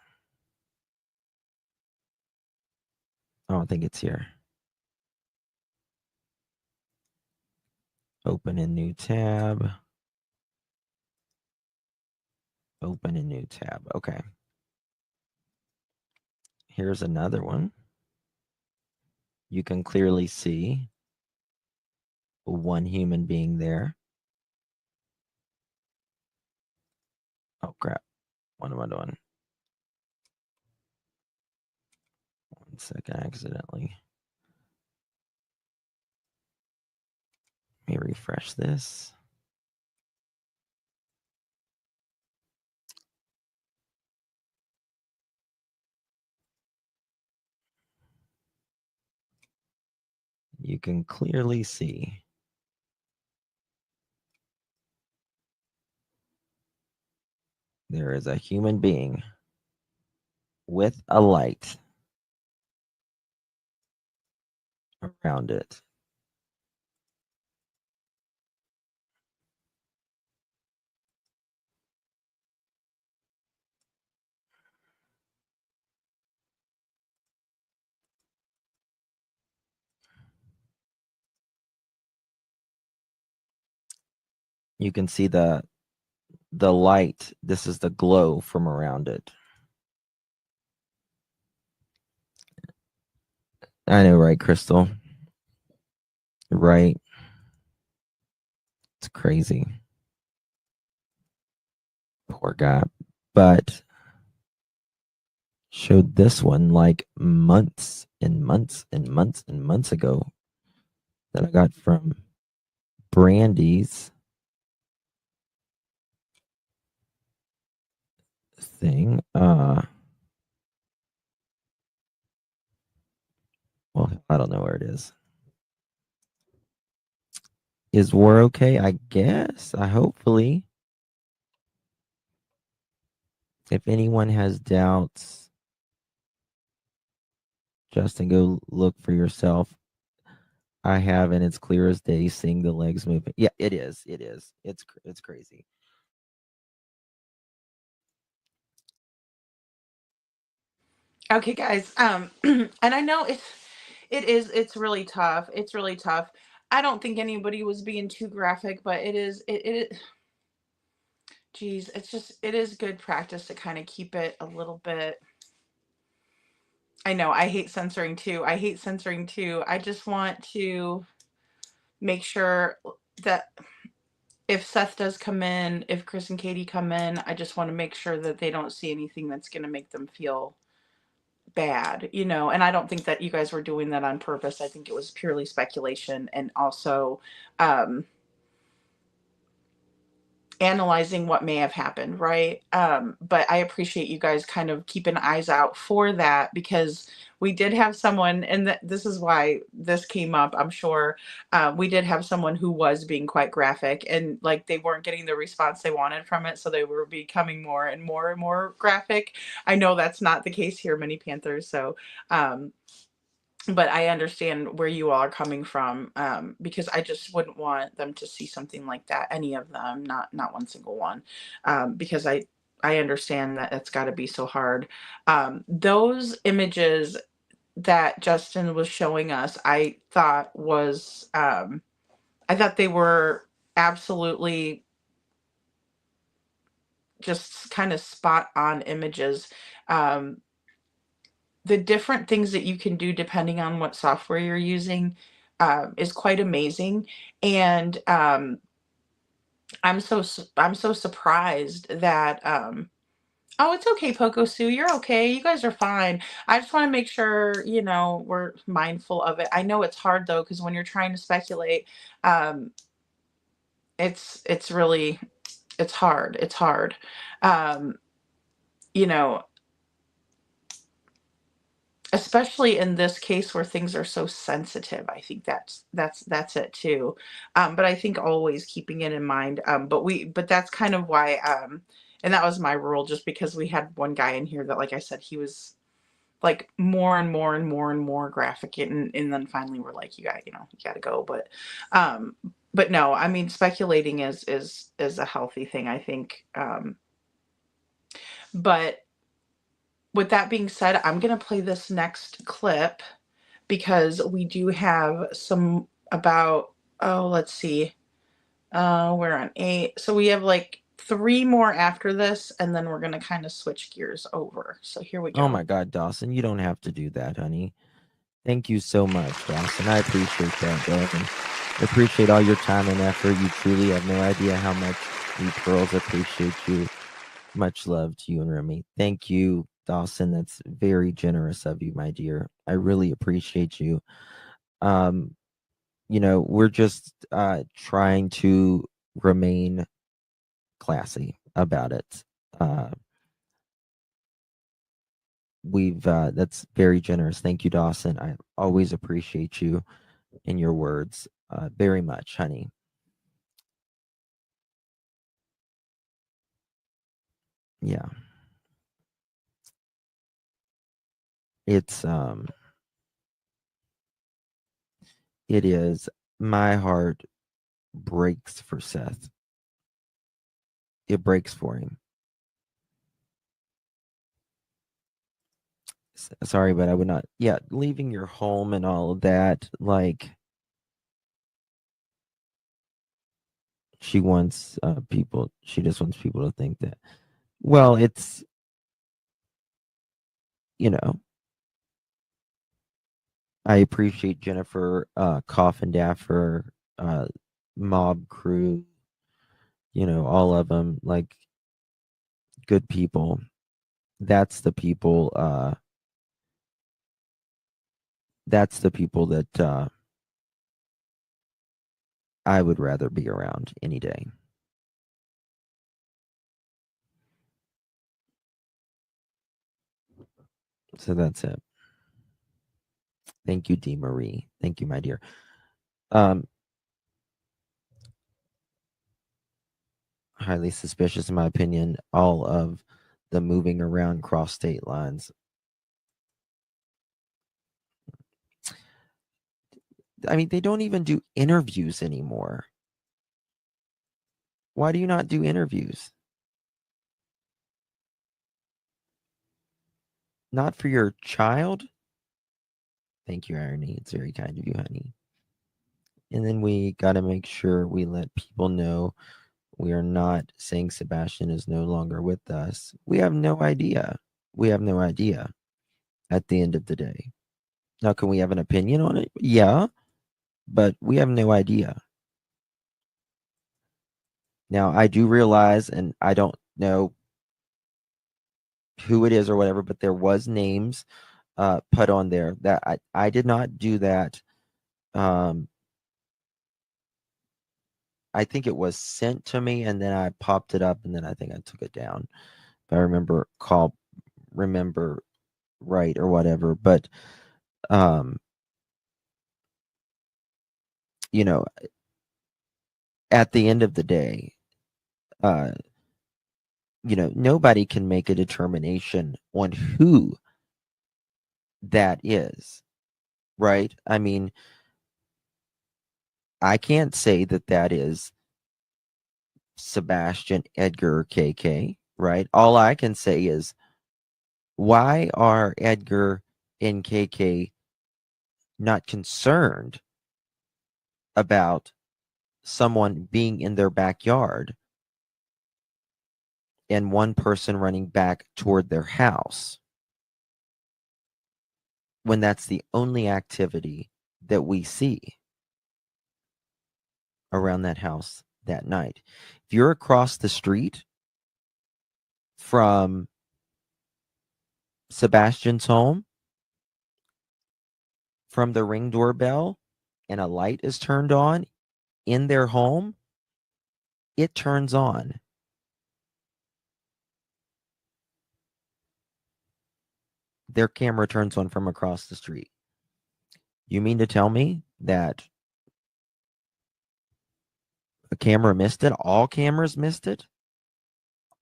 I don't think it's here. Open a new tab. Open a new tab. Okay. Here's another one. You can clearly see one human being there. Oh, crap. What am I doing? 1 second, accidentally. Let me refresh this. You can clearly see there is a human being with a light around it. You can see the light. This is the glow from around it. I know, right, Crystal? Right. It's crazy. Poor guy. But showed this one like months and months and months and months ago that I got from Brandy's thing. Well, I don't know where it is. Is war okay? I guess. Hopefully. If anyone has doubts, Justin, go look for yourself. I have, and it's clear as day seeing the legs moving. Yeah, it is. It is. It's crazy. Okay, guys. And I know it's really tough. It's really tough. I don't think anybody was being too graphic, but geez, it is good practice to kind of keep it a little bit. I know I hate censoring too. I hate censoring too. I just want to make sure that if Seth does come in, if Chris and Katie come in, I just want to make sure that they don't see anything that's going to make them feel bad, and I don't think that you guys were doing that on purpose. I think it was purely speculation, and also analyzing what may have happened, right? But I appreciate you guys kind of keeping eyes out for that, because we did have someone, and this is why this came up, I'm sure. We did have someone who was being quite graphic, and like they weren't getting the response they wanted from it, so they were becoming more and more and more graphic. I know that's not the case here, Mini Panthers. So but I understand where you all are coming from, because I just wouldn't want them to see something like that. Any of them, not one single one, because I understand that it's got to be so hard. Those images that Justin was showing us, I thought they were absolutely just kind of spot on images. Um, the different things that you can do depending on what software you're using is quite amazing. And I'm so surprised that oh, it's okay, Poco Sue, you're okay, you guys are fine. I just want to make sure we're mindful of it. I know it's hard though, because when you're trying to speculate, um it's really, it's hard. um you know Especially in this case where things are so sensitive. I think that's it too. But I think always keeping it in mind. But that's kind of why, and that was my rule, just because we had one guy in here that, like I said, he was like more and more and more and more graphic, and then finally we're like, you got to go. But no, I mean, speculating is a healthy thing, I think. But with that being said, I'm going to play this next clip, because we do have some about, oh, let's see. We're on 8. So we have like 3 more after this, and then we're going to kind of switch gears over. So here we go. Oh my God, Dawson, you don't have to do that, honey. Thank you so much, Dawson. I appreciate that, bro. And I appreciate all your time and effort. You truly have no idea how much we girls appreciate you. Much love to you and Remy. Thank you, Dawson. That's very generous of you, my dear. I really appreciate you. We're just trying to remain classy about it. That's very generous. Thank you, Dawson. I always appreciate you and your words very much, honey. Yeah. It's it is. My heart breaks for Seth. It breaks for him. Sorry, but I would not. Yeah, leaving your home and all of that, like, she wants she just wants people to think that, well, it's, I appreciate Jennifer, Coffin Daffer, Mob Crew, all of them, like, good people. that's the people that I would rather be around any day. So that's it. Thank you, Dee Marie. Thank you, my dear. Highly suspicious, in my opinion, all of the moving around cross state lines. I mean, they don't even do interviews anymore. Why do you not do interviews? Not for your child? Thank you, Irony. It's very kind of you, honey. And then we got to make sure we let people know we are not saying Sebastian is no longer with us. We have no idea. We have no idea at the end of the day. Now, can we have an opinion on it? Yeah, but we have no idea. Now, I do realize, and I don't know who it is or whatever, but there was names put on there that I did not do that. I think it was sent to me, and then I popped it up, and then I think I took it down. If I remember right or whatever. But you know, at the end of the day, nobody can make a determination on who that is, right? I mean, I can't say that is Sebastian, Edgar, KK, right? All I can say is, why are Edgar and KK not concerned about someone being in their backyard and one person running back toward their house when that's the only activity that we see around that house that night? If you're across the street from Sebastian's home, from the Ring doorbell, and a light is turned on in their home, it turns on. Their camera turns on from across the street. You mean to tell me that a camera missed it? All cameras missed it?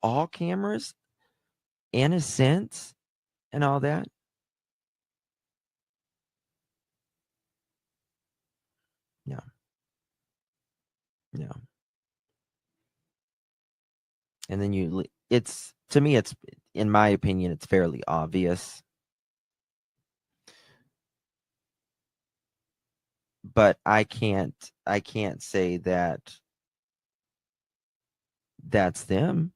All cameras? In a sense, and all that? No. No. And then to me, it's, in my opinion, it's fairly obvious. But I can't say that that's them.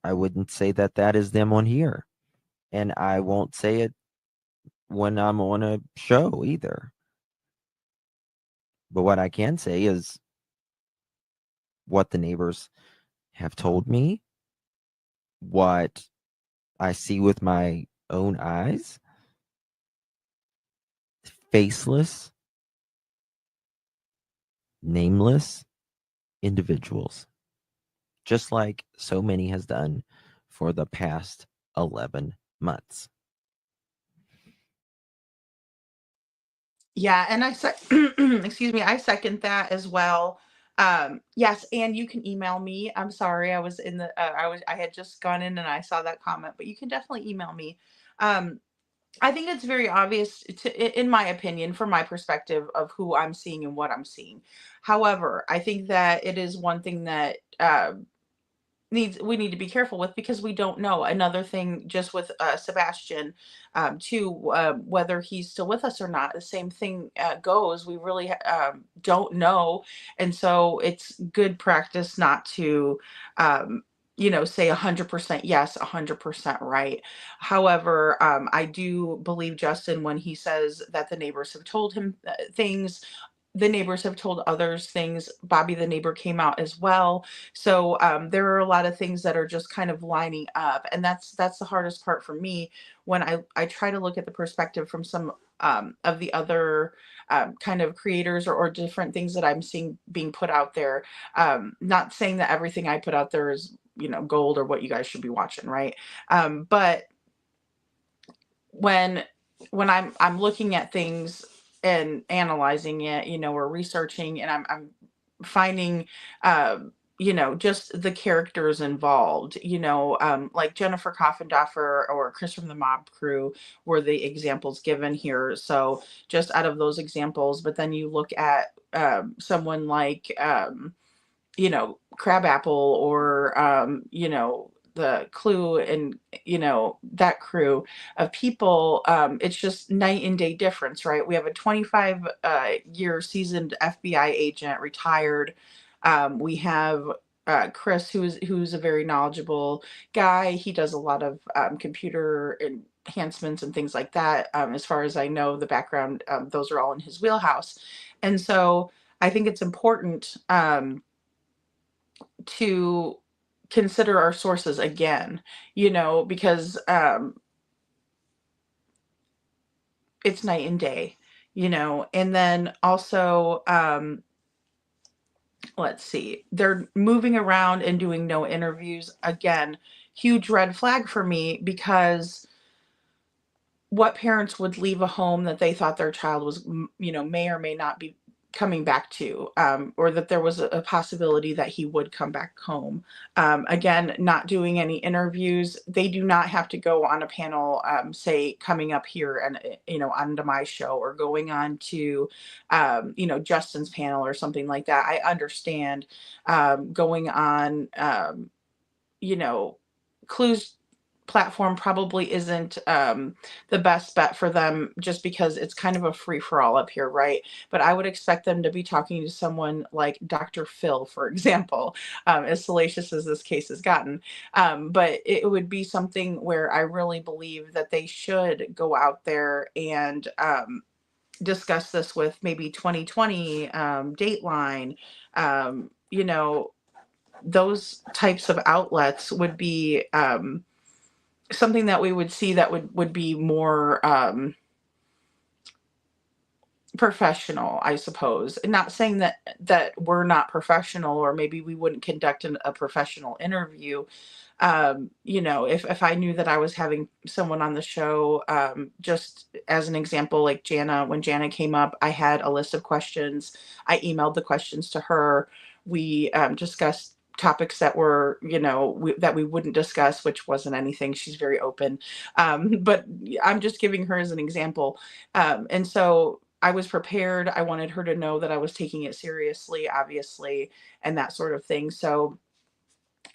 I wouldn't say that is them on here. And I won't say it when I'm on a show either. But what I can say is what the neighbors have told me, what I see with my own eyes. Faceless, nameless individuals, just like so many has done for the past 11 months. Yeah, and excuse me, I second that as well. Yes, and you can email me. I'm sorry, I was in the I had just gone in and I saw that comment, but you can definitely email me. I think it's very obvious in my opinion, from my perspective of who I'm seeing and what I'm seeing. However, I think that it is one thing that we need to be careful with, because we don't know. Another thing, just with Sebastian, too, whether he's still with us or not, the same thing goes. We really don't know, and so it's good practice not to say 100% yes, 100% right. However, I do believe Justin when he says that the neighbors have told him things. the neighbors have told others things. Bobby the neighbor came out as well. So there are a lot of things that are just kind of lining up. And that's the hardest part for me when I try to look at the perspective from some of the other kind of creators or different things that I'm seeing being put out there. Not saying that everything I put out there is, gold or what you guys should be watching, right? But when I'm looking at things and analyzing it, or researching, and I'm finding just the characters involved, like Jennifer Coffindoffer or Chris from the Mob Crew were the examples given here. So just out of those examples, but then you look at someone like Crabapple or the Clue and that crew of people. It's just night and day difference, right? We have a 25 year seasoned FBI agent, retired. We have Chris, who's a very knowledgeable guy. He does a lot of computer enhancements and things like that. As far as I know, the background, those are all in his wheelhouse. And so I think it's important to consider our sources again, because it's night and day, and then also, let's see, they're moving around and doing no interviews. Again, huge red flag for me, because what parents would leave a home that they thought their child was, may or may not be coming back to, or that there was a possibility that he would come back home. Again, not doing any interviews. They do not have to go on a panel, say coming up here and, onto my show, or going on to, Justin's panel or something like that. I understand going on, Clue's platform probably isn't the best bet for them, just because it's kind of a free-for-all up here, right? But I would expect them to be talking to someone like Dr. Phil, for example, as salacious as this case has gotten. But it would be something where I really believe that they should go out there and discuss this with maybe 2020, Dateline, those types of outlets would be something that we would see that would be more professional, I suppose. And not saying that we're not professional, or maybe we wouldn't conduct a professional interview. If I knew that I was having someone on the show, just as an example, like Jana, when Jana came up, I had a list of questions. I emailed the questions to her. We discussed topics that were, that we wouldn't discuss, which wasn't anything. She's very open. But I'm just giving her as an example. And so I was prepared. I wanted her to know that I was taking it seriously, obviously, and that sort of thing. So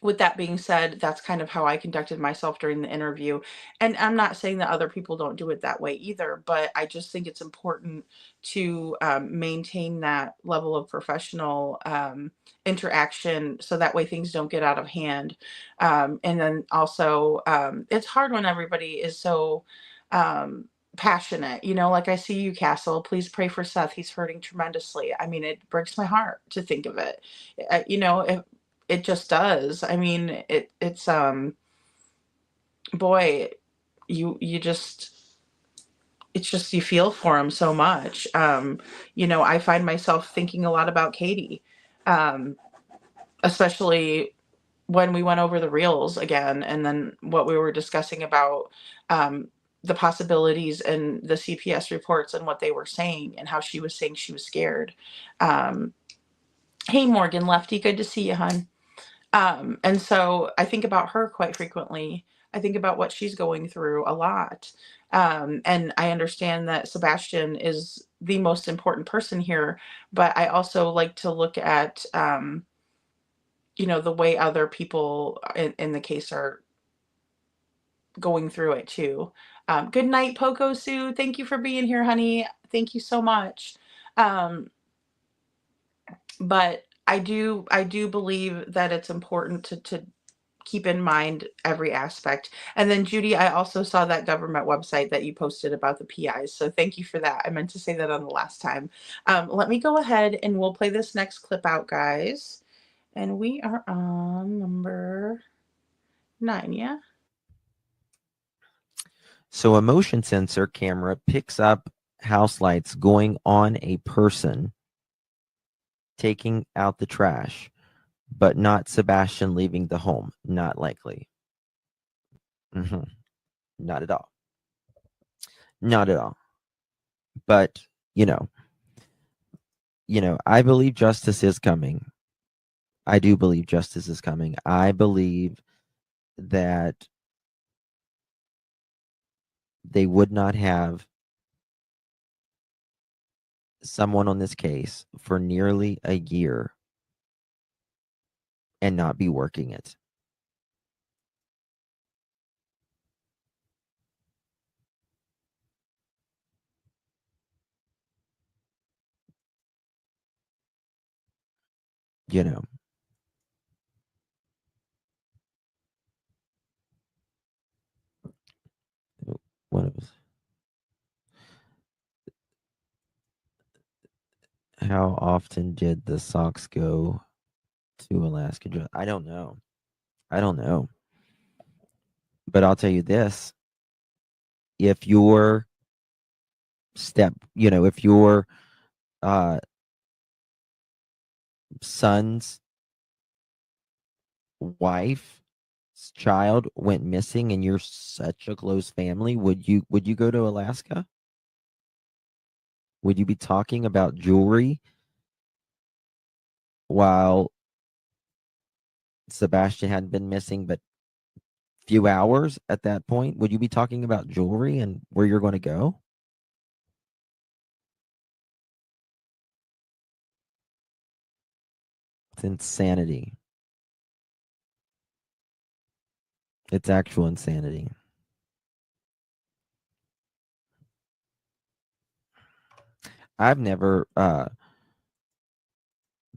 with that being said, that's kind of how I conducted myself during the interview. And I'm not saying that other people don't do it that way either, but I just think it's important to maintain that level of professional interaction, so that way things don't get out of hand. And then also, it's hard when everybody is so passionate, like I see you, Castle. Please pray for Seth. He's hurting tremendously. I mean, it breaks my heart to think of it. If it just does. I mean, it's boy, you just, it's just, you feel for him so much. I find myself thinking a lot about Katie, especially when we went over the reels again, and then what we were discussing about the possibilities and the CPS reports and what they were saying, and how she was saying she was scared. Hey, Morgan Lefty, good to see you, hon. And so I think about her quite frequently. I think about what she's going through a lot. And I understand that Sebastian is the most important person here, but I also like to look at, the way other people in the case are going through it too. Good night, Poco Sue. Thank you for being here, honey. Thank you so much. But I do believe that it's important to keep in mind every aspect. And then Judy, I also saw that government website that you posted about the PIs. So thank you for that. I meant to say that on the last time. Let me go ahead and we'll play this next clip out, guys. And we are on number 9, yeah? So a motion sensor camera picks up house lights going on a person taking out the trash, but not Sebastian leaving the home. Not likely. Not at all. Not at all. But, I believe justice is coming. I do believe justice is coming. I believe that they would not have someone on this case for nearly a year and not be working it. What was how often did the Sox go to Alaska? I don't know. But I'll tell you this. If your if your son's wife's child went missing and you're such a close family, would you go to Alaska? Would you be talking about jewelry while Sebastian hadn't been missing but few hours at that point? Would you be talking about jewelry and where you're going to go? It's insanity. It's actual insanity. I've never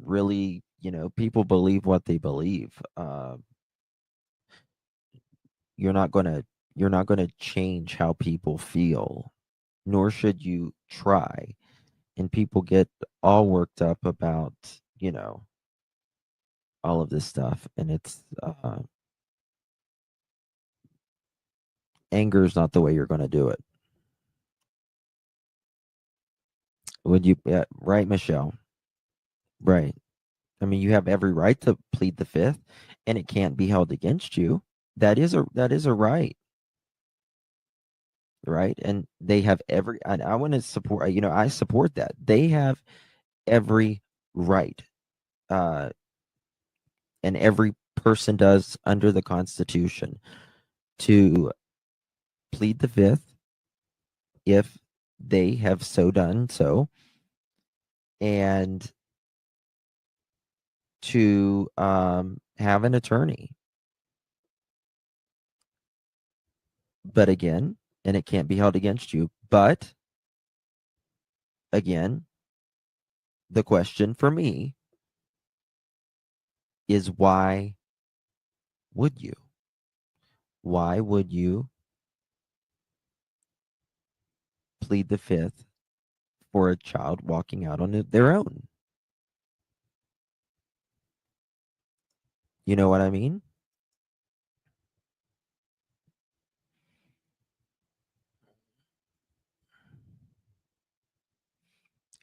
really, people believe what they believe. You're not going to change how people feel, nor should you try. And people get all worked up about, all of this stuff, and it's anger is not the way you're going to do it. Would you? Yeah, right, Michelle? Right. I mean, you have every right to plead the fifth, and it can't be held against you. That is a right. Right. And they have every, and I want to support, I support that. They have every right. And every person does under the Constitution to plead the fifth if they have so done so, and to have an attorney. But again, and it can't be held against you. But again, the question for me is, why would you? Why would you plead the fifth for a child walking out on their own? You know what I mean?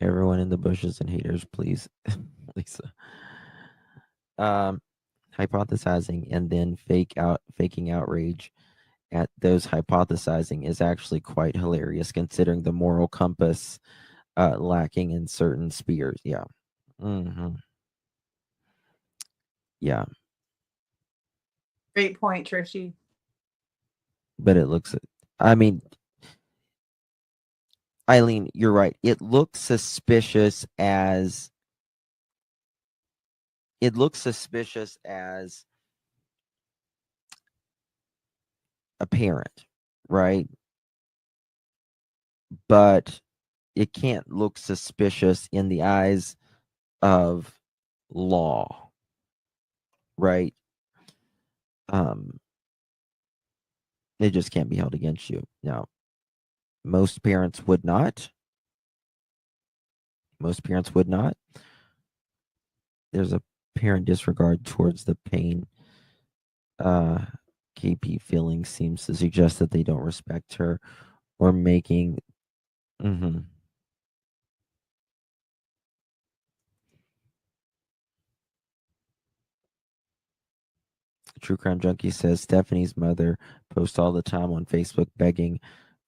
Everyone in the bushes and haters, please, Lisa. Hypothesizing and then faking outrage at those hypothesizing is actually quite hilarious, considering the moral compass lacking in certain spheres. Yeah. Yeah. Great point, Trishy. But it looks, I mean, Eileen, you're right. It looks suspicious as a parent, right? But it can't look suspicious in the eyes of law, right? It just can't be held against you. Now, most parents would not. Most parents would not. There's a parent disregard towards the pain. KP feeling seems to suggest that they don't respect her or making. True Crime Junkie says Stephanie's mother posts all the time on Facebook begging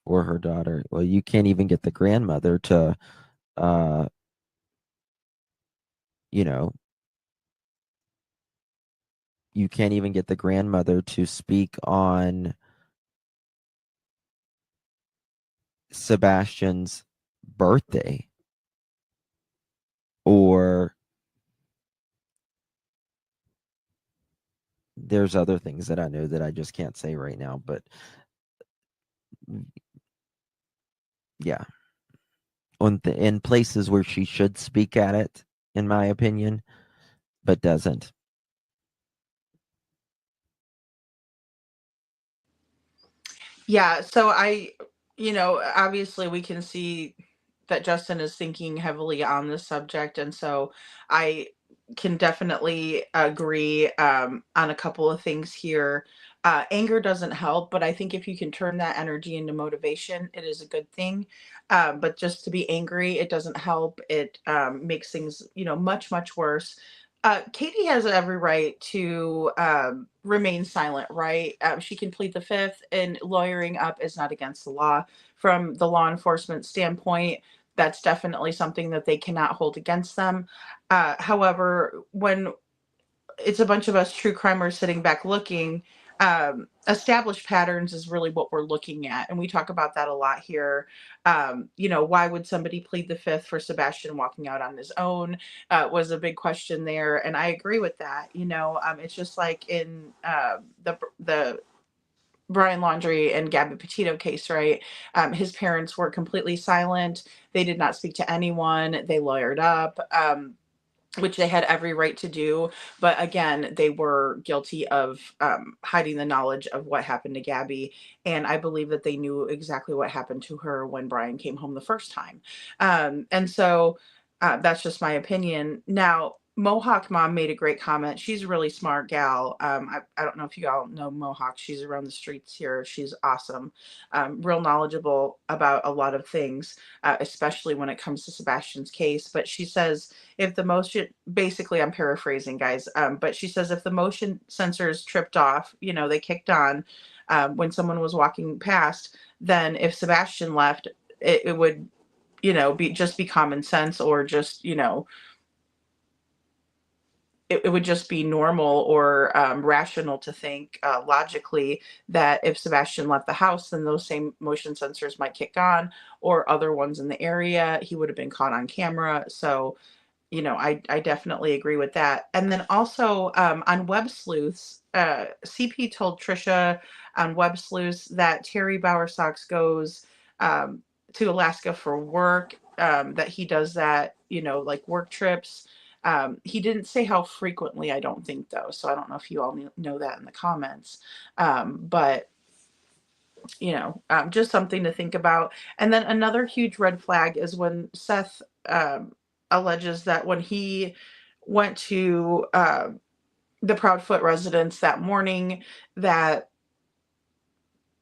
for her daughter. Well, you can't even get the grandmother to, you know, you can't even get the grandmother to speak on Sebastian's birthday, or there's other things that I know that I just can't say right now, but yeah, in places where she should speak at it, in my opinion, but doesn't. Yeah, so obviously we can see that Justin is thinking heavily on this subject, and so I can definitely agree on a couple of things here. Anger doesn't help, but I think if you can turn that energy into motivation, it is a good thing. But just to be angry, it doesn't help. It makes things, much, much worse. Katie has every right to remain silent, right? She can plead the fifth, and lawyering up is not against the law. From the law enforcement standpoint, that's definitely something that they cannot hold against them. However, when it's a bunch of us true crimers sitting back looking, established patterns is really what we're looking at, and we talk about that a lot here. Why would somebody plead the fifth for Sebastian walking out on his own? Was a big question there, and I agree with that. It's just like in the Brian Laundrie and Gabby Petito case, right? His parents were completely silent. They did not speak to anyone. They lawyered up. Which they had every right to do. But again, they were guilty of hiding the knowledge of what happened to Gabby. And I believe that they knew exactly what happened to her when Brian came home the first time. And so that's just my opinion. Now, Mohawk Mom made a great comment. She's a really smart gal. I don't know if you all know Mohawk. She's around the streets here. She's awesome. Real knowledgeable about a lot of things, especially when it comes to Sebastian's case. But she says, if the motion, basically I'm paraphrasing, guys, but she says if the motion sensors tripped off, they kicked on when someone was walking past, then if Sebastian left, it would, be common sense, or just, it would just be normal or rational to think logically that if Sebastian left the house, then those same motion sensors might kick on, or other ones in the area. He would have been caught on camera. So, I definitely agree with that. And then also on Web Sleuths, CP told Trisha on Web Sleuths that Terry Bowersox goes to Alaska for work, that he does that, like work trips. He didn't say how frequently, I don't think, though. So I don't know if you all know that in the comments. But just something to think about. And then another huge red flag is when Seth alleges that when he went to the Proudfoot residence that morning, that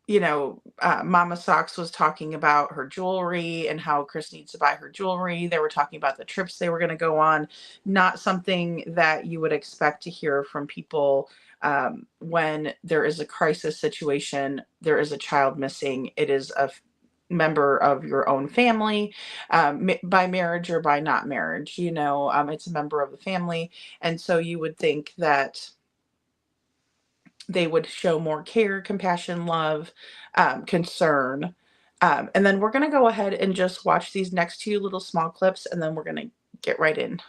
Mama Socks was talking about her jewelry and how Chris needs to buy her jewelry. They were talking about the trips they were going to go on. Not something that you would expect to hear from people when there is a crisis situation, there is a child missing, it is a member of your own family, by marriage or by not marriage, it's a member of the family. And so you would think that they would show more care, compassion, love, concern. And then we're going to go ahead and just watch these next two little small clips, and then we're going to get right in.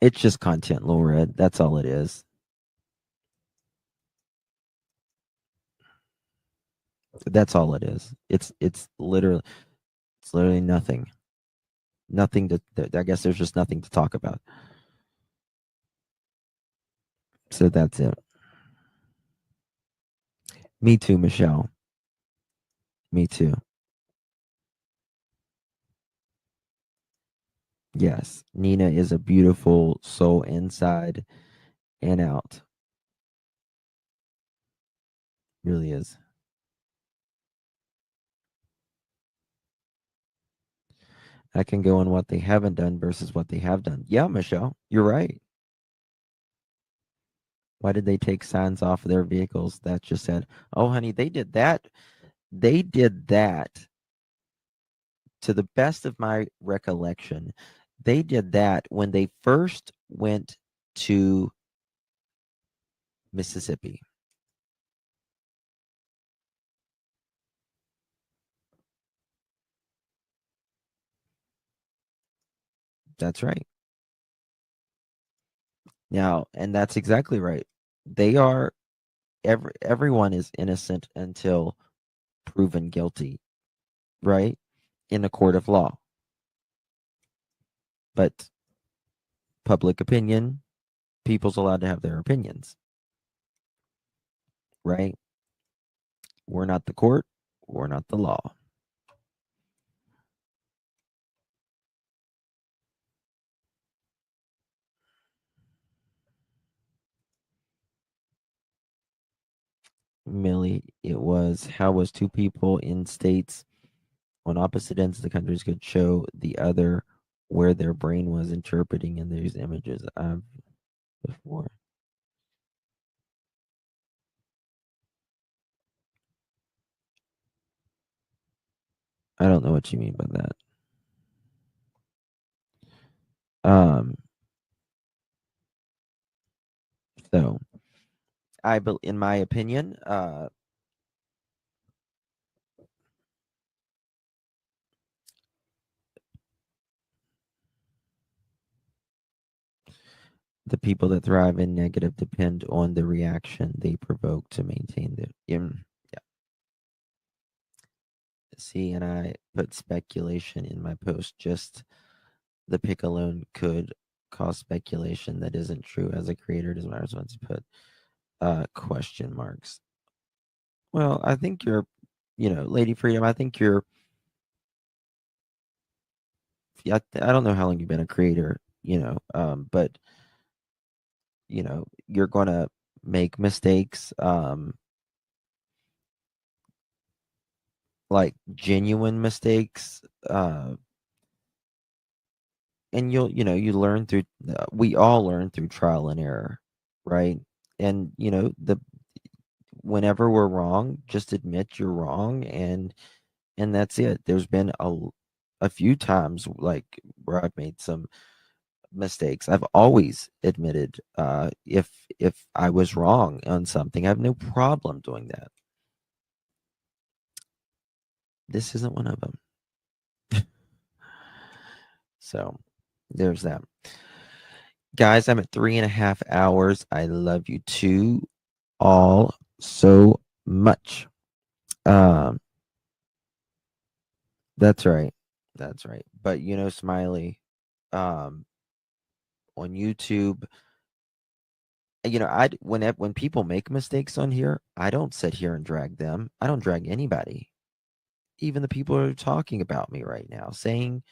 It's just content, Laura. That's all it is. That's all it is. It's literally nothing. Nothing to. I guess there's just nothing to talk about. So that's it. Me too, Michelle. Me too. Yes, Nina is a beautiful soul inside and out. Really is. I can go on what they haven't done versus what they have done. Yeah, Michelle, you're right. Why did they take signs off of their vehicles that just said, "Oh, honey, they did that"? They did that. To the best of my recollection, they did that when they first went to Mississippi. That's right. Now, and that's exactly right. They are everyone is innocent until proven guilty, right? In a court of law. But public opinion, people's allowed to have their opinions, right? We're not the court, we're not the law. Millie, it was how was two people in states on opposite ends of the countries could show the other where their brain was interpreting in these images of before. I don't know what you mean by that. So in my opinion, the people that thrive in negative depend on the reaction they provoke to maintain the yeah. See, and I put speculation in my post. Just the pick alone could cause speculation that isn't true. As a creator, it is my responsibility to put question marks. Well, I think you're, Lady Freedom. I think you're. Yeah, I don't know how long you've been a creator, but you're gonna make mistakes, like genuine mistakes, and you learn through. We all learn through trial and error, right? And whenever we're wrong, just admit you're wrong, and that's it. There's been a few times like where I've made some mistakes. I've always admitted if I was wrong on something. I have no problem doing that. This isn't one of them. So there's that. Guys, I'm at 3.5 hours. I love you too all so much. That's right. That's right. But Smiley, on YouTube, when people make mistakes on here, I don't sit here and drag them. I don't drag anybody. Even the people who are talking about me right now, saying,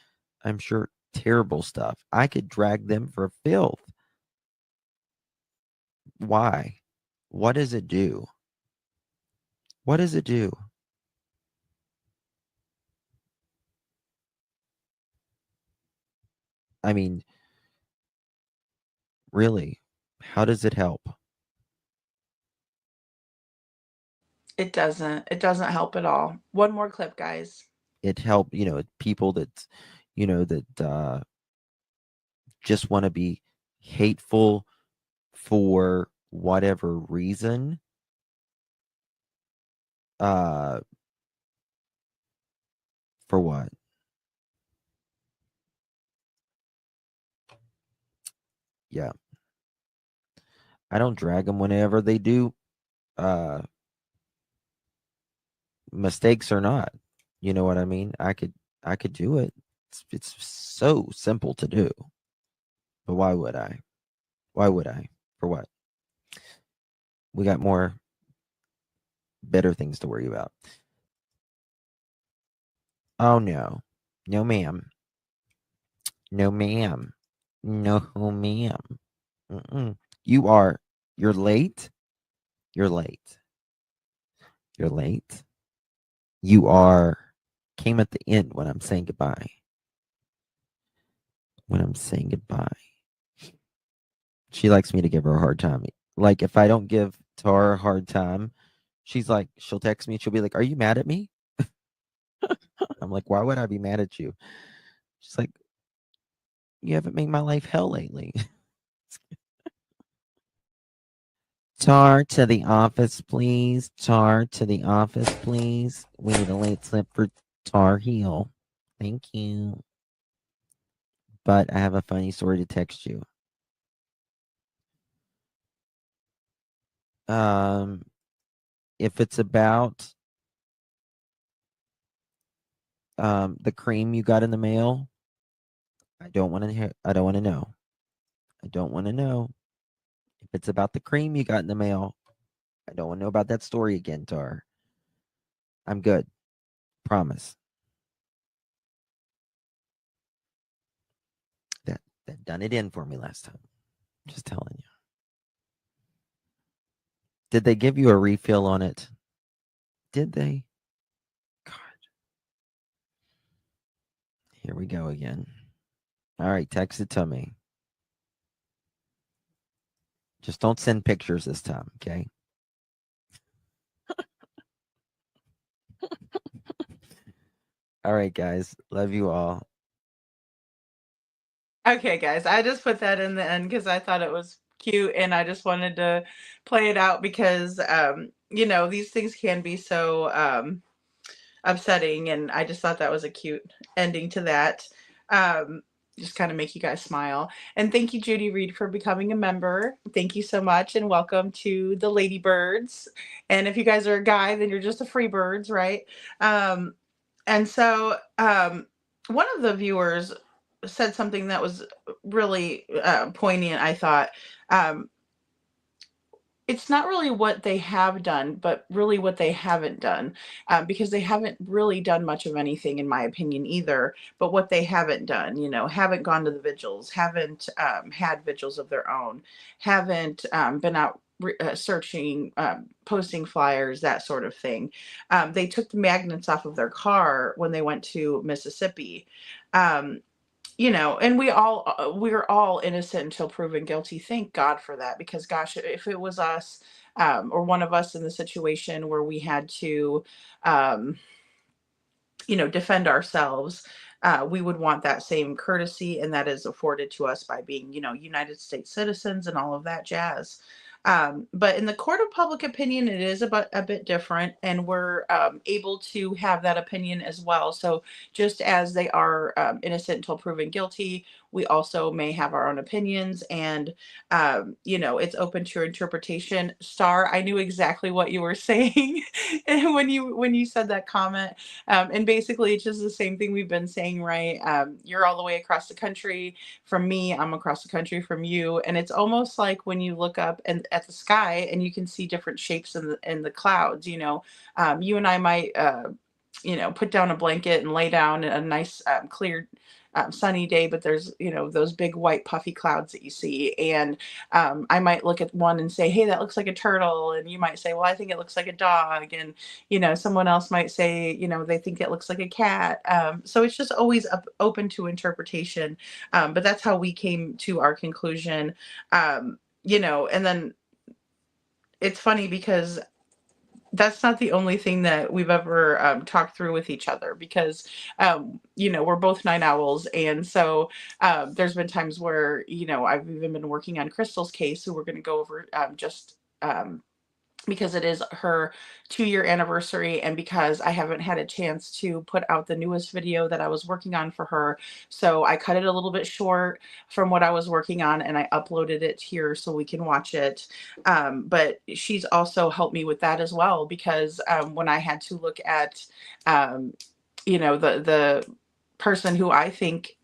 I'm sure, terrible stuff. I could drag them for filth. Why? What does it do? What does it do? I mean, really, how does it help? It doesn't. It doesn't help at all. One more clip, guys. It helped, people that, that just want to be hateful for whatever reason. For what? Yeah. I don't drag them whenever they do mistakes or not. You know what I mean? I could do it. It's so simple to do. But why would I? Why would I? For what? We got more better things to worry about. Oh no. No ma'am. No ma'am. No ma'am. You're late. You're late. You're late. You came at the end when I'm saying goodbye. When I'm saying goodbye. She likes me to give her a hard time. Like, if I don't give Tara a hard time, she'll text me. She'll be like, "Are you mad at me?" I'm like, "Why would I be mad at you?" She's like, "You haven't made my life hell lately." Tar to the office, please. Tar to the office, please. We need a late slip for Tar Heel. Thank you. But I have a funny story to text you. If it's about the cream you got in the mail, I don't want to hear. I don't want to know. I don't want to know. If it's about the cream you got in the mail, I don't want to know about that story again, Tar. I'm good. Promise. That done it in for me last time. Just telling you. Did they give you a refill on it? Did they? God. Here we go again. All right, text it to me. Just don't send pictures this time, okay? All right, guys. Love you all. Okay, guys, I just put that in the end because I thought it was cute and I just wanted to play it out because, these things can be so upsetting, and I just thought that was a cute ending to that. Um, just kind of make you guys smile. And thank you, Judy Reed, for becoming a member. Thank you so much, and welcome to the Ladybirds. And if you guys are a guy, then you're just a Freebirds, right? And so one of the viewers said something that was really poignant, I thought. Um, it's not really what they have done, but really what they haven't done, because they haven't really done much of anything, in my opinion, either. But what they haven't done, haven't gone to the vigils, haven't had vigils of their own, haven't been out searching, posting flyers, that sort of thing. They took the magnets off of their car when they went to Mississippi. Um, and we're all innocent until proven guilty. Thank God for that, because gosh, if it was us, or one of us in the situation where we had to um, defend ourselves, we would want that same courtesy, and that is afforded to us by being, United States citizens and all of that jazz. But in the court of public opinion, it is a bit different, and we're able to have that opinion as well. So just as they are innocent until proven guilty, we also may have our own opinions, and it's open to your interpretation. Star, I knew exactly what you were saying and when you said that comment. And basically, it's just the same thing we've been saying, right? You're all the way across the country from me. I'm across the country from you. And it's almost like when you look up and at the sky and you can see different shapes in the clouds. You and I might, put down a blanket and lay down in a nice, clear, sunny day, but there's those big white puffy clouds that you see, and I might look at one and say, hey, that looks like a turtle, and you might say, well, I think it looks like a dog, and someone else might say they think it looks like a cat. So it's just always open to interpretation, but that's how we came to our conclusion. And then it's funny because that's not the only thing that we've ever talked through with each other, because we're both night owls, and so there's been times where I've even been working on Crystal's case, who we're going to go over just because it is her 2-year anniversary, and because I haven't had a chance to put out the newest video that I was working on for her. So I cut it a little bit short from what I was working on, and I uploaded it here so we can watch it. But she's also helped me with that as well, because when I had to look at, the person who I think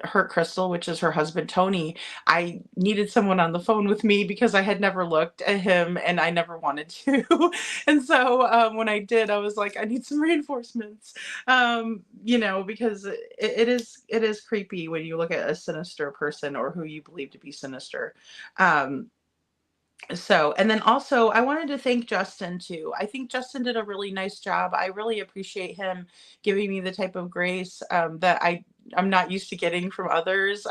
hurt Crystal, which is her husband, Tony, I needed someone on the phone with me because I had never looked at him and I never wanted to. And so when I did, I was like, I need some reinforcements, because it is creepy when you look at a sinister person or who you believe to be sinister. And then also I wanted to thank Justin too. I think Justin did a really nice job. I really appreciate him giving me the type of grace that I'm not used to getting from others,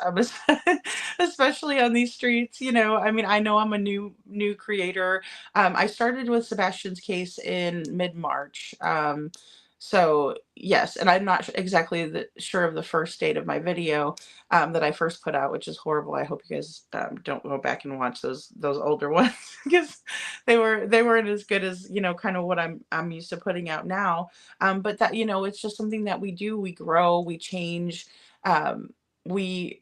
especially on these streets. I mean, I know I'm a new creator. I started with Sebastian's case in mid-March. So yes, and I'm not exactly sure of the first date of my video that I first put out, which is horrible. I hope you guys don't go back and watch those older ones because they weren't as good as kind of what I'm used to putting out now. But that it's just something that we do. We grow, we change, we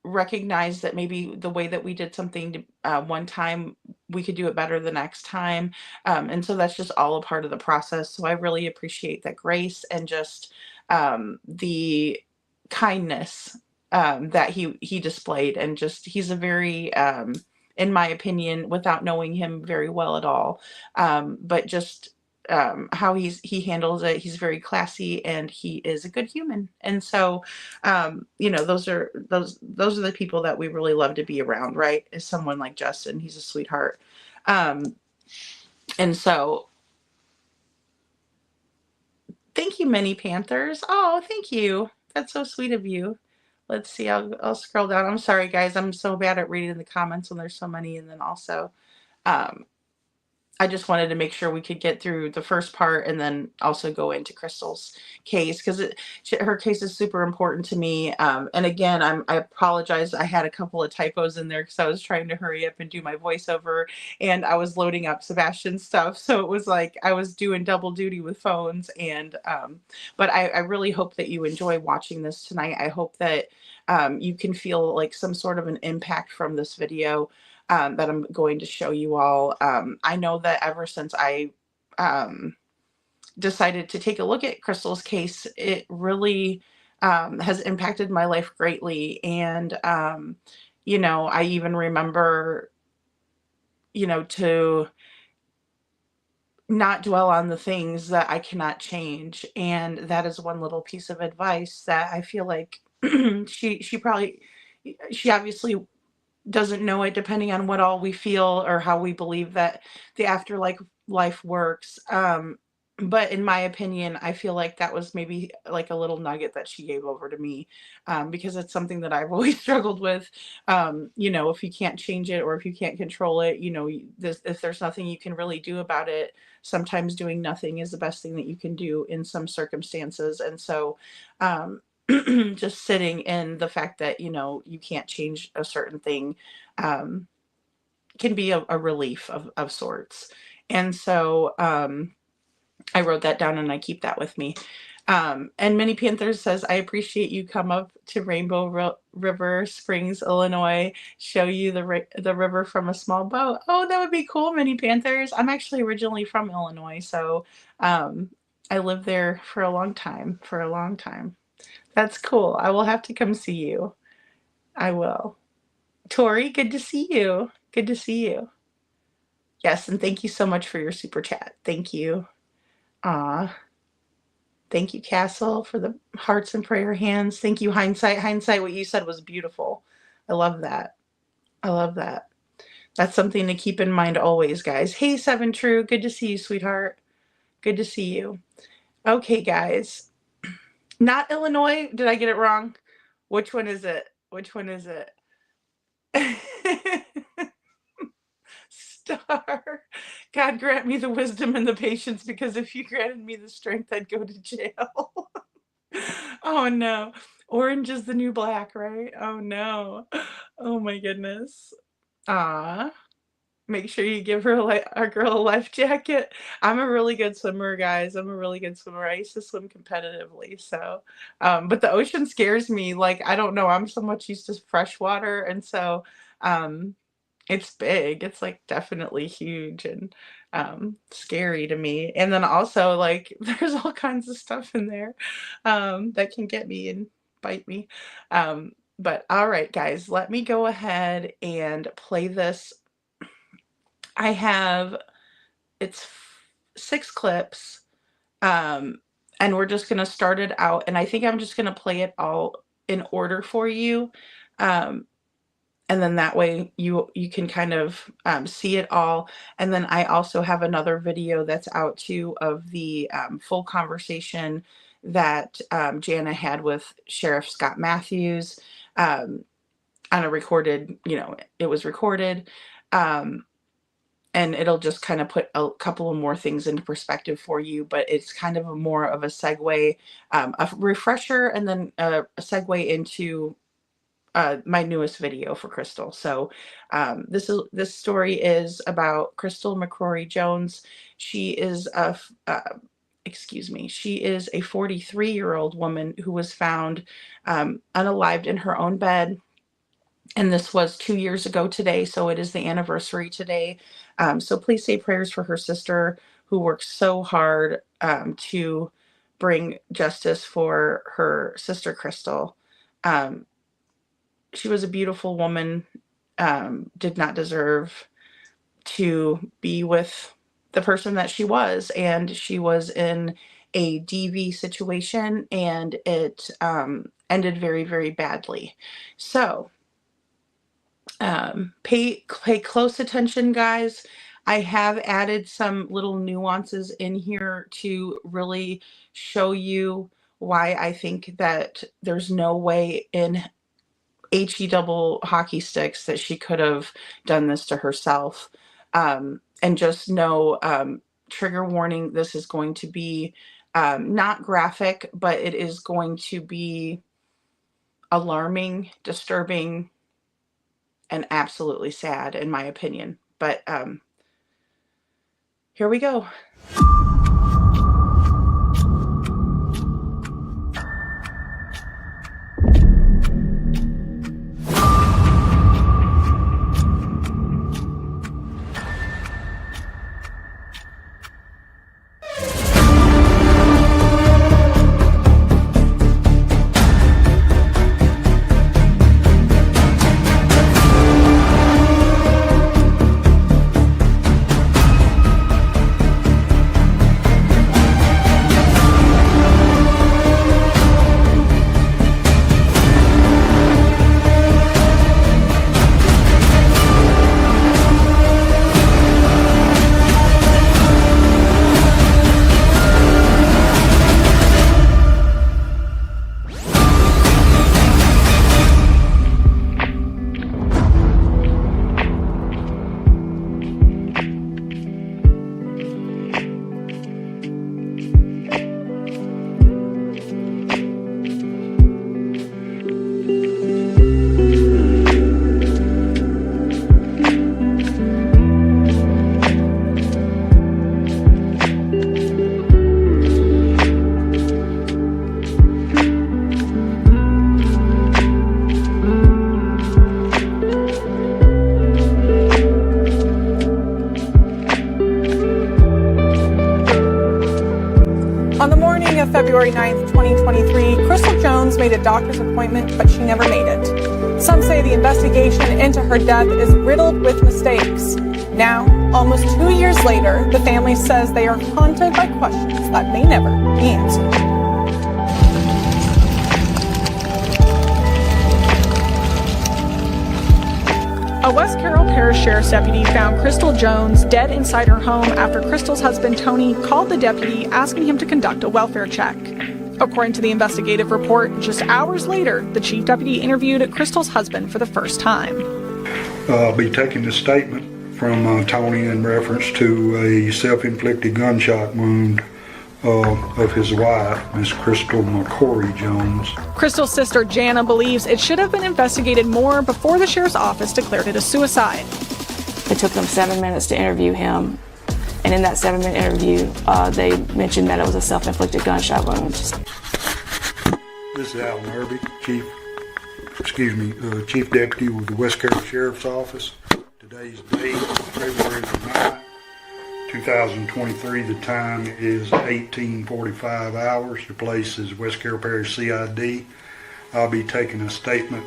recognize that maybe the way that we did something one time, we could do it better the next time. And so that's just all a part of the process. So I really appreciate that grace and just the kindness that he displayed. And just, he's a very, in my opinion, without knowing him very well at all, but just how he handles it. He's very classy and he is a good human. And so, those are the people that we really love to be around, right? Is someone like Justin. He's a sweetheart. And so thank you, Many Panthers. Oh, thank you. That's so sweet of you. Let's see. I'll scroll down. I'm sorry, guys. I'm so bad at reading the comments when there's so many. And then also, I just wanted to make sure we could get through the first part and then also go into Crystal's case because her case is super important to me. And again, I apologize. I had a couple of typos in there because I was trying to hurry up and do my voiceover and I was loading up Sebastian's stuff. So it was like I was doing double duty with phones. And but I really hope that you enjoy watching this tonight. I hope that you can feel like some sort of an impact from this video. That I'm going to show you all. I know that ever since I decided to take a look at Crystal's case, it really has impacted my life greatly. And, I even remember, to not dwell on the things that I cannot change. And that is one little piece of advice that I feel like she obviously doesn't know it, depending on what all we feel or how we believe that the afterlife works. But in my opinion, I feel like that was maybe like a little nugget that she gave over to me, because it's something that I've always struggled with. If you can't change it or if you can't control it, if there's nothing you can really do about it, sometimes doing nothing is the best thing that you can do in some circumstances. And so, just sitting in the fact that you can't change a certain thing can be a relief of sorts. And so I wrote that down and I keep that with me. And Many Panthers says, I appreciate you come up to Rainbow River Springs, Illinois, show you the river from a small boat. Oh, that would be cool, Many Panthers. I'm actually originally from Illinois, so I lived there for a long time. That's cool. I will have to come see you. I will. Tori, good to see you. Good to see you. Yes, and thank you so much for your super chat. Thank you. Thank you, Castle, for the hearts and prayer hands. Thank you, Hindsight. Hindsight, what you said was beautiful. I love that. That's something to keep in mind always, guys. Hey, Seven True. Good to see you, sweetheart. Good to see you. Okay, guys. Not Illinois. Did I get it wrong? Which one is it? Star. God grant me the wisdom and the patience, because if you granted me the strength, I'd go to jail. Oh no. Orange is the new black, right? Oh no. Oh my goodness. Make sure you give our girl a life jacket. I'm a really good swimmer, guys. I used to swim competitively. So, but the ocean scares me. Like, I don't know. I'm so much used to fresh water. And so, it's big. It's like definitely huge and scary to me. And then also, like, there's all kinds of stuff in there that can get me. And bite me. But all right, guys, let me go ahead and play this. I have, it's 6 clips, and we're just going to start it out. And I think I'm just going to play it all in order for you. And then that way you can kind of see it all. And then I also have another video that's out too of the full conversation that Jana had with Sheriff Scott Matthews on a recorded, it was recorded. And it'll just kind of put a couple of more things into perspective for you, but it's kind of more of a segue, a refresher, and then a segue into my newest video for Crystal. So this story is about Crystal McCrory Jones. She is she is a 43-year-old woman who was found unalived in her own bed. And this was 2 years ago today, so it is the anniversary today. So please say prayers for her sister, who works so hard to bring justice for her sister, Crystal. She was a beautiful woman, did not deserve to be with the person that she was. And she was in a DV situation, and it ended very, very badly. So pay close attention, guys. I have added some little nuances in here to really show you why I think that there's no way in HE double hockey sticks that she could have done this to herself. And just know, trigger warning, this is going to be not graphic, but it is going to be alarming, disturbing, and absolutely sad, in my opinion. But here we go. February 9th, 2023, Crystal Jones made a doctor's appointment, but she never made it. Some say the investigation into her death is riddled with mistakes. Now, almost 2 years later, the family says they are haunted by questions that may never be answered. A West Carroll Parish Sheriff's deputy found Crystal Jones dead inside her home after Crystal's husband Tony called the deputy asking him to conduct a welfare check. According to the investigative report, just hours later, the chief deputy interviewed Crystal's husband for the first time. I'll be taking the statement from Tony in reference to a self-inflicted gunshot wound of his wife, Miss Crystal McCrory Jones. Crystal's sister Jana believes it should have been investigated more before the sheriff's office declared it a suicide. It took them 7 minutes to interview him, and in that 7-minute interview, they mentioned that it was a self-inflicted gunshot wound. This is Alan Irby, Chief Deputy with the West Carroll Sheriff's Office. Today's date, February the 9th. 2023, the time is 18:45 hours. The place is West Carroll Parish CID. I'll be taking a statement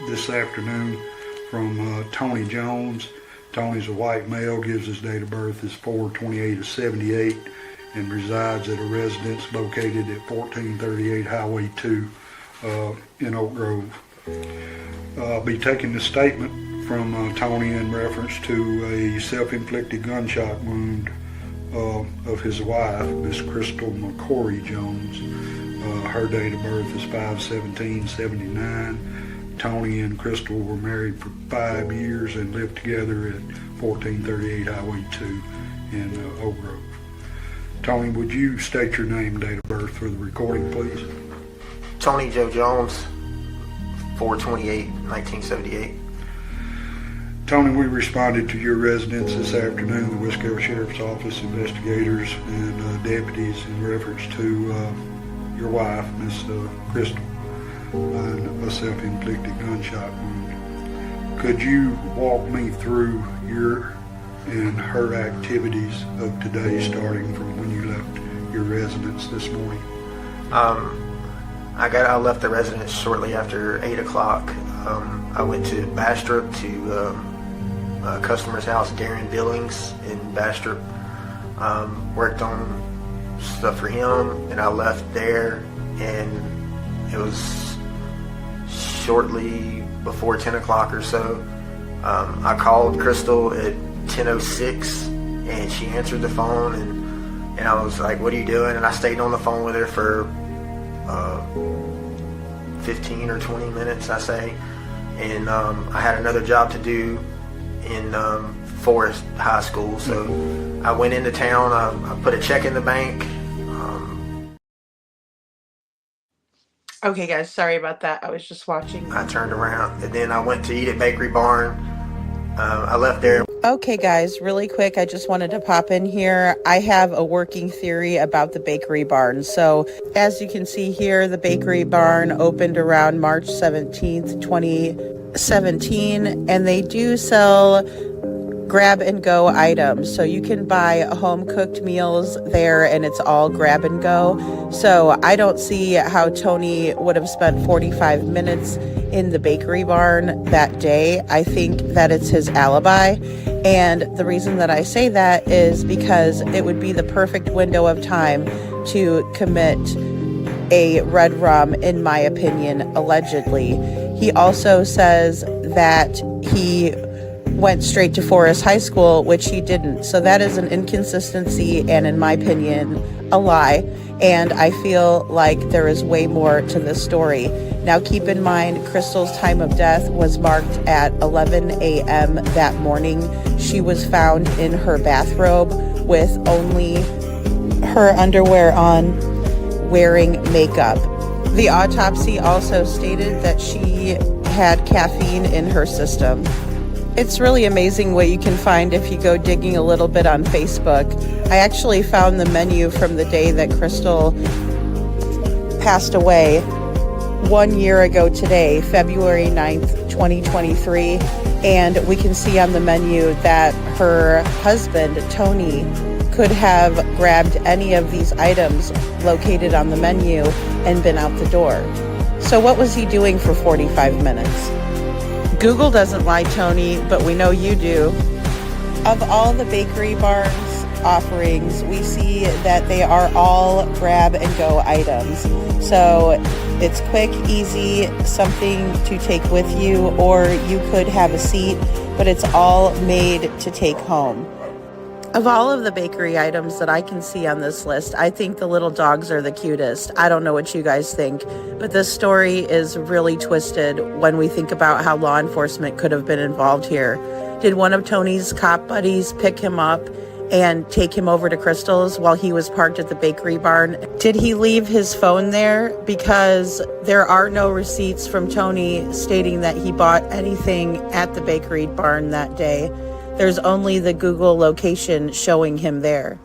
this afternoon from Tony Jones. Tony's a white male, gives his date of birth as 4/28/78, and resides at a residence located at 1438 Highway 2 in Oak Grove. I'll be taking the statement from Tony in reference to a self-inflicted gunshot wound of his wife, Miss Crystal McCrory Jones. Her date of birth is 5/17/79. Tony and Crystal were married for 5 years and lived together at 1438 Highway 2 in Oak Grove. Tony, would you state your name and date of birth for the recording, please? Tony Joe Jones, 4/28/1978. Tony, we responded to your residence this afternoon, the Wisco Sheriff's Office investigators and deputies, in reference to your wife, Miss Crystal, and a self-inflicted gunshot wound. Could you walk me through your and her activities of today, starting from when you left your residence this morning? I left the residence shortly after 8 o'clock. I went to Bastrop to a customer's house, Darren Billings in Bastrop. Worked on stuff for him, and I left there, and it was shortly before 10 o'clock or so. I called Crystal at 10:06, and she answered the phone, and I was like, "What are you doing?" And I stayed on the phone with her for 15 or 20 minutes, I say, and I had another job to do in Forest High School, so I went into town. I put a check in the bank. Okay, guys, sorry about that. I was just watching. I turned around, and then I went to eat at Bakery Barn. I left there. Okay, guys, really quick, I just wanted to pop in here. I have a working theory about the Bakery Barn. So, as you can see here, the Bakery Barn opened around March 17th, 2017, and they do sell grab and go items. So you can buy home cooked meals there, and it's all grab and go. So I don't see how Tony would have spent 45 minutes in the Bakery Barn that day. I think that it's his alibi. And the reason that I say that is because it would be the perfect window of time to commit a red rum, in my opinion, allegedly. He also says that he went straight to Forest High School, which he didn't. So that is an inconsistency and, in my opinion, a lie. And I feel like there is way more to this story. Now, keep in mind, Crystal's time of death was marked at 11 a.m. that morning. She was found in her bathrobe with only her underwear on, wearing makeup. The autopsy also stated that she had caffeine in her system. It's really amazing what you can find if you go digging a little bit on Facebook. I actually found the menu from the day that Crystal passed away 1 year ago today, February 9th, 2023. And we can see on the menu that her husband, Tony, could have grabbed any of these items located on the menu and been out the door. So what was he doing for 45 minutes? Google doesn't lie, Tony, but we know you do. Of all the Bakery Barn's offerings, we see that they are all grab and go items. So it's quick, easy, something to take with you, or you could have a seat, but it's all made to take home. Of all of the bakery items that I can see on this list, I think the little dogs are the cutest. I don't know what you guys think, but this story is really twisted when we think about how law enforcement could have been involved here. Did one of Tony's cop buddies pick him up and take him over to Crystal's while he was parked at the Bakery Barn? Did he leave his phone there? Because there are no receipts from Tony stating that he bought anything at the Bakery Barn that day. There's only the Google location showing him there.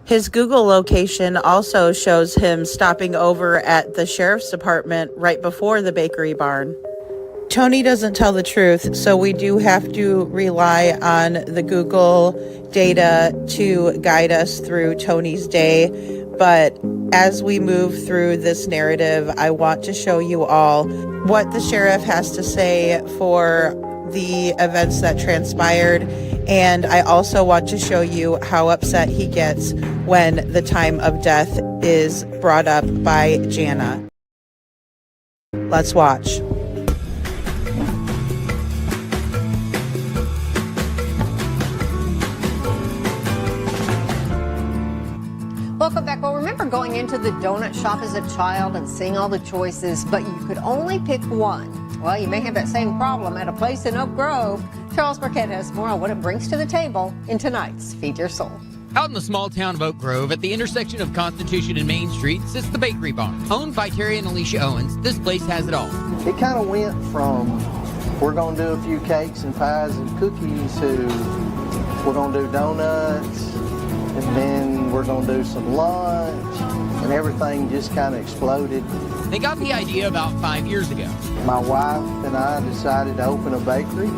His Google location also shows him stopping over at the sheriff's department right before the Bakery Barn. Tony doesn't tell the truth, so we do have to rely on the Google data to guide us through Tony's day. but as we move through this narrative, I want to show you all what the sheriff has to say for the events that transpired, and I also want to show you how upset he gets when the time of death is brought up by Jana. Let's watch. Welcome back. Well, remember going into the donut shop as a child and seeing all the choices, but you could only pick one. Well, you may have that same problem at a place in Oak Grove. Charles Burkett has more on what it brings to the table in tonight's Feed Your Soul. Out in the small town of Oak Grove, at the intersection of Constitution and Main Street, sits the Bakery Barn. Owned by Terry and Alicia Owens, this place has it all. It kind of went from we're going to do a few cakes and pies and cookies to we're going to do donuts, and then we're going to do some lunch, and everything just kind of exploded. They got the idea about 5 years ago. My wife and I decided to open a bakery.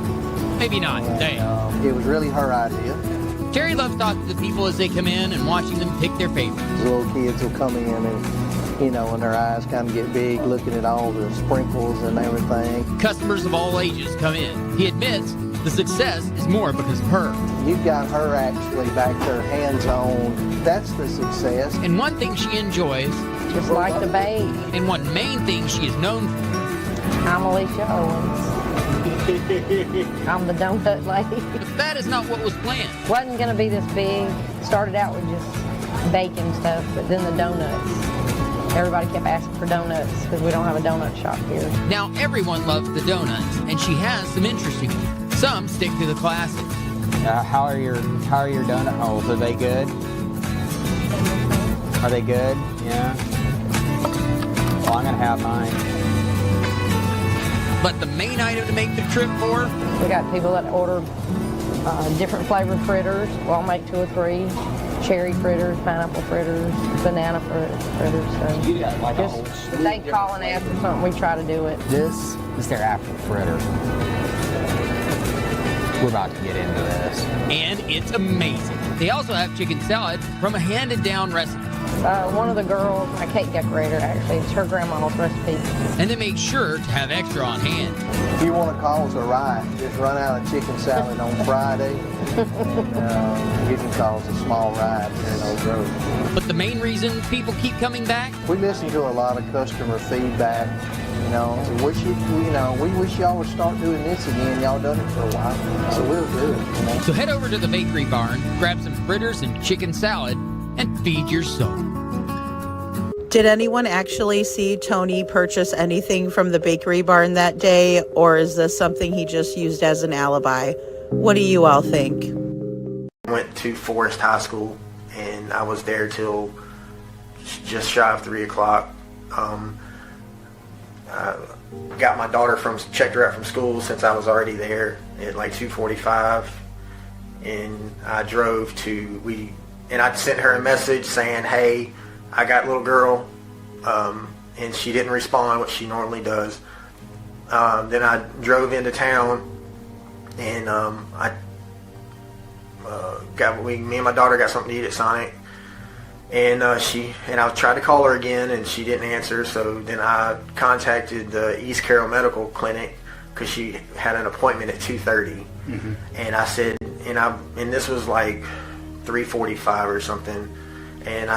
Maybe not today. It was really her idea. Terry loves talking to the people as they come in and watching them pick their favorites. The little kids will come in and, you know, and their eyes kind of get big looking at all the sprinkles and everything. Customers of all ages come in. He admits the success is more because of her. You've got her actually back there hands-on. That's the success. And one thing she enjoys, just like the bake. And one main thing she is known for. I'm Alicia Owens. I'm the donut lady. But that is not what was planned. Wasn't going to be this big. Started out with just baking stuff, but then the donuts. Everybody kept asking for donuts because we don't have a donut shop here. Now everyone loves the donuts, and she has some interesting ones. Some stick to the classics. How are your donut holes? Are they good? Are they good? Yeah. Well, I'm gonna have mine. But the main item to make the trip for? We got people that order different flavored fritters. Well, I'll make 2 or 3. Cherry fritters, pineapple fritters, banana fritters. So you got like a whole if they call and ask for something, we try to do it. This is their apple fritter. We're about to get into this. And it's amazing. They also have chicken salad from a handed-down recipe. One of the girls, my cake decorator actually, it's her grandma's recipe. And they make sure to have extra on hand. If you want to cause a riot, just run out of chicken salad on Friday. You can cause a small riot here in Oak Grove. But the main reason people keep coming back? We listen to a lot of customer feedback. We wish y'all would start doing this again. Y'all done it for a while, so we'll do it. So head over to the Bakery Barn, grab some fritters and chicken salad, and feed your soul. Did anyone actually see Tony purchase anything from the Bakery Barn that day, or is this something he just used as an alibi? What do you all think? Went to Forest High School, and I was there till just shy of 3 o'clock. Got my daughter checked her out from school since I was already there at like 2:45, and I drove and I sent her a message saying, hey, I got little girl, and she didn't respond, what she normally does. Then I drove into town, and me and my daughter got something to eat at Sonic, and I tried to call her again, and she didn't answer. So then I contacted the East Carroll Medical Clinic because she had an appointment at 2:30, and I said, and this was like 3:45 or something, and I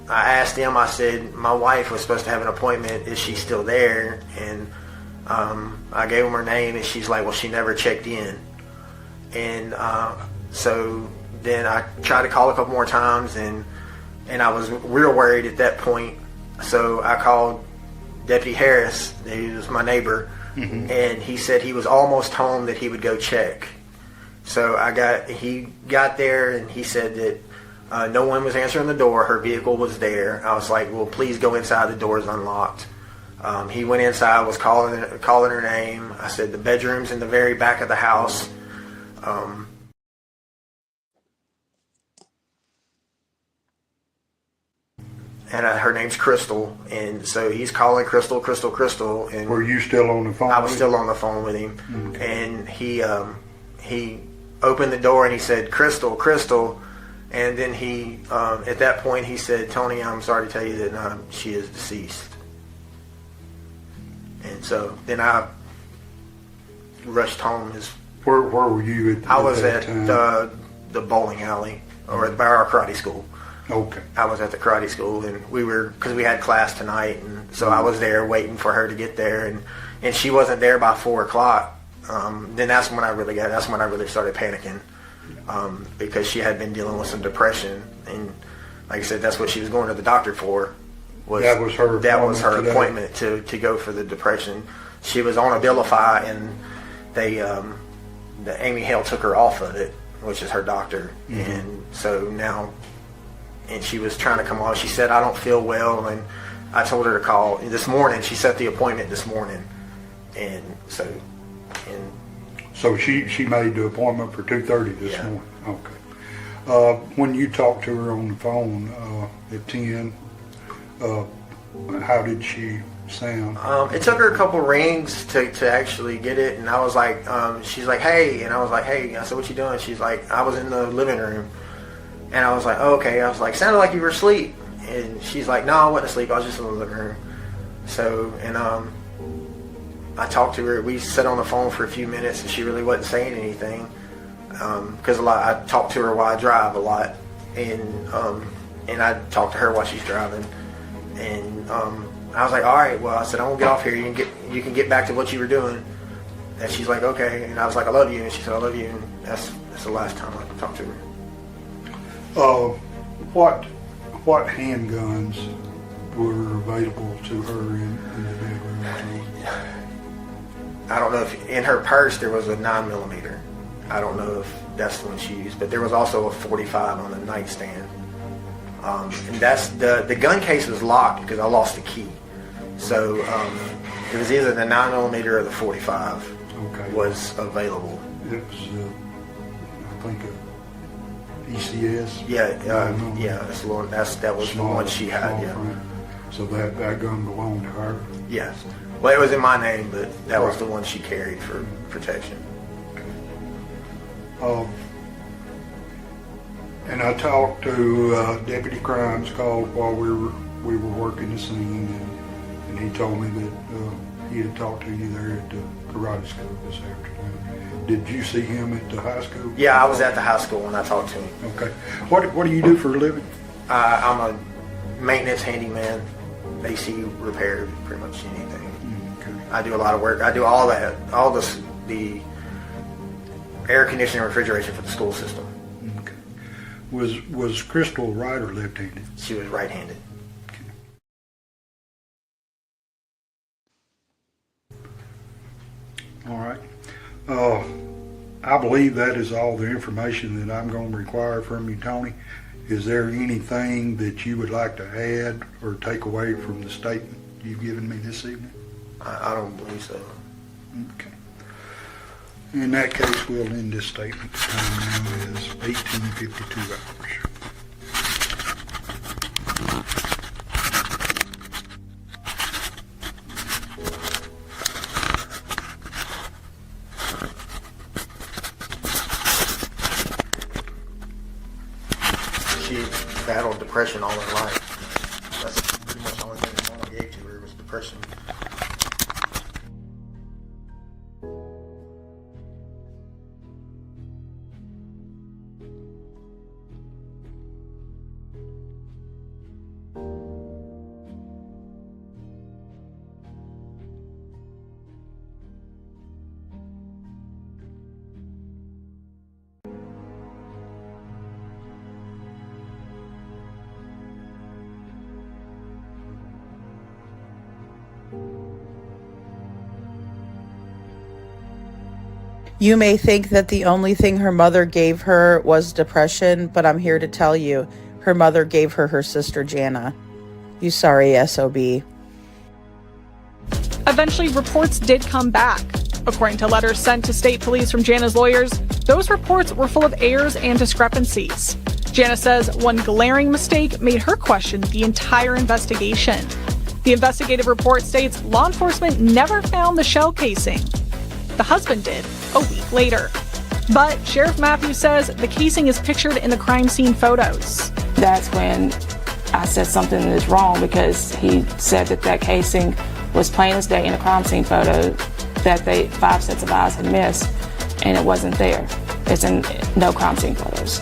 asked them, I said, my wife was supposed to have an appointment, is she still there? And I gave them her name, and she's like, well, she never checked in. And so then I tried to call a couple more times, and I was real worried at that point. So I called Deputy Harris, he was my neighbor, and he said he was almost home, that he would go check. So he got there, and he said that no one was answering the door. Her vehicle was there. I was like, well, please go inside. The door is unlocked. He went inside, was calling her name. I said, the bedroom's in the very back of the house. And her name's Crystal. And so he's calling Crystal. And were you still on the phone? I was still on the phone with him. And he opened the door, and he said, Crystal. And then he, at that point, he said, "Tony, I'm sorry to tell you that she is deceased." And so then I rushed home. Where were you I was that at time? the bowling alley, or by our karate school. Okay. I was at the karate school, and because we had class tonight, and so I was there waiting for her to get there, and she wasn't there by 4 o'clock. Then that's when I really started panicking, because she had been dealing with some depression, and like I said, that's what she was going to the doctor for. That was her appointment to go for the depression. She was on Abilify, and the Amy Hale took her off of it, which is her doctor, and so now. And she was trying to come on. She said, "I don't feel well," and I told her to call this morning. She set the appointment this morning, and so she made the appointment for 2:30 this morning. Okay. When you talked to her on the phone at 10, how did she sound? It took her a couple rings to actually get it, and I was like, she's like, "Hey," and I was like, "Hey." I said, "What you doing?" She's like, "I was in the living room." And I was like, oh, okay. I was like, sounded like you were asleep. And she's like, no, I wasn't asleep. I was just in the living room. So, and I talked to her. We sat on the phone for a few minutes, and she really wasn't saying anything. Because I talk to her while I drive a lot. And I talk to her while she's driving. And I was like, all right, well, I said, I won't get off here. You can get back to what you were doing. And she's like, okay. And I was like, I love you. And she said, I love you. And that's the last time I talked to her. What handguns were available to her in the bedroom? I don't know if in her purse there was a 9mm. I don't know if that's the one she used, but there was also a 45 on the nightstand. And that's the gun case was locked because I lost the key. So it was either the 9mm or the 45 was available. It was, I think, ECS. Yeah, that's the one. That was the one she had. Yeah. Frame. So that gun belonged to her. Yes. Well, it was in my name, but that was the one she carried for protection. And I talked to Deputy Crimes called while we were working the scene, and he told me that he had talked to you there at the karate school this afternoon. Did you see him at the high school? Yeah, I was at the high school when I talked to him. Okay. What do you do for a living? I'm a maintenance handyman, AC repair, pretty much anything. Okay. I do a lot of work. I do all that, all the air conditioning and refrigeration for the school system. Okay. Was Crystal right or left-handed? She was right-handed. All right. I believe that is all the information that I'm going to require from you, Tony. Is there anything that you would like to add or take away from the statement you've given me this evening? I don't believe so. Okay. In that case, we'll end this statement. The time now is 18:52 hours. She battled depression all her life. That's pretty much the only thing that mama gave to her was depression. You may think that the only thing her mother gave her was depression, but I'm here to tell you, her mother gave her her sister Jana. You sorry SOB. Eventually, reports did come back. According to letters sent to state police from Jana's lawyers, those reports were full of errors and discrepancies. Jana says one glaring mistake made her question the entire investigation. The investigative report states law enforcement never found the shell casing. The husband did a week later. But Sheriff Matthews says the casing is pictured in the crime scene photos. That's when I said something is wrong, because he said that casing was plain as day in a crime scene photo that 5 sets of eyes had missed, and it wasn't there. It's in no crime scene photos.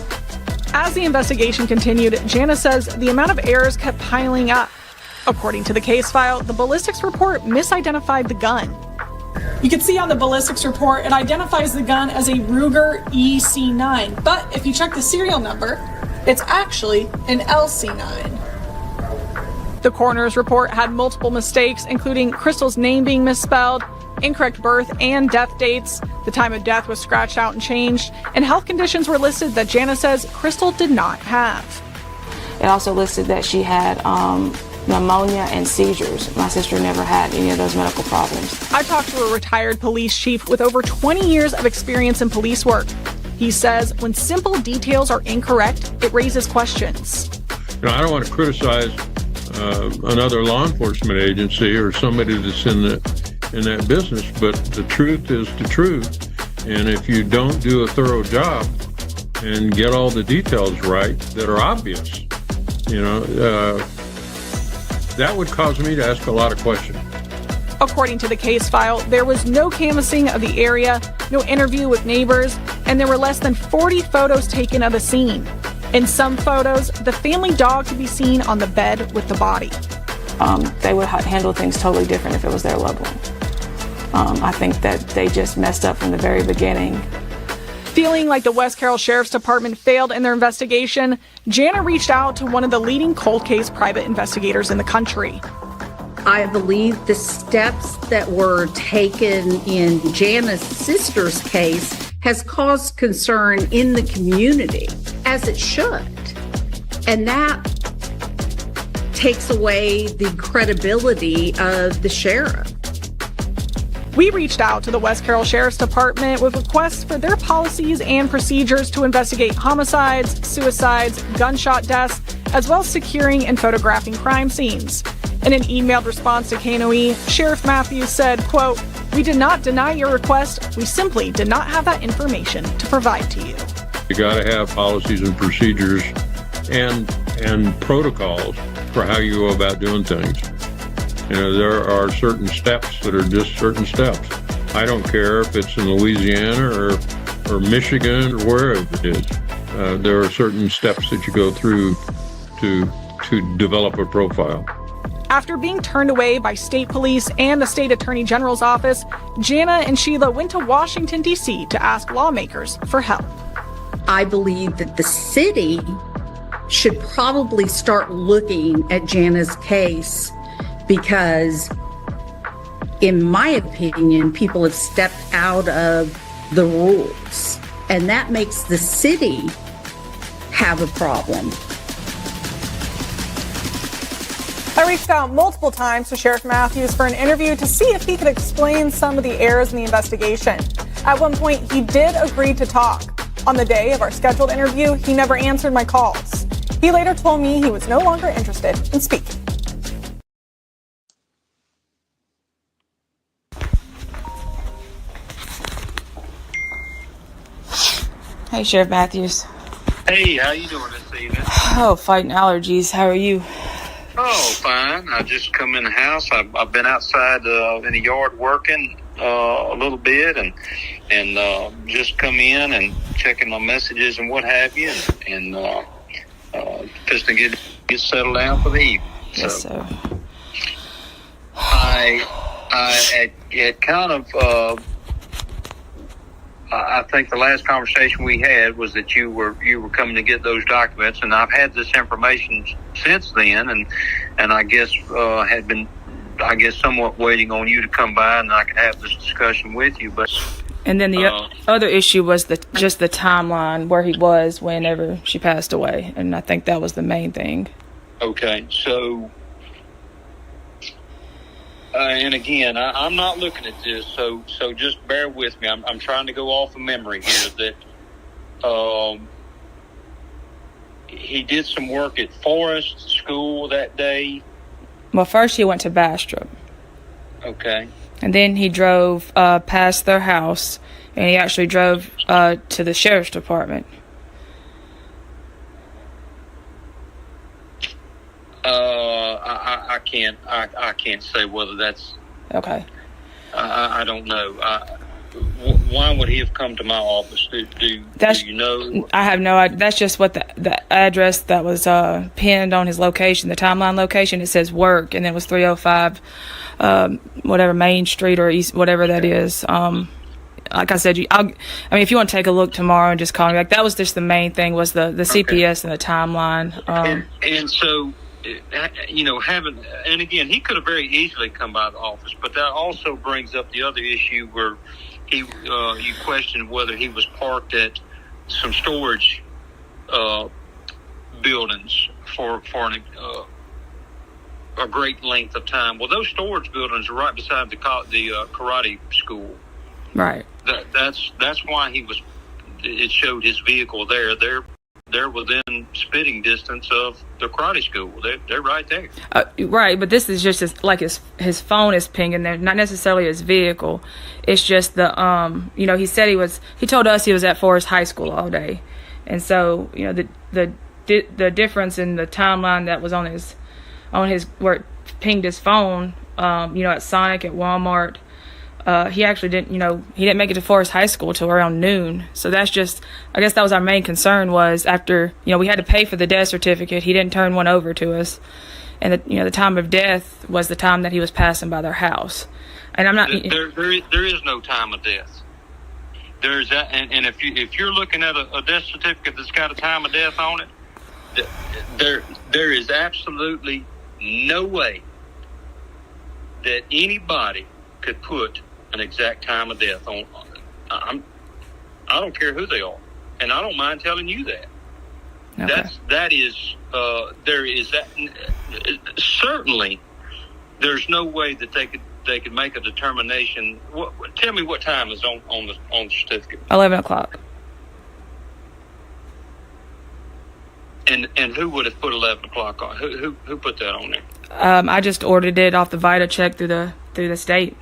As the investigation continued, Jana says the amount of errors kept piling up. According to the case file, the ballistics report misidentified the gun. You can see on the ballistics report, it identifies the gun as a Ruger EC9, but if you check the serial number, it's actually an LC9. The coroner's report had multiple mistakes, including Crystal's name being misspelled, incorrect birth and death dates, the time of death was scratched out and changed, and health conditions were listed that Jana says Crystal did not have. It also listed that she had pneumonia and seizures. My sister never had any of those medical problems. I talked to a retired police chief with over 20 years of experience in police work. He says when simple details are incorrect, it raises questions. I don't want to criticize another law enforcement agency or somebody that's in that business, but the truth is the truth. And if you don't do a thorough job and get all the details right that are obvious, that would cause me to ask a lot of questions. According to the case file, there was no canvassing of the area, no interview with neighbors, and there were less than 40 photos taken of the scene. In some photos, the family dog could be seen on the bed with the body. They would handle things totally different if it was their loved one. I think that they just messed up from the very beginning. Feeling like the West Carroll Sheriff's Department failed in their investigation, Jana reached out to one of the leading cold case private investigators in the country. I believe the steps that were taken in Jana's sister's case has caused concern in the community, as it should. And that takes away the credibility of the sheriff. We reached out to the West Carroll Sheriff's Department with requests for their policies and procedures to investigate homicides, suicides, gunshot deaths, as well as securing and photographing crime scenes. In an emailed response to KNOE, Sheriff Matthews said, quote, "We did not deny your request. We simply did not have that information to provide to you." You got to have policies and procedures and protocols for how you go about doing things. There are certain steps that are just certain steps. I don't care if it's in Louisiana or Michigan or wherever it is. There are certain steps that you go through to develop a profile. After being turned away by state police and the state attorney general's office, Jana and Sheila went to Washington, D.C. to ask lawmakers for help. I believe that the city should probably start looking at Jana's case, because in my opinion, people have stepped out of the rules, and that makes the city have a problem. I reached out multiple times to Sheriff Matthews for an interview to see if he could explain some of the errors in the investigation. At one point, he did agree to talk. On the day of our scheduled interview, he never answered my calls. He later told me he was no longer interested in speaking. Hey, Sheriff Matthews. Hey, how you doing this evening? Oh, fighting allergies. How are you? Oh, fine. I just come in the house. I've been outside in the yard working a little bit, and just come in and checking my messages and what have you, and just to get settled down for the evening. Yes, sir. I had kind of. I think the last conversation we had was that you were coming to get those documents, and I've had this information since then, and I guess had been somewhat waiting on you to come by and I could have this discussion with you. But and then the other issue was just the timeline where he was whenever she passed away, and I think that was the main thing. Okay, so. And again, I'm not looking at this, so just bear with me. I'm trying to go off of memory here that he did some work at Forest School that day. Well, first he went to Bastrop. Okay. And then he drove past their house, and he actually drove to the sheriff's department. I can't say whether that's okay. I don't know. Why would he have come to my office? Do you know? I have no idea. That's just what the address that was pinned on his location, the timeline location. It says work, and it was 305, whatever Main Street or East, whatever that is. Like I said, I mean, if you want to take a look tomorrow and just call me back, that was just the main thing was the CPS and the timeline. And so, and again, he could have very easily come by the office, but that also brings up the other issue where you questioned whether he was parked at some storage buildings for a great length of time. Well, those storage buildings are right beside the karate school. Right. That's why it showed his vehicle there. They're within spitting distance of the karate school. They're right there. Right, but this is just his phone is pinging there, not necessarily his vehicle. It's just he said he told us he was at Forest High School all day. And so, the difference in the timeline that was on his where it pinged his phone, at Sonic, at Walmart, he actually didn't make it to Forest High School till around noon. So that's just, I guess that was our main concern was after, we had to pay for the death certificate. He didn't turn one over to us. And the time of death was the time that he was passing by their house. And I'm not. There is no time of death. There's that. And if you're looking at a death certificate that's got a time of death on it, there is absolutely no way that anybody could put an exact time of death on. I don't care who they are, and I don't mind telling you that. Okay. There is that. Certainly, there's no way that they could make a determination. Tell me what time is on the certificate. 11 o'clock. And who would have put 11 o'clock on? Who put that on there? I just ordered it off the Vita check through the state.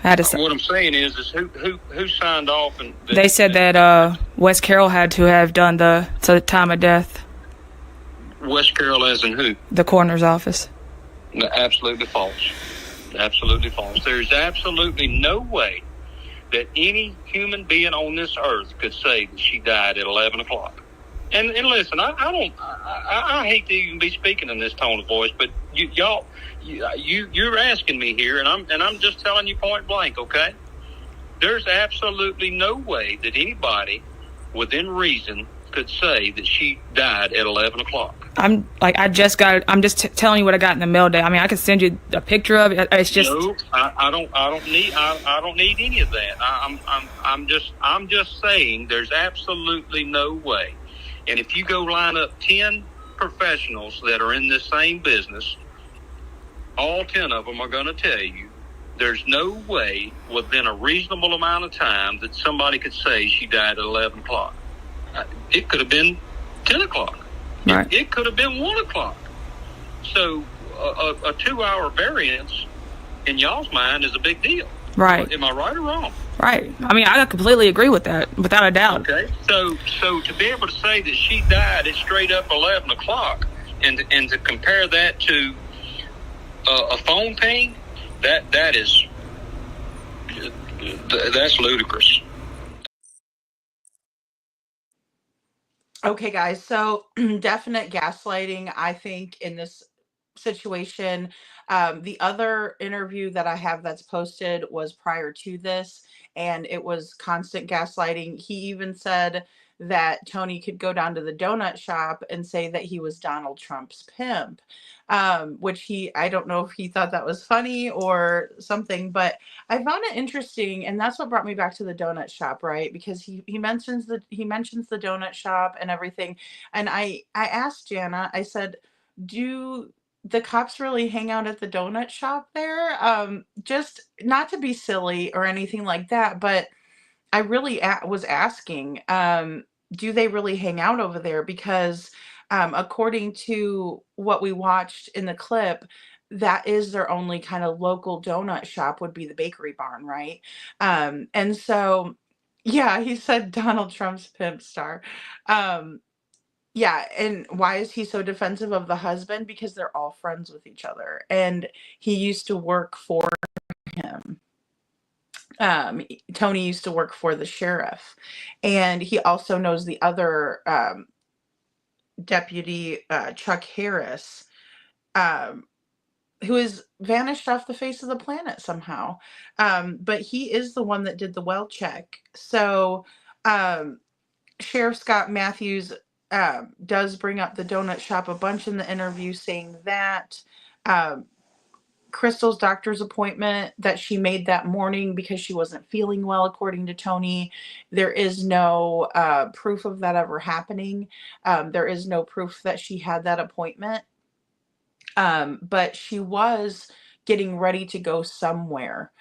What I'm saying is who signed off? And they said that West Carroll had to have done the time of death. West Carroll, as in who? The coroner's office. No, absolutely false. Absolutely false. There's absolutely no way that any human being on this earth could say that she died at 11 o'clock. And listen, I hate to even be speaking in this tone of voice, but you're asking me here, and I'm just telling you point blank, okay? There's absolutely no way that anybody within reason could say that she died at 11 o'clock. I'm just telling you what I got in the mail day. I mean, I could send you a picture of it. It's just no. I don't need any of that. I'm just saying there's absolutely no way. And if you go line up 10 professionals that are in this same business, all 10 of them are going to tell you there's no way within a reasonable amount of time that somebody could say she died at 11 o'clock. It could have been 10 o'clock. Right. It could have been 1 o'clock. So a 2-hour variance in y'all's mind is a big deal. Right. Am I right or wrong? Right. I mean, I completely agree with that, without a doubt. Okay. So to be able to say that she died at straight up 11 o'clock and to compare that to a phone ping, that's ludicrous. Okay, guys. So definite gaslighting, I think, in this situation. The other interview that I have that's posted was prior to this, and it was constant gaslighting. He even said that Tony could go down to the donut shop and say that he was Donald Trump's pimp, which I don't know if he thought that was funny or something, but I found it interesting, and that's what brought me back to the donut shop, right? Because he mentions the donut shop and everything, and I asked Jana, I said, do the cops really hang out at the donut shop there? Just not to be silly or anything like that, but I really was asking, do they really hang out over there? Because according to what we watched in the clip, that is their only kind of local donut shop, would be the Bakery Barn, right? And so, yeah, he said Donald Trump's pimp star. Um, yeah, and why is he so defensive of the husband? Because they're all friends with each other, and he used to work for him. Tony used to work for the sheriff, and he also knows the other deputy, Chuck Harris, um, who has vanished off the face of the planet somehow. But he is the one that did the well check. So um, Sheriff Scott Matthews does bring up the donut shop a bunch in the interview, saying that um, Crystal's doctor's appointment that she made that morning because she wasn't feeling well, according to Tony. There is no proof of that ever happening. There is no proof that she had that appointment. But she was getting ready to go somewhere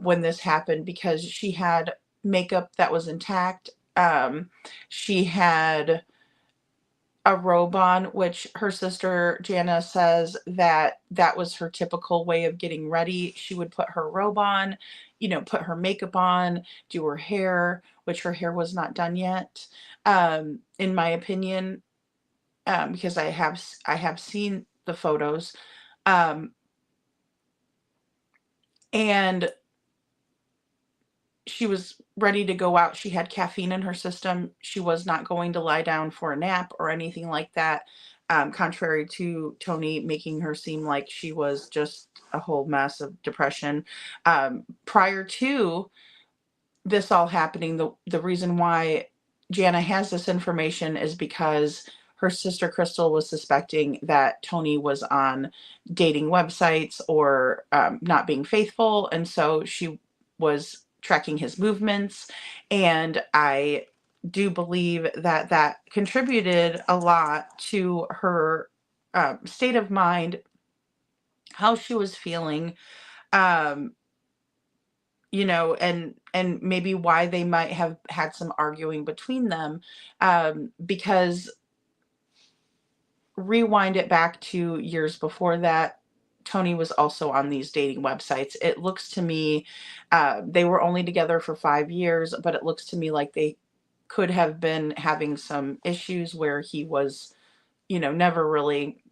when this happened, because she had makeup that was intact. She had a robe on, which her sister Jana says that that was her typical way of getting ready. She would put her robe on, put her makeup on, do her hair, which her hair was not done yet, in my opinion, because I have seen the photos, and she was ready to go out. She had caffeine in her system. She was not going to lie down for a nap or anything like that, contrary to Tony making her seem like she was just a whole mess of depression. Prior to this all happening, the reason why Jana has this information is because her sister Crystal was suspecting that Tony was on dating websites or not being faithful, and so she was tracking his movements. And I do believe that that contributed a lot to her state of mind, how she was feeling, um, and maybe why they might have had some arguing between them, because rewind it back to years before that, Tony was also on these dating websites. It looks to me, they were only together for 5 years, but it looks to me like they could have been having some issues where he was, never really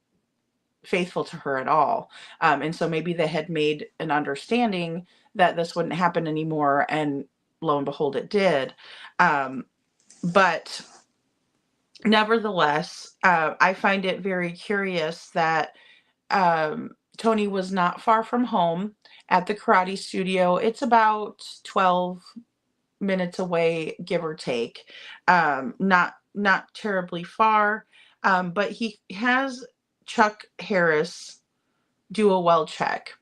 faithful to her at all. And so maybe they had made an understanding that this wouldn't happen anymore, and lo and behold, it did. But nevertheless, I find it very curious that Tony was not far from home at the karate studio. It's about 12 minutes away, give or take. Not terribly far, but he has Chuck Harris do a well check.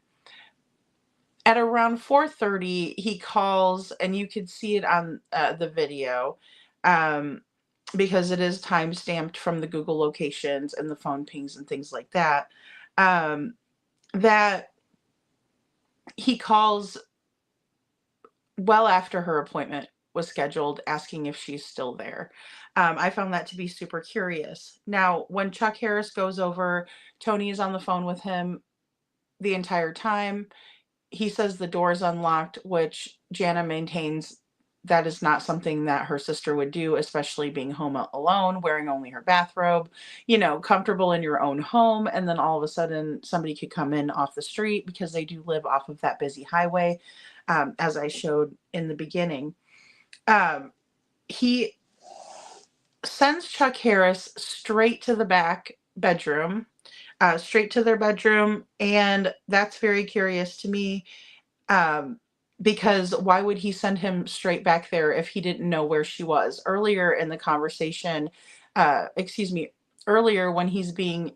At around 4:30, he calls, and you could see it on the video, because it is time stamped from the Google locations and the phone pings and things like that. That he calls well after her appointment was scheduled, asking if she's still there. I found that to be super curious. Now, when Chuck Harris goes over, Tony is on the phone with him the entire time. He says the door is unlocked, which Jana maintains that is not something that her sister would do, especially being home alone, wearing only her bathrobe, comfortable in your own home. And then all of a sudden somebody could come in off the street, because they do live off of that busy highway, as I showed in the beginning. He sends Chuck Harris straight to the back bedroom, straight to their bedroom. And that's very curious to me, because why would he send him straight back there if he didn't know where she was? Earlier in the conversation, earlier when he's being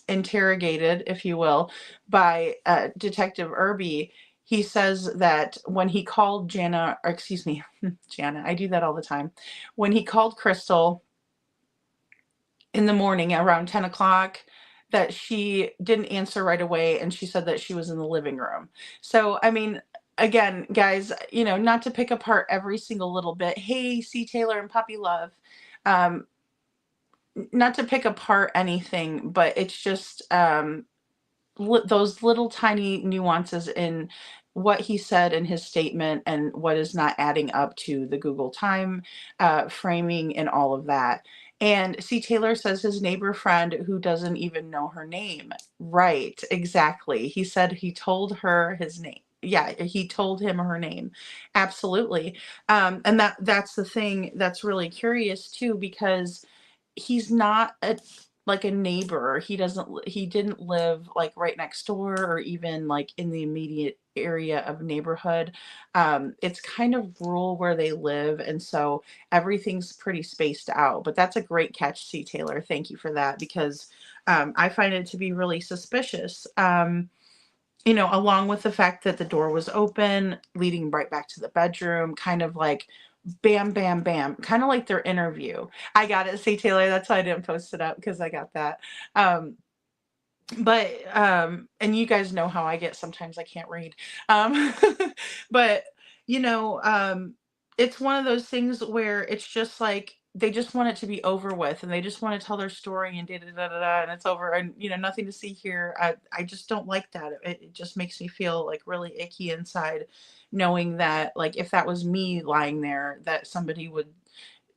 interrogated, if you will, by Detective Irby, he says that when he called Jana, I do that all the time. When he called Crystal in the morning around 10 o'clock, that she didn't answer right away, and she said that she was in the living room. So, I mean, again, guys, not to pick apart every single little bit. Hey, C. Taylor and Puppy Love. Not to pick apart anything, but it's just, those little tiny nuances in what he said in his statement and what is not adding up to the Google time framing and all of that. And C. Taylor says his neighbor friend who doesn't even know her name. Right, exactly. He said he told her his name. Yeah, he told him her name. Absolutely. And that's the thing that's really curious too, because he's not like a neighbor. He didn't live like right next door or even like in the immediate area of neighborhood. It's kind of rural where they live, and so everything's pretty spaced out. But that's a great catch, C. Taylor. Thank you for that, because I find it to be really suspicious. Along with the fact that the door was open, leading right back to the bedroom, kind of like bam, bam, bam, kind of like their interview. I got it, C. Taylor. That's why I didn't post it up, because I got that. And you guys know how I get sometimes. I can't read. Um, but you know, it's one of those things where it's just like they just want it to be over with, and they just want to tell their story and da da da da da, and it's over, and nothing to see here. I just don't like that. It just makes me feel like really icky inside, knowing that like if that was me lying there, that somebody would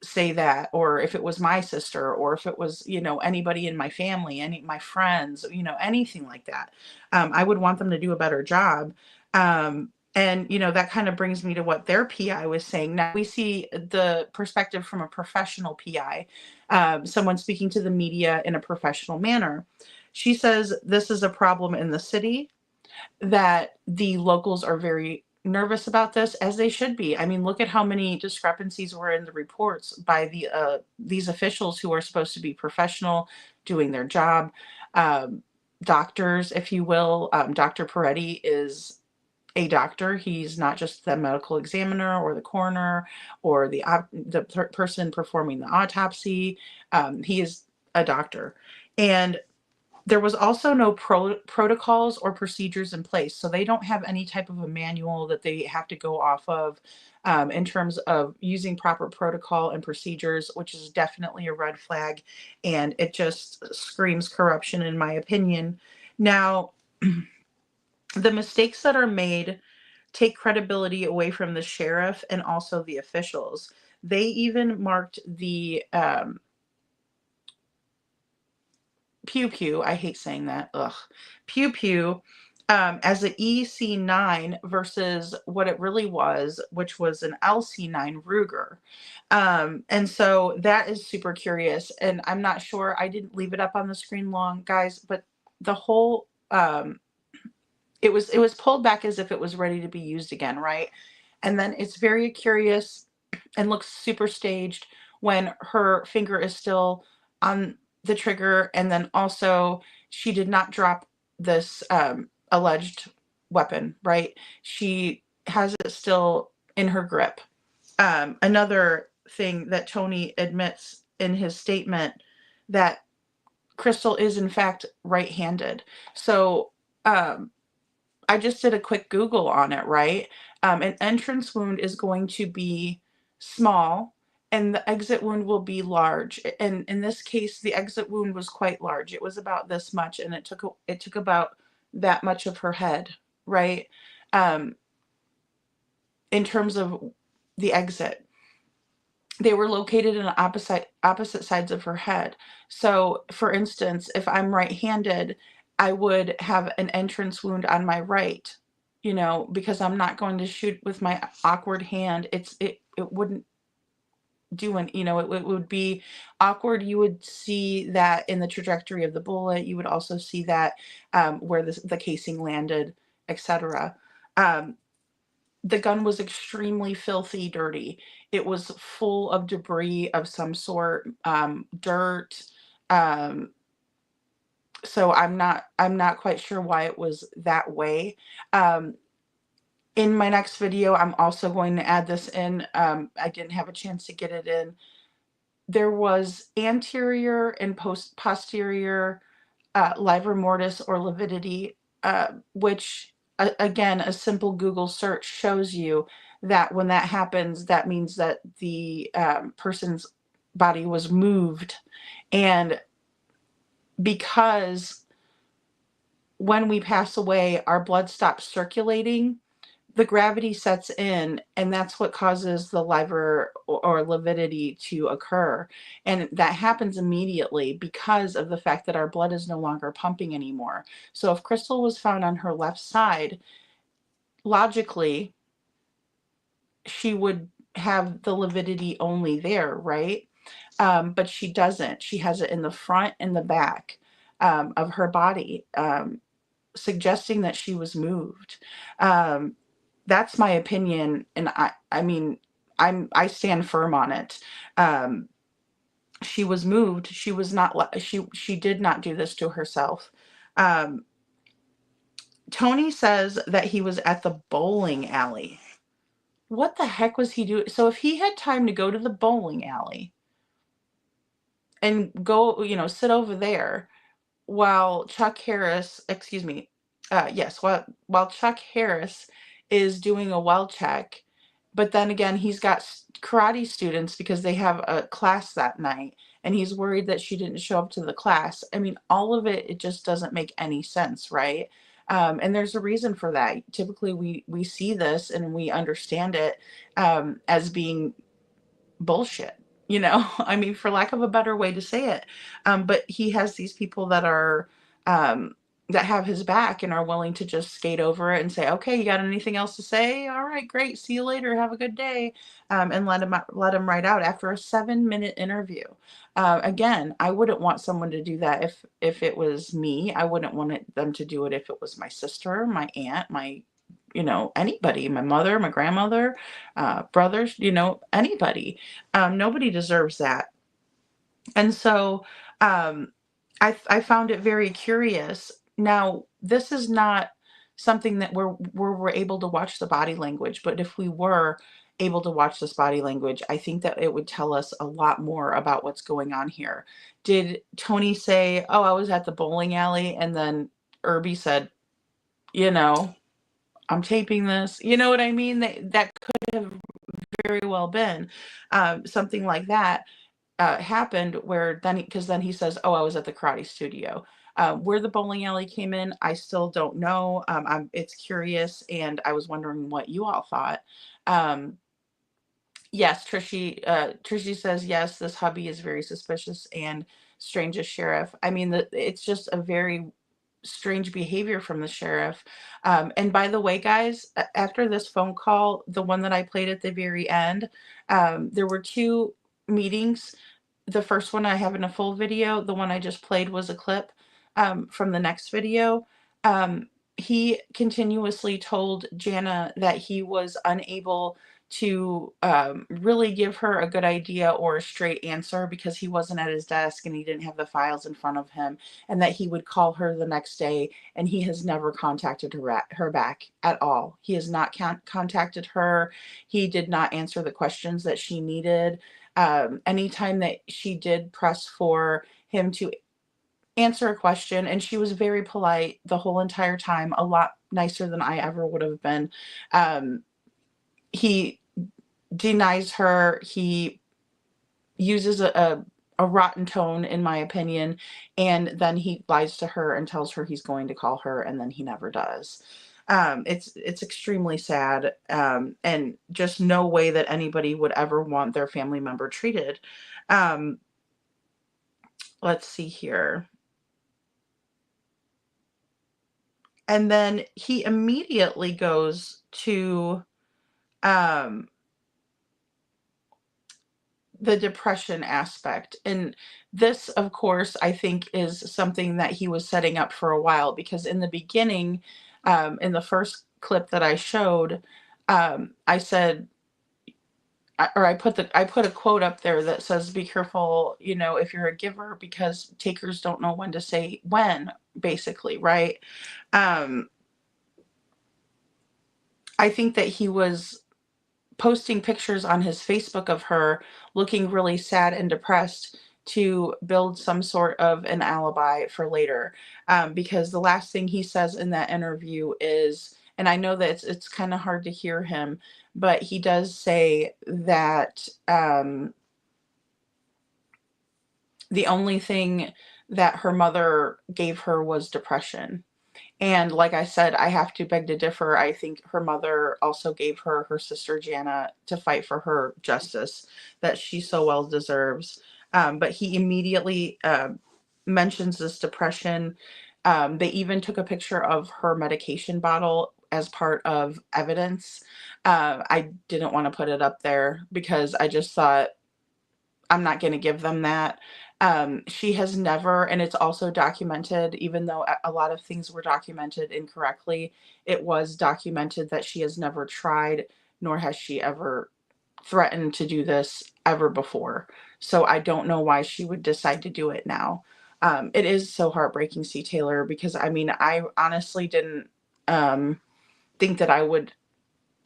say that, or if it was my sister, or if it was anybody in my family, any my friends, anything like that. I would want them to do a better job. And that kind of brings me to what their PI was saying. Now we see the perspective from a professional PI, someone speaking to the media in a professional manner. She says this is a problem in the city, that the locals are very nervous about this, as they should be. I mean, look at how many discrepancies were in the reports by these officials who are supposed to be professional, doing their job. Doctors, if you will. Dr. Peretti is a doctor. He's not just the medical examiner or the coroner or the person performing the autopsy. He is a doctor. And there was also no protocols or procedures in place. So they don't have any type of a manual that they have to go off of in terms of using proper protocol and procedures, which is definitely a red flag. And it just screams corruption, in my opinion. Now, the mistakes that are made take credibility away from the sheriff and also the officials. They even marked the Pew Pew, I hate saying that, ugh, Pew Pew, as an EC9 versus what it really was, which was an LC9 Ruger. And so that is super curious, and I'm not sure, I didn't leave it up on the screen long, guys, but the whole, it was pulled back as if it was ready to be used again, right? And then it's very curious and looks super staged when her finger is still on the trigger, and then also she did not drop this alleged weapon, right? She has it still in her grip. Another thing that Tony admits in his statement, that Crystal is in fact right-handed. So I just did a quick Google on it, right? An entrance wound is going to be small and the exit wound will be large. And in this case, the exit wound was quite large. It was about this much, and it took about that much of her head, right? In terms of the exit. They were located in opposite sides of her head. So, for instance, if I'm right-handed, I would have an entrance wound on my right, because I'm not going to shoot with my awkward hand. It wouldn't do it would be awkward. You would see that in the trajectory of the bullet. You would also see that where the casing landed, etc. The gun was extremely filthy dirty. It was full of debris of some sort, dirt. So I'm not quite sure why it was that way. In my next video, I'm also going to add this in. I didn't have a chance to get it in. There was anterior and posterior livor mortis or lividity, which again, a simple Google search shows you that when that happens, that means that the person's body was moved. And because when we pass away, our blood stops circulating, the gravity sets in, and that's what causes the liver or lividity to occur. And that happens immediately because of the fact that our blood is no longer pumping anymore. So if Crystal was found on her left side, logically, she would have the lividity only there, right? But she doesn't. She has it in the front and the back of her body, suggesting that she was moved. That's my opinion, and I mean, I stand firm on it. She was moved. She was not. She did not do this to herself. Um, Tony says that he was at the bowling alley. What the heck was he doing? So if he had time to go to the bowling alley and go, sit over there while Chuck Harris, excuse me, yes, while Chuck Harris is doing a well check, but then again, he's got karate students because they have a class that night, and he's worried that she didn't show up to the class. I mean, all of it just doesn't make any sense, right? And there's a reason for that. Typically, we see this and we understand it as being bullshit, I mean, for lack of a better way to say it. But he has these people that are that have his back and are willing to just skate over it and say, okay, you got anything else to say? All right, great, see you later, have a good day. And let him right out after a 7-minute interview. Again, I wouldn't want someone to do that if it was me. I wouldn't want them to do it if it was my sister, my aunt, my anybody, my mother, my grandmother, brothers, anybody. Nobody deserves that. And so I found it very curious. Now, this is not something that we're able to watch the body language, but if we were able to watch this body language, I think that it would tell us a lot more about what's going on here. Did Tony say, oh, I was at the bowling alley, and then Irby said, I'm taping this. You know what I mean? That could have very well been something like that happened where because then he says, oh, I was at the karate studio. Where the bowling alley came in, I still don't know. It's curious, and I was wondering what you all thought. Yes, Trishy says, yes, this hubby is very suspicious and strange as sheriff. I mean, it's just a very strange behavior from the sheriff. And by the way, guys, after this phone call, the one that I played at the very end, there were 2 meetings. The first one I have in a full video. The one I just played was a clip from the next video. He continuously told Jana that he was unable to really give her a good idea or a straight answer because he wasn't at his desk and he didn't have the files in front of him, and that he would call her the next day, and he has never contacted her back at all. He has not contacted her. He did not answer the questions that she needed. Anytime that she did press for him to answer a question, and she was very polite the whole entire time, a lot nicer than I ever would have been. He denies her. He uses a rotten tone, in my opinion, and then he lies to her and tells her he's going to call her, and then he never does. It's extremely sad, and just no way that anybody would ever want their family member treated. Let's see here. And then he immediately goes to the depression aspect. And this, of course, I think is something that he was setting up for a while, because in the beginning, in the first clip that I showed, I said, or I put a quote up there that says, be careful, if you're a giver, because takers don't know when to say when, basically, right? I think that he was posting pictures on his Facebook of her looking really sad and depressed to build some sort of an alibi for later. Because the last thing he says in that interview is, and I know that it's kind of hard to hear him, but he does say that the only thing that her mother gave her was depression. And like I said, I have to beg to differ. I think her mother also gave her sister Jana to fight for her justice that she so well deserves. But he immediately mentions this depression. They even took a picture of her medication bottle as part of evidence. I didn't want to put it up there because I just thought, I'm not going to give them that. She has never, and it's also documented, even though a lot of things were documented incorrectly, it was documented that she has never tried, nor has she ever threatened to do this ever before. So I don't know why she would decide to do it now. It is so heartbreaking, C. Taylor, because I mean, I honestly didn't think that I would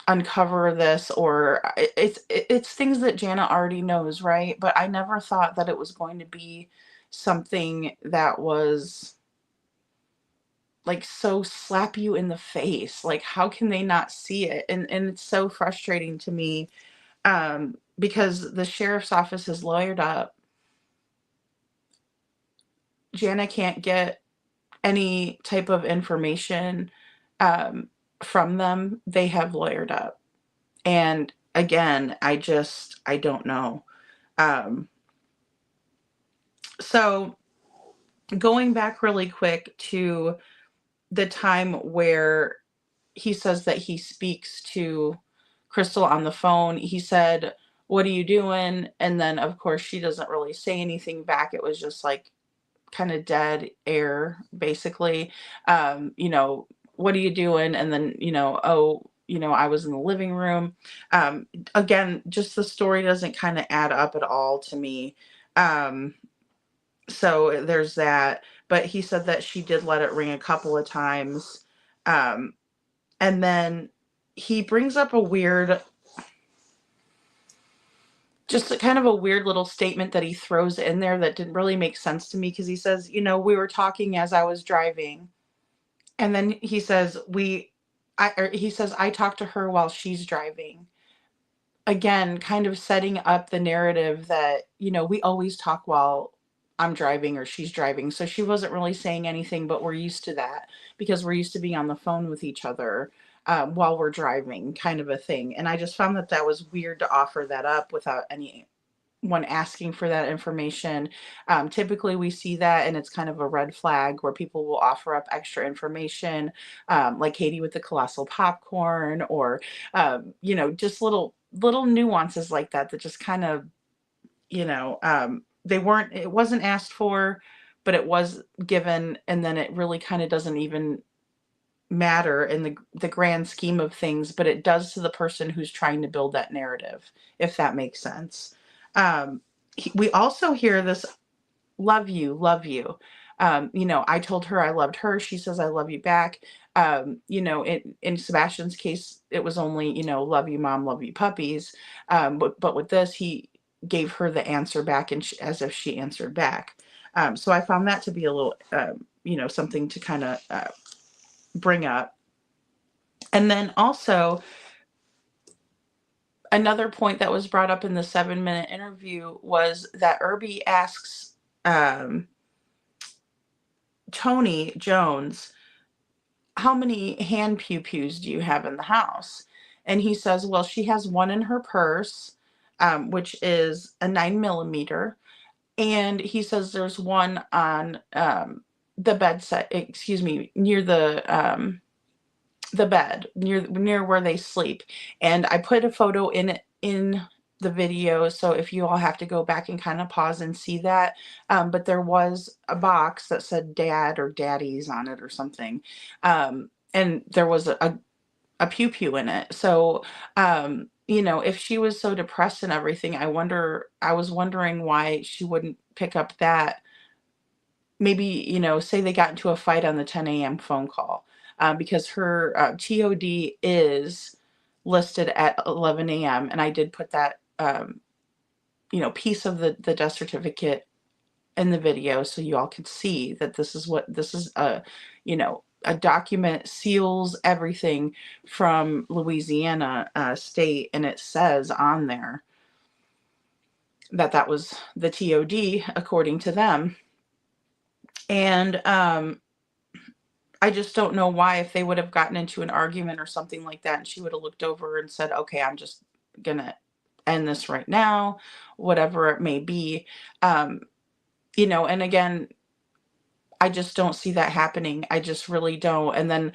uncover this, or it's things that Jana already knows, right? But I never thought that it was going to be something that was like so slap you in the face. Like, how can they not see it? And it's so frustrating to me, because the sheriff's office is lawyered up. Jana can't get any type of information from them. They have lawyered up. And again, I don't know. So going back really quick to the time where he says that he speaks to Crystal on the phone, he said, "What are you doing?" And then, of course, she doesn't really say anything back. It was just like kind of dead air, basically. What are you doing? And then, oh, I was in the living room. Again, just the story doesn't kind of add up at all to me. So there's that. But he said that she did let it ring a couple of times. And then he brings up just a kind of a weird little statement that he throws in there that didn't really make sense to me, because he says, we were talking as I was driving. And then he says, I talked to her while she's driving. Again, kind of setting up the narrative that, we always talk while I'm driving or she's driving. So she wasn't really saying anything, but we're used to that because we're used to being on the phone with each other while we're driving, kind of a thing. And I just found that was weird to offer that up without anyone asking for that information. Typically we see that, and it's kind of a red flag where people will offer up extra information, like Katie with the colossal popcorn, or just little nuances like that just kind of, it wasn't asked for, but it was given, and then it really kind of doesn't even matter in the grand scheme of things, but it does to the person who's trying to build that narrative, if that makes sense. We also hear this, love you, love you. I told her I loved her. She says, I love you back. In Sebastian's case, it was only, love you, mom, love you, puppies. But with this, he gave her the answer back, and as if she answered back. So I found that to be a little, something to kind of bring up. And then also, another point that was brought up in the 7-minute interview was that Irby asks Tony Jones, how many hand pew-pews do you have in the house? And he says, well, she has one in her purse, which is a 9mm. And he says there's one on the bedside, near the bed, near where they sleep. And I put a photo in the video, so if you all have to go back and kind of pause and see that, but there was a box that said dad or daddies on it or something, and there was a pew-pew in it. So if she was so depressed and everything, I was wondering why she wouldn't pick up that. Maybe, say they got into a fight on the 10 a.m. phone call, because her TOD is listed at 11 a.m. And I did put that, piece of the death certificate in the video so you all could see that this is a document, seals everything from Louisiana state, and it says on there that was the TOD according to them. And I just don't know why, if they would have gotten into an argument or something like that, and she would have looked over and said, okay, I'm just gonna end this right now, whatever it may be. And again, I just don't see that happening. I just really don't. And then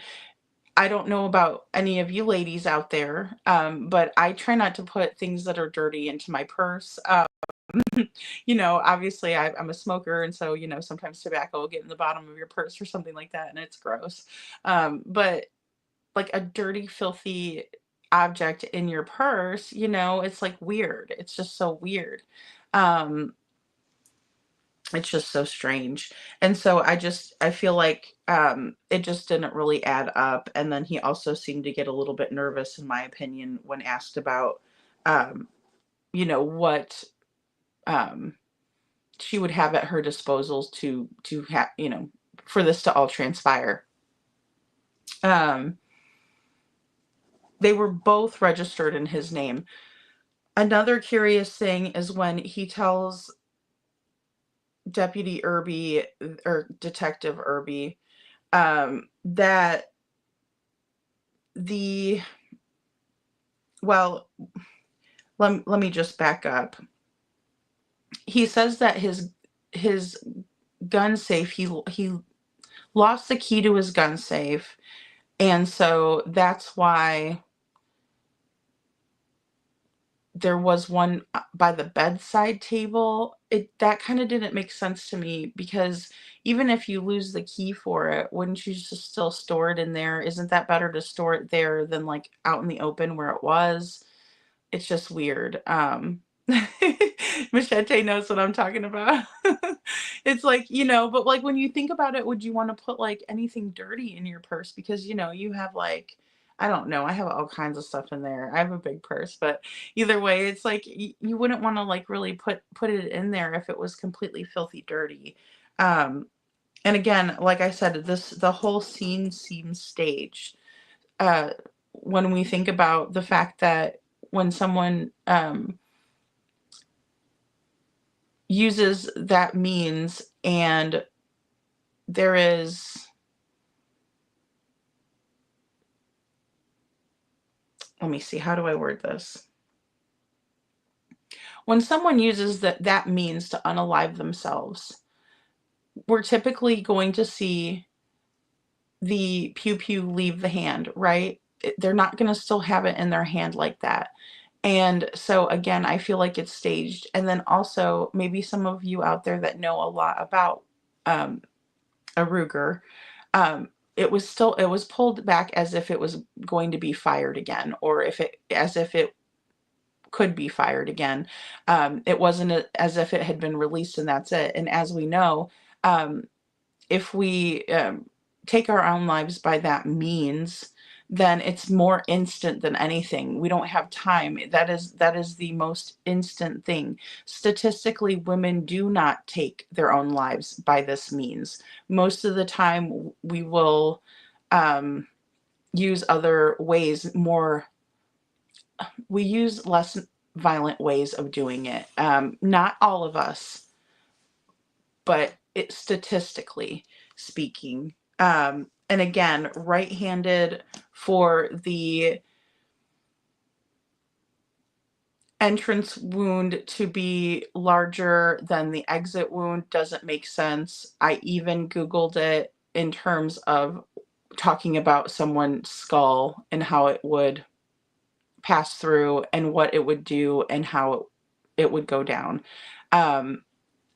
I don't know about any of you ladies out there, but I try not to put things that are dirty into my purse. Obviously I'm a smoker, and so, sometimes tobacco will get in the bottom of your purse or something like that, and it's gross. But like a dirty, filthy object in your purse, it's like weird. It's just so weird. Um, it's just so strange. And so I feel like it just didn't really add up. And then he also seemed to get a little bit nervous, in my opinion, when asked about um, what she would have at her disposals to have, for this to all transpire. Um, they were both registered in his name. Another curious thing is when he tells Deputy Irby, or Detective Irby, that the well, let me just back up. He says that his gun safe, he lost the key to his gun safe, and so that's why there was one by the bedside table. That kind of didn't make sense to me, because even if you lose the key for it, wouldn't you just still store it in there? Isn't that better to store it there than like out in the open where it was? It's just weird. Machete knows what I'm talking about. It's like, but like when you think about it, would you want to put like anything dirty in your purse? Because, you have like, I don't know, I have all kinds of stuff in there. I have a big purse, but either way, it's like you wouldn't want to like really put it in there if it was completely filthy dirty. Um, and again, like I said, the whole scene seems staged. Uh, when we think about the fact that when someone uses that means, and there is, let me see, how do I word this? When someone uses that means to unalive themselves, we're typically going to see the pew pew leave the hand, right? They're not going to still have it in their hand like that. And so again, I feel like it's staged. And then also, maybe some of you out there that know a lot about a Ruger, it was pulled back as if it was going to be fired again, or as if it could be fired again. It wasn't as if it had been released and that's it. And as we know, if we take our own lives by that means, then it's more instant than anything. We don't have time. That is the most instant thing. Statistically, women do not take their own lives by this means. Most of the time, we will use other ways, we use less violent ways of doing it. Not all of us, but statistically speaking. And again, right-handed for the entrance wound to be larger than the exit wound doesn't make sense. I even Googled it in terms of talking about someone's skull and how it would pass through and what it would do and how it would go down.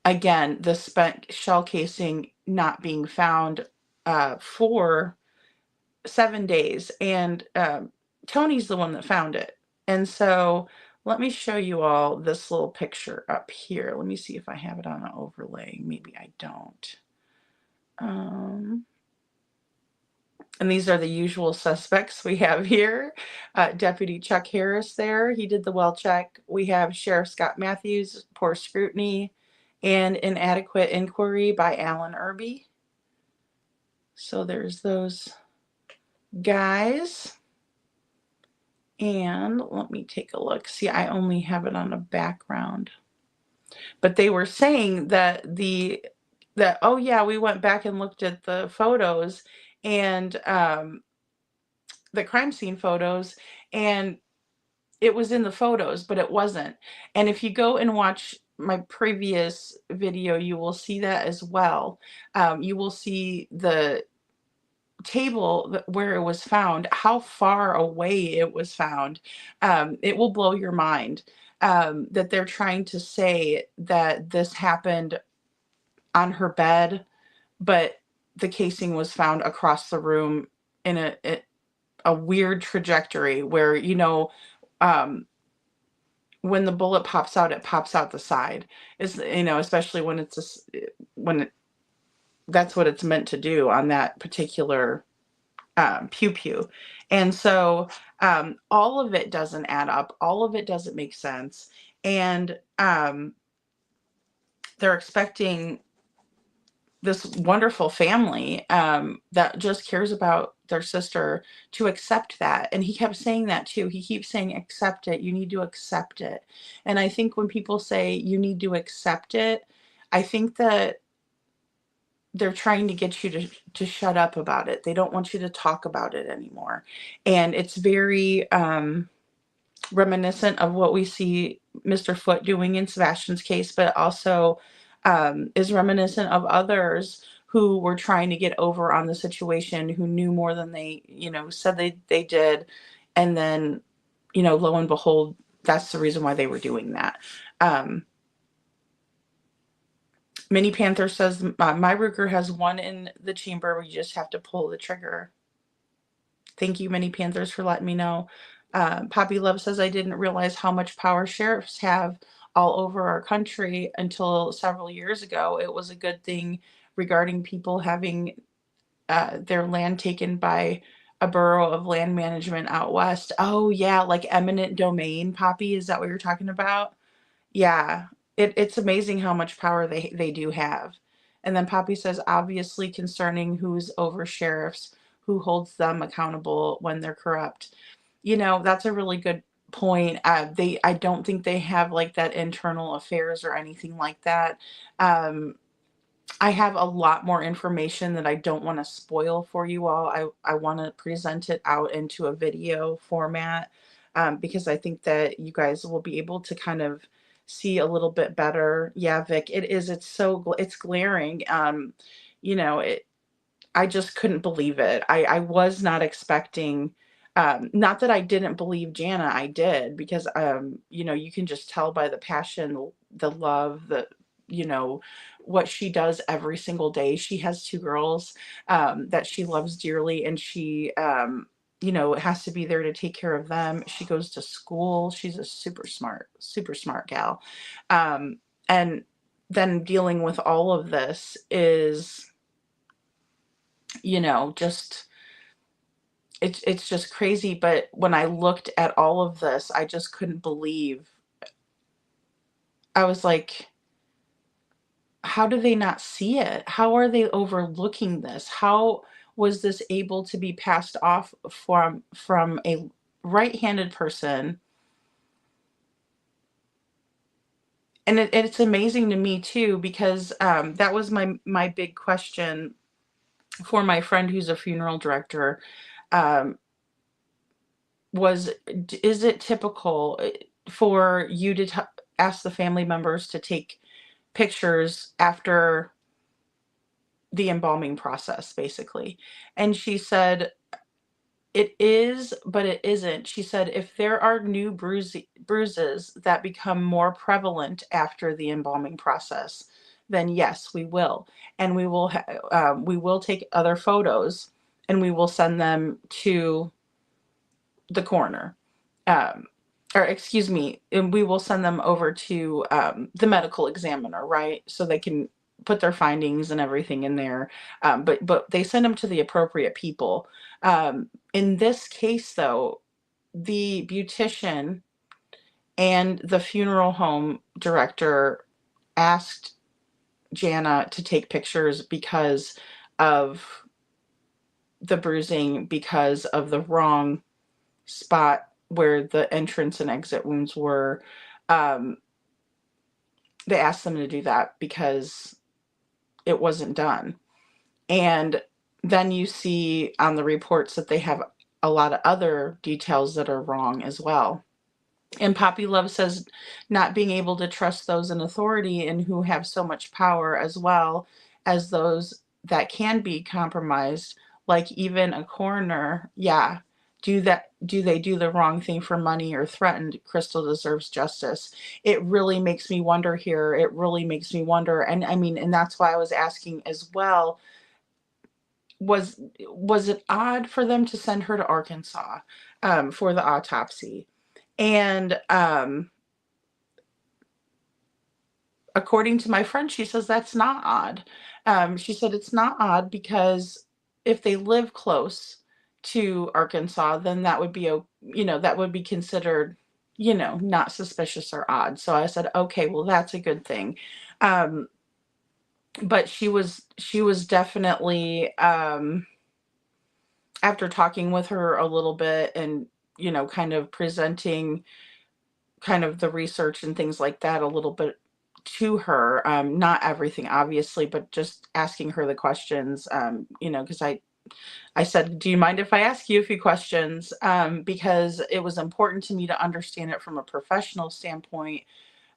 Again, the spent shell casing not being found for 7 days, and Tony's the one that found it. And so let me show you all this little picture up here. Let me see if I have it on an overlay. Maybe I don't. And these are the usual suspects we have here. Deputy Chuck Harris there, he did the well check. We have Sheriff Scott Matthews, poor scrutiny, and inadequate inquiry by Alan Irby. So there's those guys. And let me take a look. See, I only have it on a background. But they were saying that oh yeah, we went back and looked at the photos, and the crime scene photos, and it was in the photos, but it wasn't. And if you go and watch my previous video, you will see that as well. You will see the table where it was found, how far away it was found. It will blow your mind that they're trying to say that this happened on her bed, but the casing was found across the room in a weird trajectory where, when the bullet pops out, it pops out the side. It's, especially when that's what it's meant to do on that particular pew pew. And so all of it doesn't add up. All of it doesn't make sense. And they're expecting this wonderful family that just cares about their sister to accept that. And he kept saying that too. He keeps saying, accept it. You need to accept it. And I think when people say you need to accept it, I think that they're trying to get you to shut up about it. They don't want you to talk about it anymore. And it's very reminiscent of what we see Mr. Foote doing in Sebastian's case, but also is reminiscent of others who were trying to get over on the situation, who knew more than they, said they did. And then, lo and behold, that's the reason why they were doing that. Mini Panther says, my Ruger has one in the chamber. We just have to pull the trigger. Thank you, Mini Panthers, for letting me know. Poppy Love says, I didn't realize how much power sheriffs have all over our country until several years ago. It was a good thing regarding people having their land taken by a borough of land management out west. Oh, yeah, like eminent domain, Poppy. Is that what you're talking about? Yeah, it's amazing how much power they do have. And then Poppy says, obviously concerning who's over sheriffs, who holds them accountable when they're corrupt. That's a really good point. I don't think they have like that internal affairs or anything like that. I have a lot more information that I don't want to spoil for you all. I want to present it out into a video format because I think that you guys will be able to kind of see a little bit better. Yeah, Vic, it's glaring. I just couldn't believe it. I was not expecting, not that I didn't believe Jana, I did, because, you can just tell by the passion, the love, what she does every single day. She has two girls that she loves dearly, and she, has to be there to take care of them. She goes to school. She's a super smart gal. And then dealing with all of this is, just it's just crazy. But when I looked at all of this, I just couldn't believe. I was like, how do they not see it? How are they overlooking this? How was this able to be passed off from a right-handed person? And it's amazing to me too, because that was my big question for my friend who's a funeral director. Is it typical for you to ask the family members to take pictures after the embalming process, basically? And she said, it is, but it isn't. She said, if there are new bruises that become more prevalent after the embalming process, then yes, we will. And we will take other photos and we will send them to the coroner. Or excuse me, and we will send them over to the medical examiner, right? So they can put their findings and everything in there. But they send them to the appropriate people. In this case, though, the beautician and the funeral home director asked Jana to take pictures because of the bruising, because of the wrong spot where the entrance and exit wounds were. They asked them to do that because it wasn't done. And then you see on the reports that they have a lot of other details that are wrong as well. And Poppy Love says not being able to trust those in authority and who have so much power, as well as those that can be compromised, like even a coroner. Yeah. Do they do the wrong thing for money or threatened? Crystal deserves justice. It really makes me wonder here. It really makes me wonder. And I mean, and that's why I was asking as well, was it odd for them to send her to Arkansas for the autopsy? And according to my friend, she says that's not odd. She said it's not odd because if they live close to Arkansas, then that would be that would be considered, not suspicious or odd. So I said, okay, well, that's a good thing. But she was definitely, after talking with her a little bit and, kind of presenting kind of the research and things like that a little bit to her, not everything obviously, but just asking her the questions, because I said, do you mind if I ask you a few questions? Because it was important to me to understand it from a professional standpoint,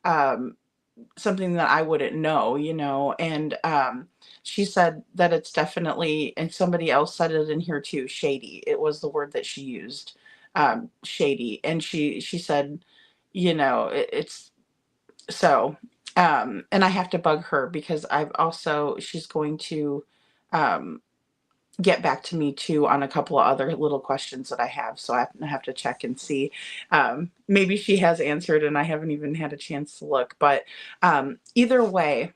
something that I wouldn't know, and she said that it's definitely, and somebody else said it in here too, shady. It was the word that she used, shady. And she said, it's so, and I have to bug her because she's going to get back to me too on a couple of other little questions that I have. So I have to check and see. Maybe she has answered and I haven't even had a chance to look. But either way,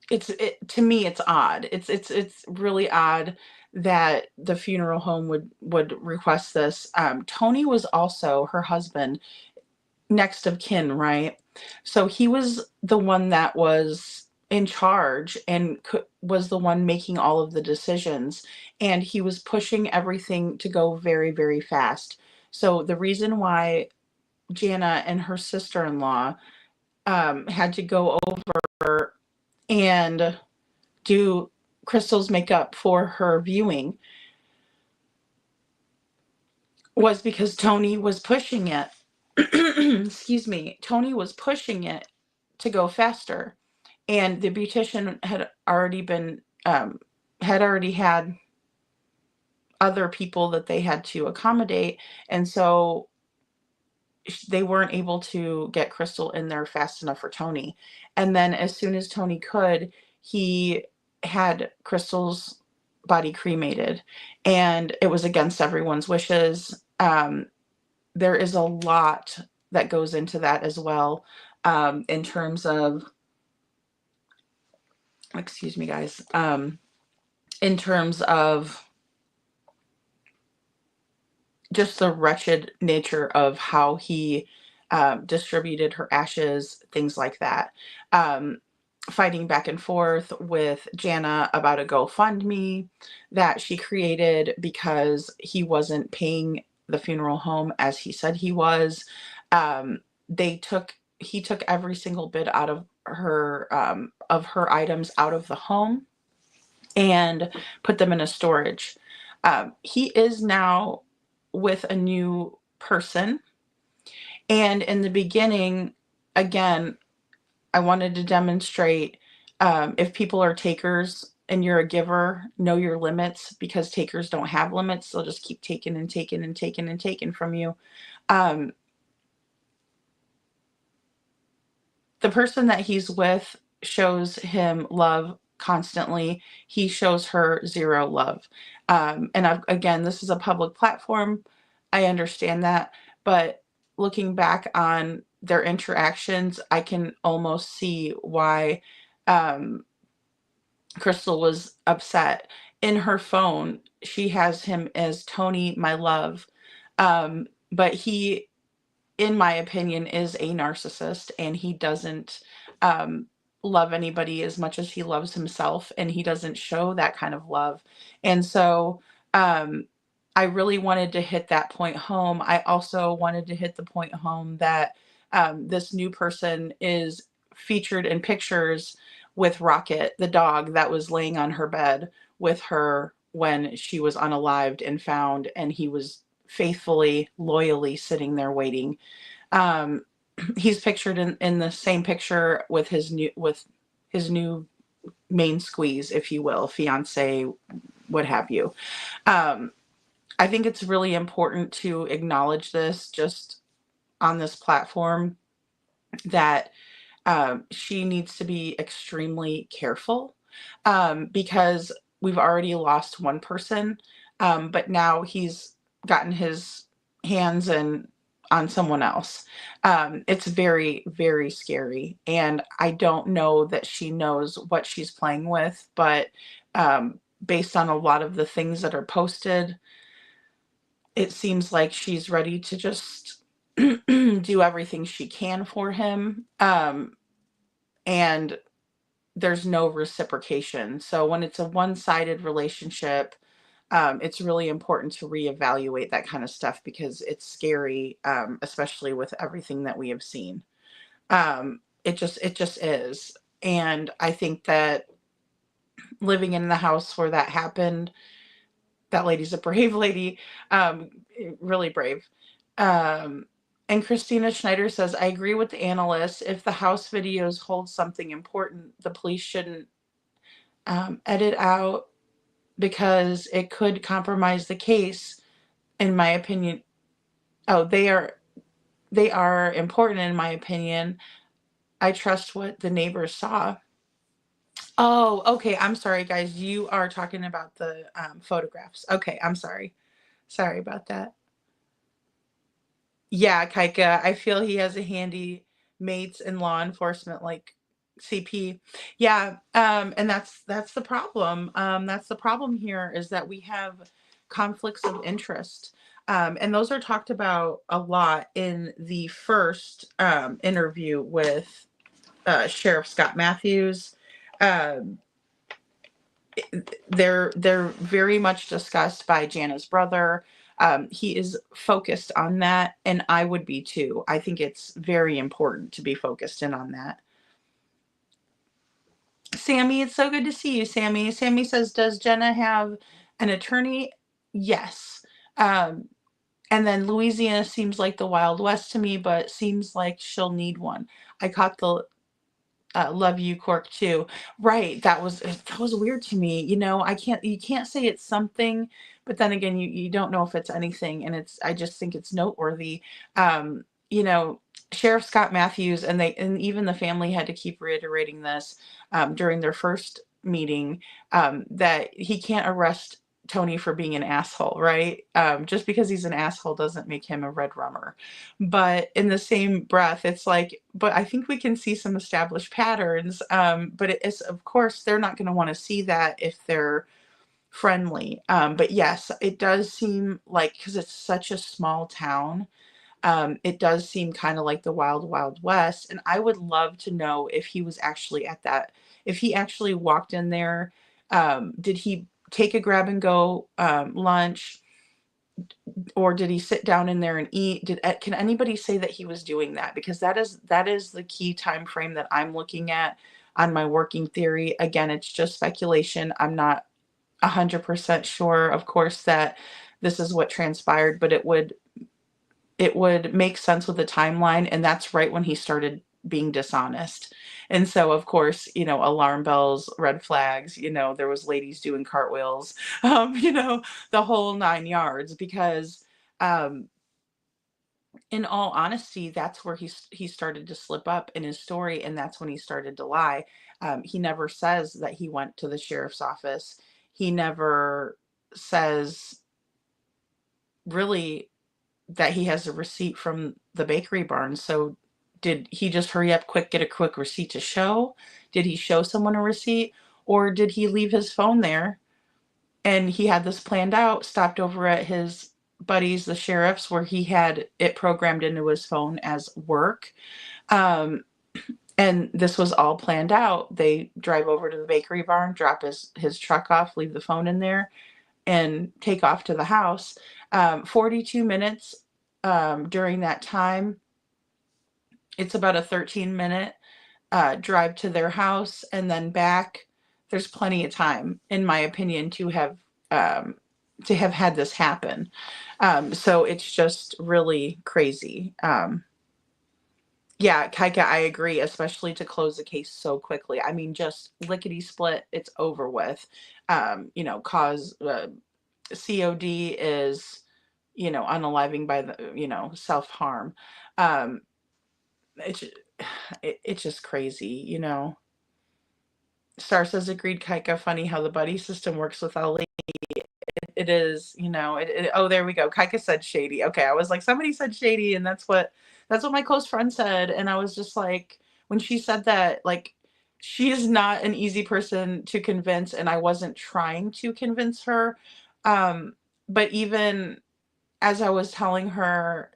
to me, it's odd. It's really odd that the funeral home would request this. Tony was also her husband, next of kin, right? So he was the one that was in charge and was the one making all of the decisions, and he was pushing everything to go very, very fast. So the reason why Jana and her sister-in-law had to go over and do Crystal's makeup for her viewing was because Tony was pushing it. Excuse me. Tony was pushing it to go faster. And the beautician had already had other people that they had to accommodate. And so they weren't able to get Crystal in there fast enough for Tony. And then as soon as Tony could, he had Crystal's body cremated. And it was against everyone's wishes. There is a lot that goes into that as well, in terms of, excuse me, guys, in terms of just the wretched nature of how he distributed her ashes, things like that. Fighting back and forth with Jana about a GoFundMe that she created because he wasn't paying the funeral home as he said he was. He took every single bit out of her items out of the home and put them in a storage. He is now with a new person. And in the beginning, again, I wanted to demonstrate, if people are takers and you're a giver, know your limits, because takers don't have limits. They'll just keep taking and taking and taking and taking from you. The person that he's with shows him love constantly. He shows her zero love. Again, this is a public platform. I understand that. But looking back on their interactions, I can almost see why Crystal was upset. In her phone, she has him as Tony, my love. But he, in my opinion, is a narcissist, and he doesn't love anybody as much as he loves himself, and he doesn't show that kind of love. And so I really wanted to hit that point home. I also wanted to hit the point home that this new person is featured in pictures with Rocket, the dog that was laying on her bed with her when she was unalived and found, and he was faithfully, loyally sitting there waiting. He's pictured in the same picture with his new main squeeze, if you will, fiance, what have you. I think it's really important to acknowledge this just on this platform, that she needs to be extremely careful, because we've already lost one person, but now he's gotten his hands on someone else. It's very, very scary. And I don't know that she knows what she's playing with, but based on a lot of the things that are posted, it seems like she's ready to just do everything she can for him. And there's no reciprocation. So when it's a one-sided relationship, it's really important to reevaluate that kind of stuff, because it's scary, especially with everything that we have seen. It just is. And I think that living in the house where that happened, that lady's a brave lady, really brave. And Christina Schneider says, I agree with the analyst. If the house videos hold something important, the police shouldn't edit out, because it could compromise the case, in my opinion. Oh, they are important, in my opinion. I trust what the neighbors saw. Oh, okay. I'm sorry, guys. You are talking about the photographs. Okay, I'm sorry. Sorry about that. Yeah, Kaika, I feel he has a handy mates in law enforcement like CP. Yeah, and that's the problem. That's the problem here, is that we have conflicts of interest. And those are talked about a lot in the first interview with Sheriff Scott Matthews. Um, they're very much discussed by Jana's brother. He is focused on that, and I would be too. I think it's very important to be focused in on that. Sammy, it's so good to see you, Sammy. Sammy says, does Jenna have an attorney? Yes. And then Louisiana seems like the Wild West to me, but seems like she'll need one. I caught the love you cork too. Right. That was weird to me. You can't say it's something, but then again, you don't know if it's anything. And I just think it's noteworthy. Um, you know, Sheriff Scott Matthews and even the family had to keep reiterating this during their first meeting, that he can't arrest Tony for being an asshole, right? Just because he's an asshole doesn't make him a red rummer. But in the same breath, it's like, but I think we can see some established patterns. But it's, of course, they're not going to want to see that if they're friendly. But yes, it does seem like, because it's such a small town, it does seem kind of like the wild, wild west. And I would love to know if he was actually if he actually walked in there. Did he take a grab and go lunch? Or did he sit down in there and eat? Can anybody say that he was doing that? Because that is the key time frame that I'm looking at on my working theory. Again, it's just speculation. I'm not 100% sure, of course, that this is what transpired, but it would make sense with the timeline, and that's right when he started being dishonest. And so, of course, alarm bells, red flags, there was ladies doing cartwheels, the whole 9 yards, because in all honesty, that's where he started to slip up in his story, and that's when he started to lie. He never says that he went to the sheriff's office. He never says really that he has a receipt from the bakery barn. So did he just hurry up quick, get a quick receipt to show? Did he show someone a receipt? Or did he leave his phone there and he had this planned out, stopped over at his buddies, the sheriffs, where he had it programmed into his phone as work? And this was all planned out. They drive over to the bakery barn, drop his truck off, leave the phone in there, and take off to the house. 42 minutes during that time. It's about a 13-minute drive to their house and then back there's plenty of time, in my opinion, to have had this happen. So it's just really crazy. Yeah, Kaika, I agree, especially to close the case so quickly. I mean, just lickety split, it's over with. Cause COD is, unaliving by the, self-harm. Um, it's it's just crazy. Star says, agreed, Kaika. Funny how the buddy system works with Ali. It is, oh, there we go. Kaika said shady. Okay, I was like, somebody said shady, and that's what my close friend said. And I was just like, when she said that, like, she is not an easy person to convince, and I wasn't trying to convince her. But even as I was telling her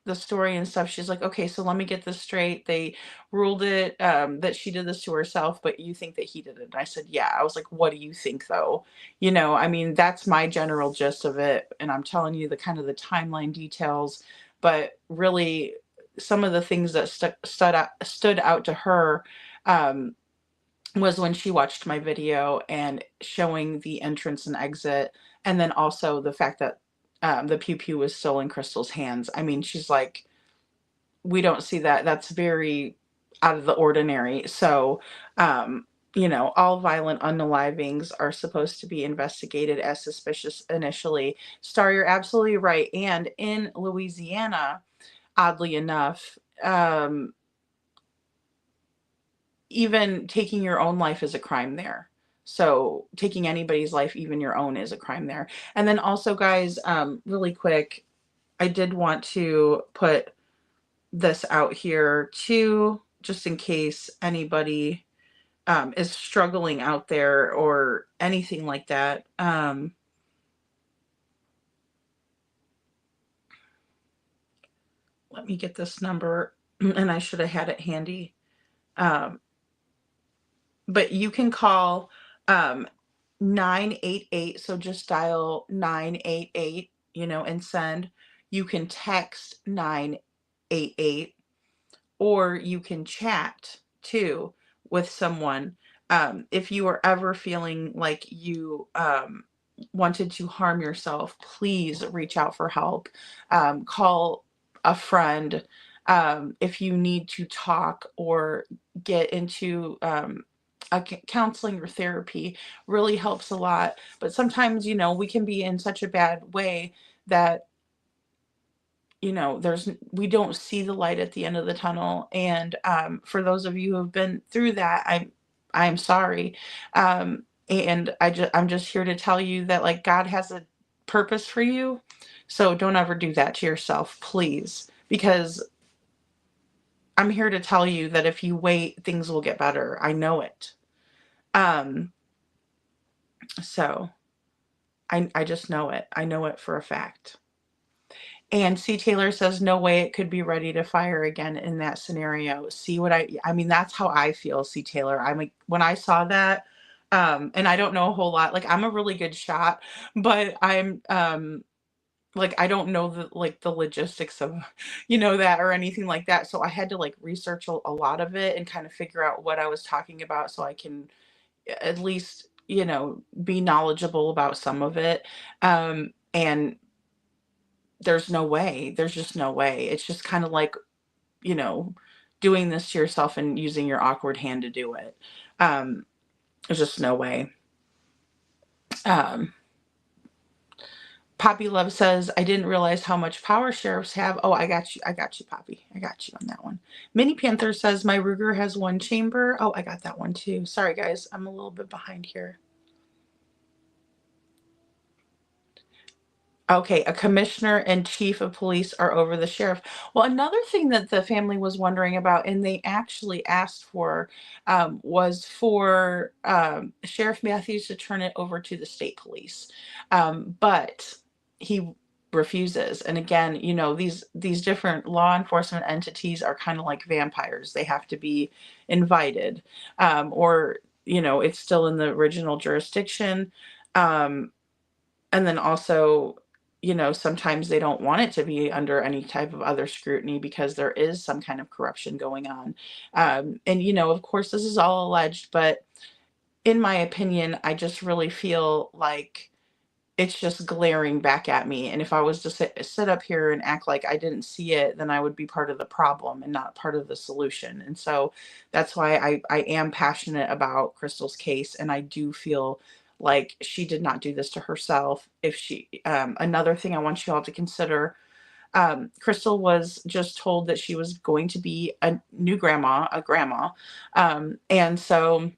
the story and stuff, she's like, okay, so let me get this straight. They ruled it that she did this to herself, but you think that he did it. And I said, yeah. I was like, what do you think though? I mean, that's my general gist of it. And I'm telling you the kind of the timeline details, but really some of the things that stood out to her was when she watched my video and showing the entrance and exit, and then also the fact that the pew pew was still in Crystal's hands. I mean, she's like, we don't see that. That's very out of the ordinary. So, all violent unalivings are supposed to be investigated as suspicious initially. Star, you're absolutely right. And in Louisiana, oddly enough, even taking your own life is a crime there. So taking anybody's life, even your own, is a crime there. And then also, guys, really quick, I did want to put this out here too, just in case anybody is struggling out there or anything like that. Let me get this number, and I should have had it handy. But you can call 988. So just dial 988, and send. You can text 988, or you can chat too with someone. If you are ever feeling like you wanted to harm yourself, please reach out for help. Call a friend. If you need to talk or get into counseling or therapy, really helps a lot. But sometimes, we can be in such a bad way that we don't see the light at the end of the tunnel. And for those of you who have been through that, I'm sorry. And I'm just here to tell you that, like, God has a purpose for you. So don't ever do that to yourself, please, because I'm here to tell you that if you wait, things will get better. I know it. So I just know it. I know it for a fact. And C. Taylor says, no way it could be ready to fire again in that scenario. See what I mean, that's how I feel, C. Taylor. I'm like, when I saw that, and I don't know a whole lot, like, I'm a really good shot, but I'm, like, I don't know the logistics of, that or anything like that. So I had to like research a lot of it and kind of figure out what I was talking about so I can at least, be knowledgeable about some of it. And there's just no way. It's just kind of like, doing this to yourself and using your awkward hand to do it. There's just no way. Poppy Love says, I didn't realize how much power sheriffs have. Oh, I got you, Poppy. I got you on that one. Mini Panther says, my Ruger has one chamber. Oh, I got that one too. Sorry, guys. I'm a little bit behind here. Okay, a commissioner and chief of police are over the sheriff. Well, another thing that the family was wondering about, and they actually asked for, was for Sheriff Matthews to turn it over to the state police. But he refuses. And again, these different law enforcement entities are kind of like vampires. They have to be invited, or, it's still in the original jurisdiction. And then also, sometimes they don't want it to be under any type of other scrutiny because there is some kind of corruption going on. And, of course, this is all alleged, but in my opinion, I just really feel like it's just glaring back at me. And if I was to sit up here and act like I didn't see it, then I would be part of the problem and not part of the solution. And so that's why I am passionate about Crystal's case. And I do feel like she did not do this to herself. If she, another thing I want you all to consider, Crystal was just told that she was going to be a new grandma, and so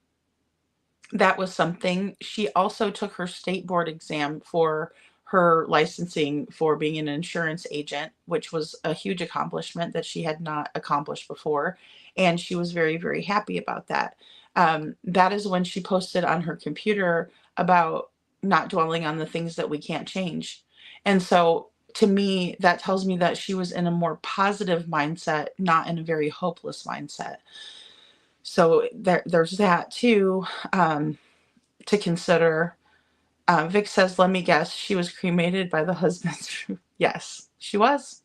that was something. She also took her state board exam for her licensing for being an insurance agent, which was a huge accomplishment that she had not accomplished before. And she was very, very happy about that. That is when she posted on her computer about not dwelling on the things that we can't change. And so to me, that tells me that she was in a more positive mindset, not in a very hopeless mindset. So there's that too, to consider. Vic says, let me guess, she was cremated by the husband's. Yes, she was.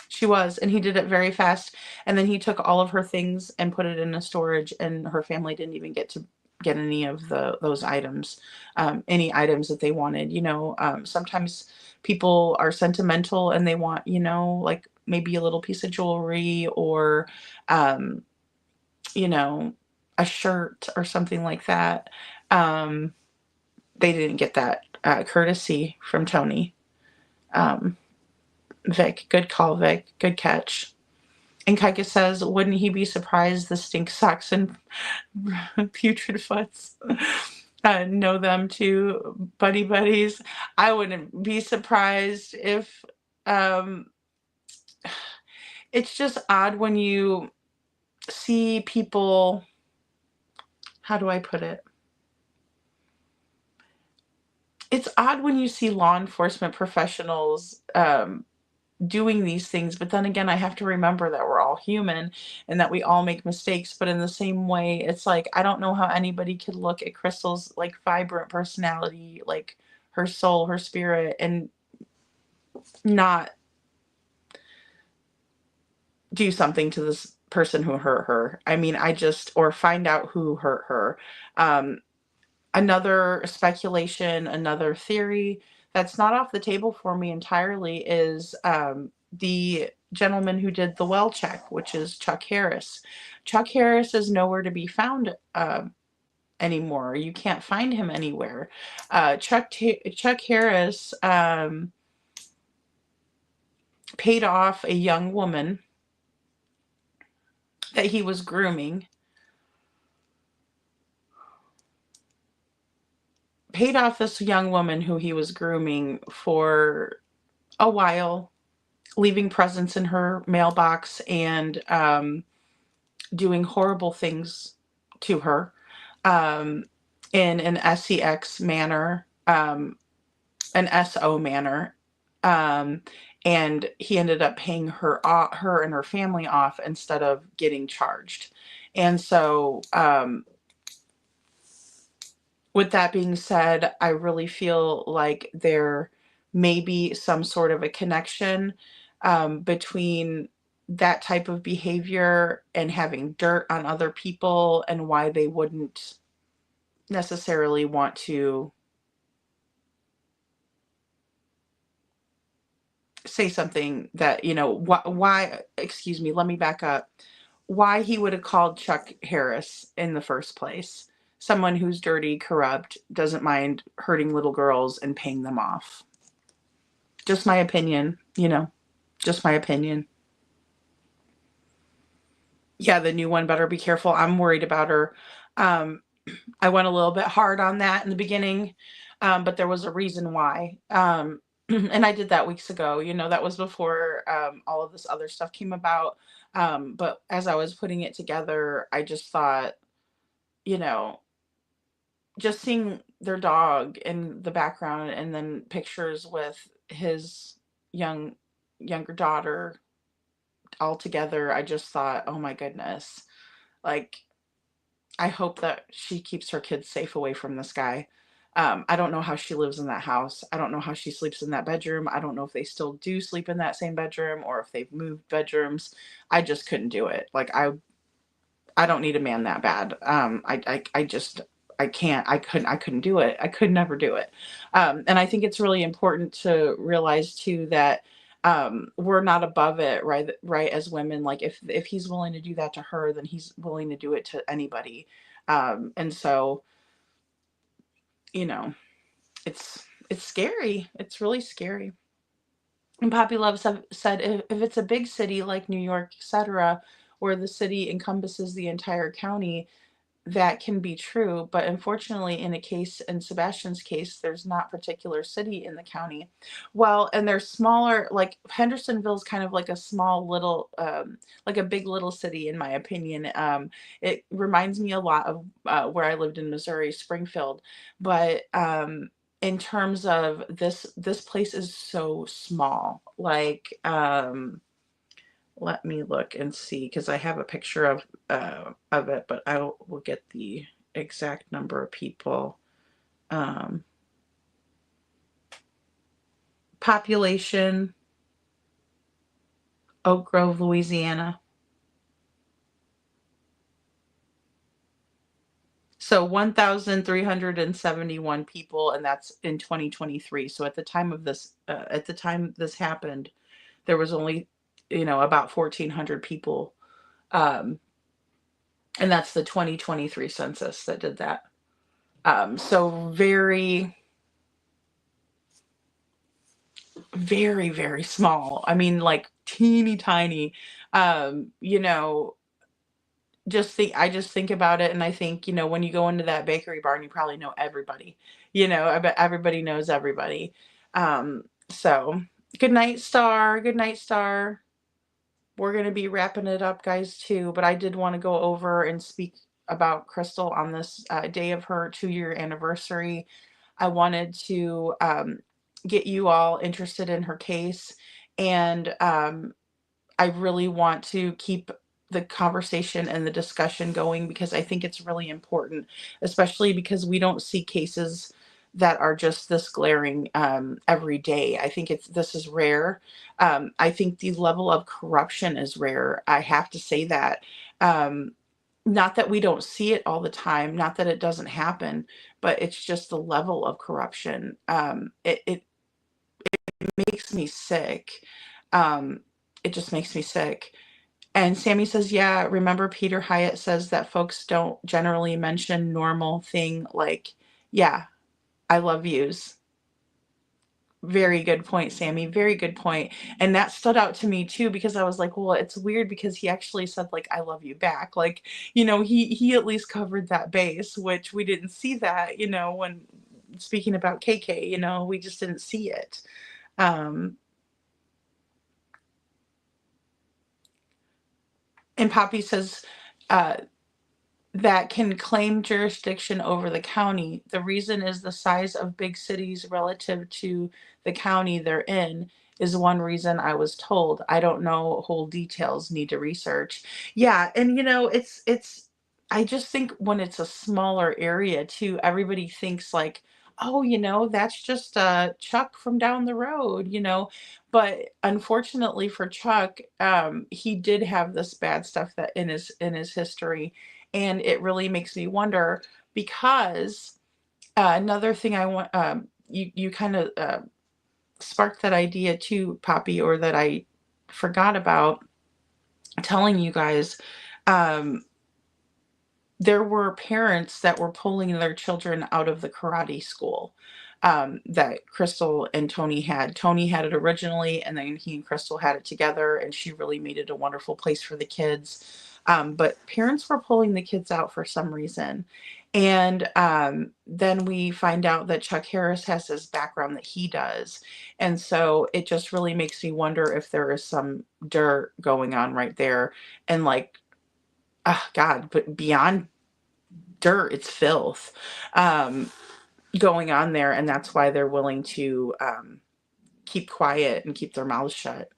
She was. And he did it very fast. And then he took all of her things and put it in a storage, and her family didn't even get to get any of those items, any items that they wanted. Sometimes people are sentimental and they want, like maybe a little piece of jewelry or, you know, a shirt or something like that. They didn't get that courtesy from Tony. Vic, good call, Vic. Good catch. And Kaika says, wouldn't he be surprised the stink socks and putrid foots know them too, buddies? I wouldn't be surprised if it's just odd when you see people, how do I put it? It's odd when you see law enforcement professionals doing these things, but then again, I have to remember that we're all human and that we all make mistakes. But in the same way, it's like, I don't know how anybody could look at Crystal's like vibrant personality, like her soul, her spirit, and not do something to this person who hurt her. I mean, or find out who hurt her. Another speculation, another theory that's not off the table for me entirely is the gentleman who did the well check, which is Chuck Harris. Chuck Harris is nowhere to be found anymore. You can't find him anywhere. Chuck Harris paid off a young woman that he was grooming. Paid off this young woman who he was grooming for a while, leaving presents in her mailbox and doing horrible things to her in an SEX manner, an SO manner. And he ended up paying her and her family off instead of getting charged. And so with that being said, I really feel like there may be some sort of a connection between that type of behavior and having dirt on other people, and why they wouldn't necessarily want to say something that, why, excuse me, let me back up. Why he would have called Chuck Harris in the first place. Someone who's dirty, corrupt, doesn't mind hurting little girls and paying them off. Just my opinion, just my opinion. Yeah, the new one better be careful. I'm worried about her. I went a little bit hard on that in the beginning, but there was a reason why. And I did that weeks ago. That was before all of this other stuff came about. But as I was putting it together, I just thought, just seeing their dog in the background and then pictures with his younger daughter all together, I just thought, oh my goodness, like, I hope that she keeps her kids safe away from this guy. I don't know how she lives in that house. I don't know how she sleeps in that bedroom. I don't know if they still do sleep in that same bedroom or if they've moved bedrooms. I just couldn't do it. Like, I don't need a man that bad. couldn't do it. I could never do it. And I think it's really important to realize too that we're not above it, right, as women. Like if he's willing to do that to her, then he's willing to do it to anybody. And so, you know, it's scary. It's really scary. And Poppy Love said, if it's a big city like New York, etc., where the city encompasses the entire county, that can be true. But unfortunately, in Sebastian's case, there's not particular city in the county. Well, and they're smaller, like Hendersonville's kind of like a small little, like a big little city, in my opinion. It reminds me a lot of where I lived in Missouri, Springfield. But in terms of this place is so small. Like, let me look and see, because I have a picture of it, but I will get the exact number of people. Population, Oak Grove, Louisiana. So 1,371 people, and that's in 2023. So at the time this happened, there was only, about 1,400 people. And that's the 2023 census that did that. So very, very, very small. I mean, like teeny tiny. I just think about it, and I think, when you go into that bakery barn, you probably know everybody. I bet everybody knows everybody. So good night, Star. Good night, Star. We're going to be wrapping it up, guys, too. But I did want to go over and speak about Crystal on this day of her 2-year anniversary. I wanted to get you all interested in her case. And I really want to keep the conversation and the discussion going, because I think it's really important, especially because we don't see cases that are just this glaring every day. I think this is rare. I think the level of corruption is rare. I have to say that. Not that we don't see it all the time, not that it doesn't happen, but it's just the level of corruption. It makes me sick. It just makes me sick. And Sammy says, yeah, remember Peter Hyatt says that folks don't generally mention normal thing like, yeah, I love yous. Very good point, Sammy. Very good point. And that stood out to me too, because I was like, well, it's weird because he actually said like, I love you back. Like, he at least covered that base, which we didn't see that, when speaking about KK, we just didn't see it. And Poppy says, that can claim jurisdiction over the county. The reason is the size of big cities relative to the county they're in is one reason I was told. I don't know whole details, need to research. Yeah, and I just think when it's a smaller area too, everybody thinks like, oh, that's just Chuck from down the road, But unfortunately for Chuck, he did have this bad stuff that in his history. And it really makes me wonder, because another thing I want, you kind of sparked that idea too, Poppy, or that I forgot about telling you guys. There were parents that were pulling their children out of the karate school that Crystal and Tony had. Tony had it originally, and then he and Crystal had it together, and she really made it a wonderful place for the kids. But parents were pulling the kids out for some reason. And then we find out that Chuck Harris has this background that he does. And so it just really makes me wonder if there is some dirt going on right there. And like, oh God, but beyond dirt, it's filth going on there. And that's why they're willing to keep quiet and keep their mouths shut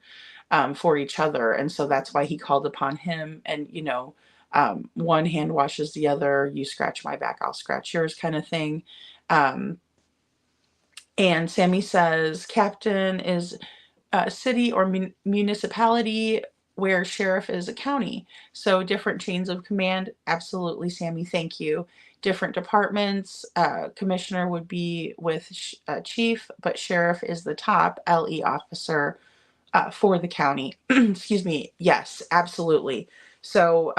for each other. And so that's why he called upon him. And, one hand washes the other. You scratch my back, I'll scratch yours, kind of thing. And Sammy says, Captain is a city or municipality, where sheriff is a county. So different chains of command. Absolutely, Sammy. Thank you. different departments. Commissioner would be with chief, but sheriff is the top LE officer for the county. Excuse me. Yes, absolutely. So,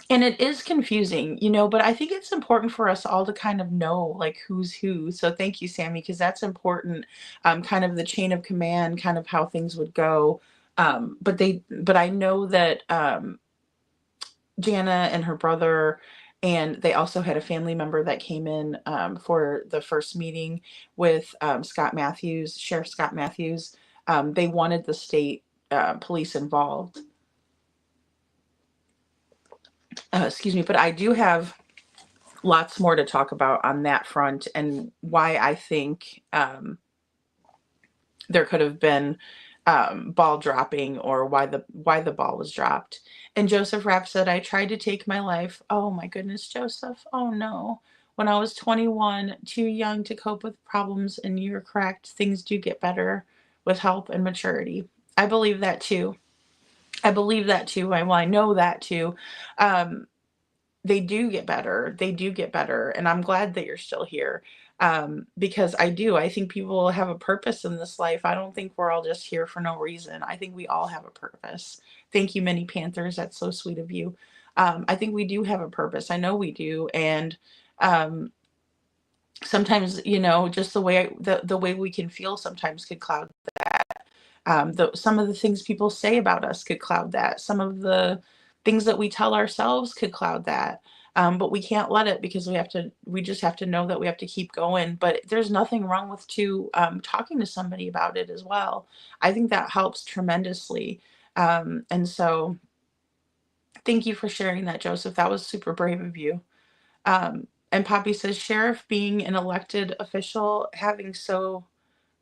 and it is confusing, but I think it's important for us all to kind of know like who's who. So thank you, Sammy, because that's important. Kind of the chain of command, kind of how things would go. But I know that Jana and her brother, and they also had a family member that came in for the first meeting with Scott Matthews, Sheriff Scott Matthews. They wanted the state police involved. Excuse me, but I do have lots more to talk about on that front and why I think there could have been ball dropping, or why the ball was dropped. And Joseph Rapp said, I tried to take my life. Oh my goodness, Joseph. Oh no. When I was 21, too young to cope with problems, and you're correct. Things do get better with help and maturity. I believe that too. I believe that too. Well, I know that too. They do get better. They do get better. And I'm glad that you're still here. Because I think people have a purpose in this life. I don't think we're all just here for no reason. I think we all have a purpose. Thank you, Many Panthers. That's so sweet of you. I think we do have a purpose. I know we do. And sometimes, just the way we can feel sometimes could cloud that. Some of the things people say about us could cloud that. Some of the things that we tell ourselves could cloud that. But we can't let it, because we just have to know that we have to keep going. But there's nothing wrong with talking to somebody about it as well. I think that helps tremendously. And so thank you for sharing that, Joseph. That was super brave of you. And Poppy says, Sheriff being an elected official, having so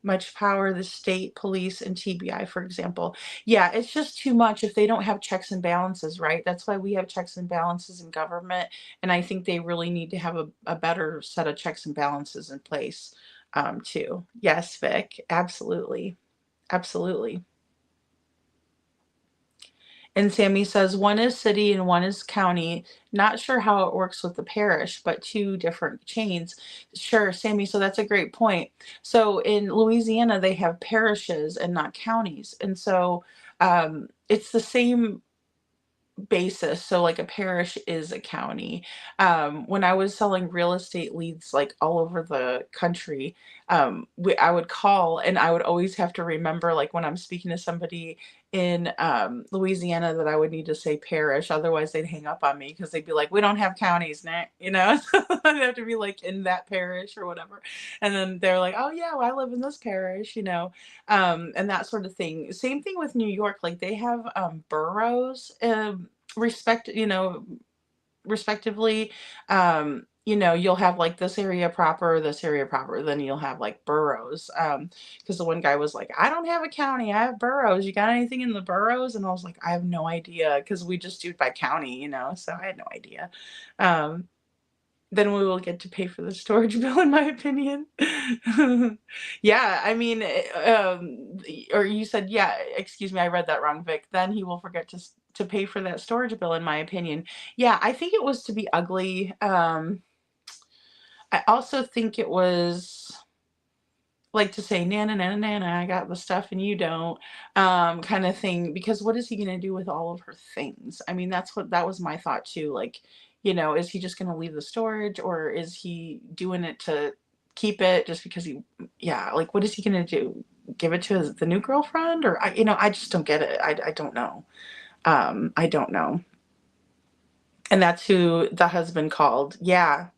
much power, the state police and TBI, for example. Yeah, it's just too much if they don't have checks and balances, right? That's why we have checks and balances in government. And I think they really need to have a better set of checks and balances in place too. Yes, Vic, absolutely. Absolutely. And Sammy says, one is city and one is county. Not sure how it works with the parish, but two different chains. Sure, Sammy, so that's a great point. So in Louisiana, they have parishes and not counties. And so it's the same basis. So like a parish is a county. When I was selling real estate leads like all over the country, I would call, and I would always have to remember, like when I'm speaking to somebody in Louisiana, that I would need to say parish. Otherwise they'd hang up on me, because they'd be like, we don't have counties, I'd have to be like in that parish or whatever. And then they're like, oh yeah, well, I live in this parish, and that sort of thing. Same thing with New York. Like they have boroughs, respectively. You'll have like this area proper, then you'll have like boroughs. Because the one guy was like, I don't have a county, I have boroughs. You got anything in the boroughs? And I was like, I have no idea, because we just do it by county, so I had no idea. Then we will get to pay for the storage bill, in my opinion. Yeah, I mean, or you said, yeah, excuse me, I read that wrong, Vic. Then he will forget to pay for that storage bill, in my opinion. Yeah, I think it was to be ugly. I also think it was like to say, nana, nana, nana, I got the stuff and you don't, kind of thing. Because what is he going to do with all of her things? I mean, that was my thought too. Like, is he just going to leave the storage, or is he doing it to keep it just because like, what is he going to do? Give it to the new girlfriend? Or, I just don't get it. I don't know. I don't know. And that's who the husband called. Yeah.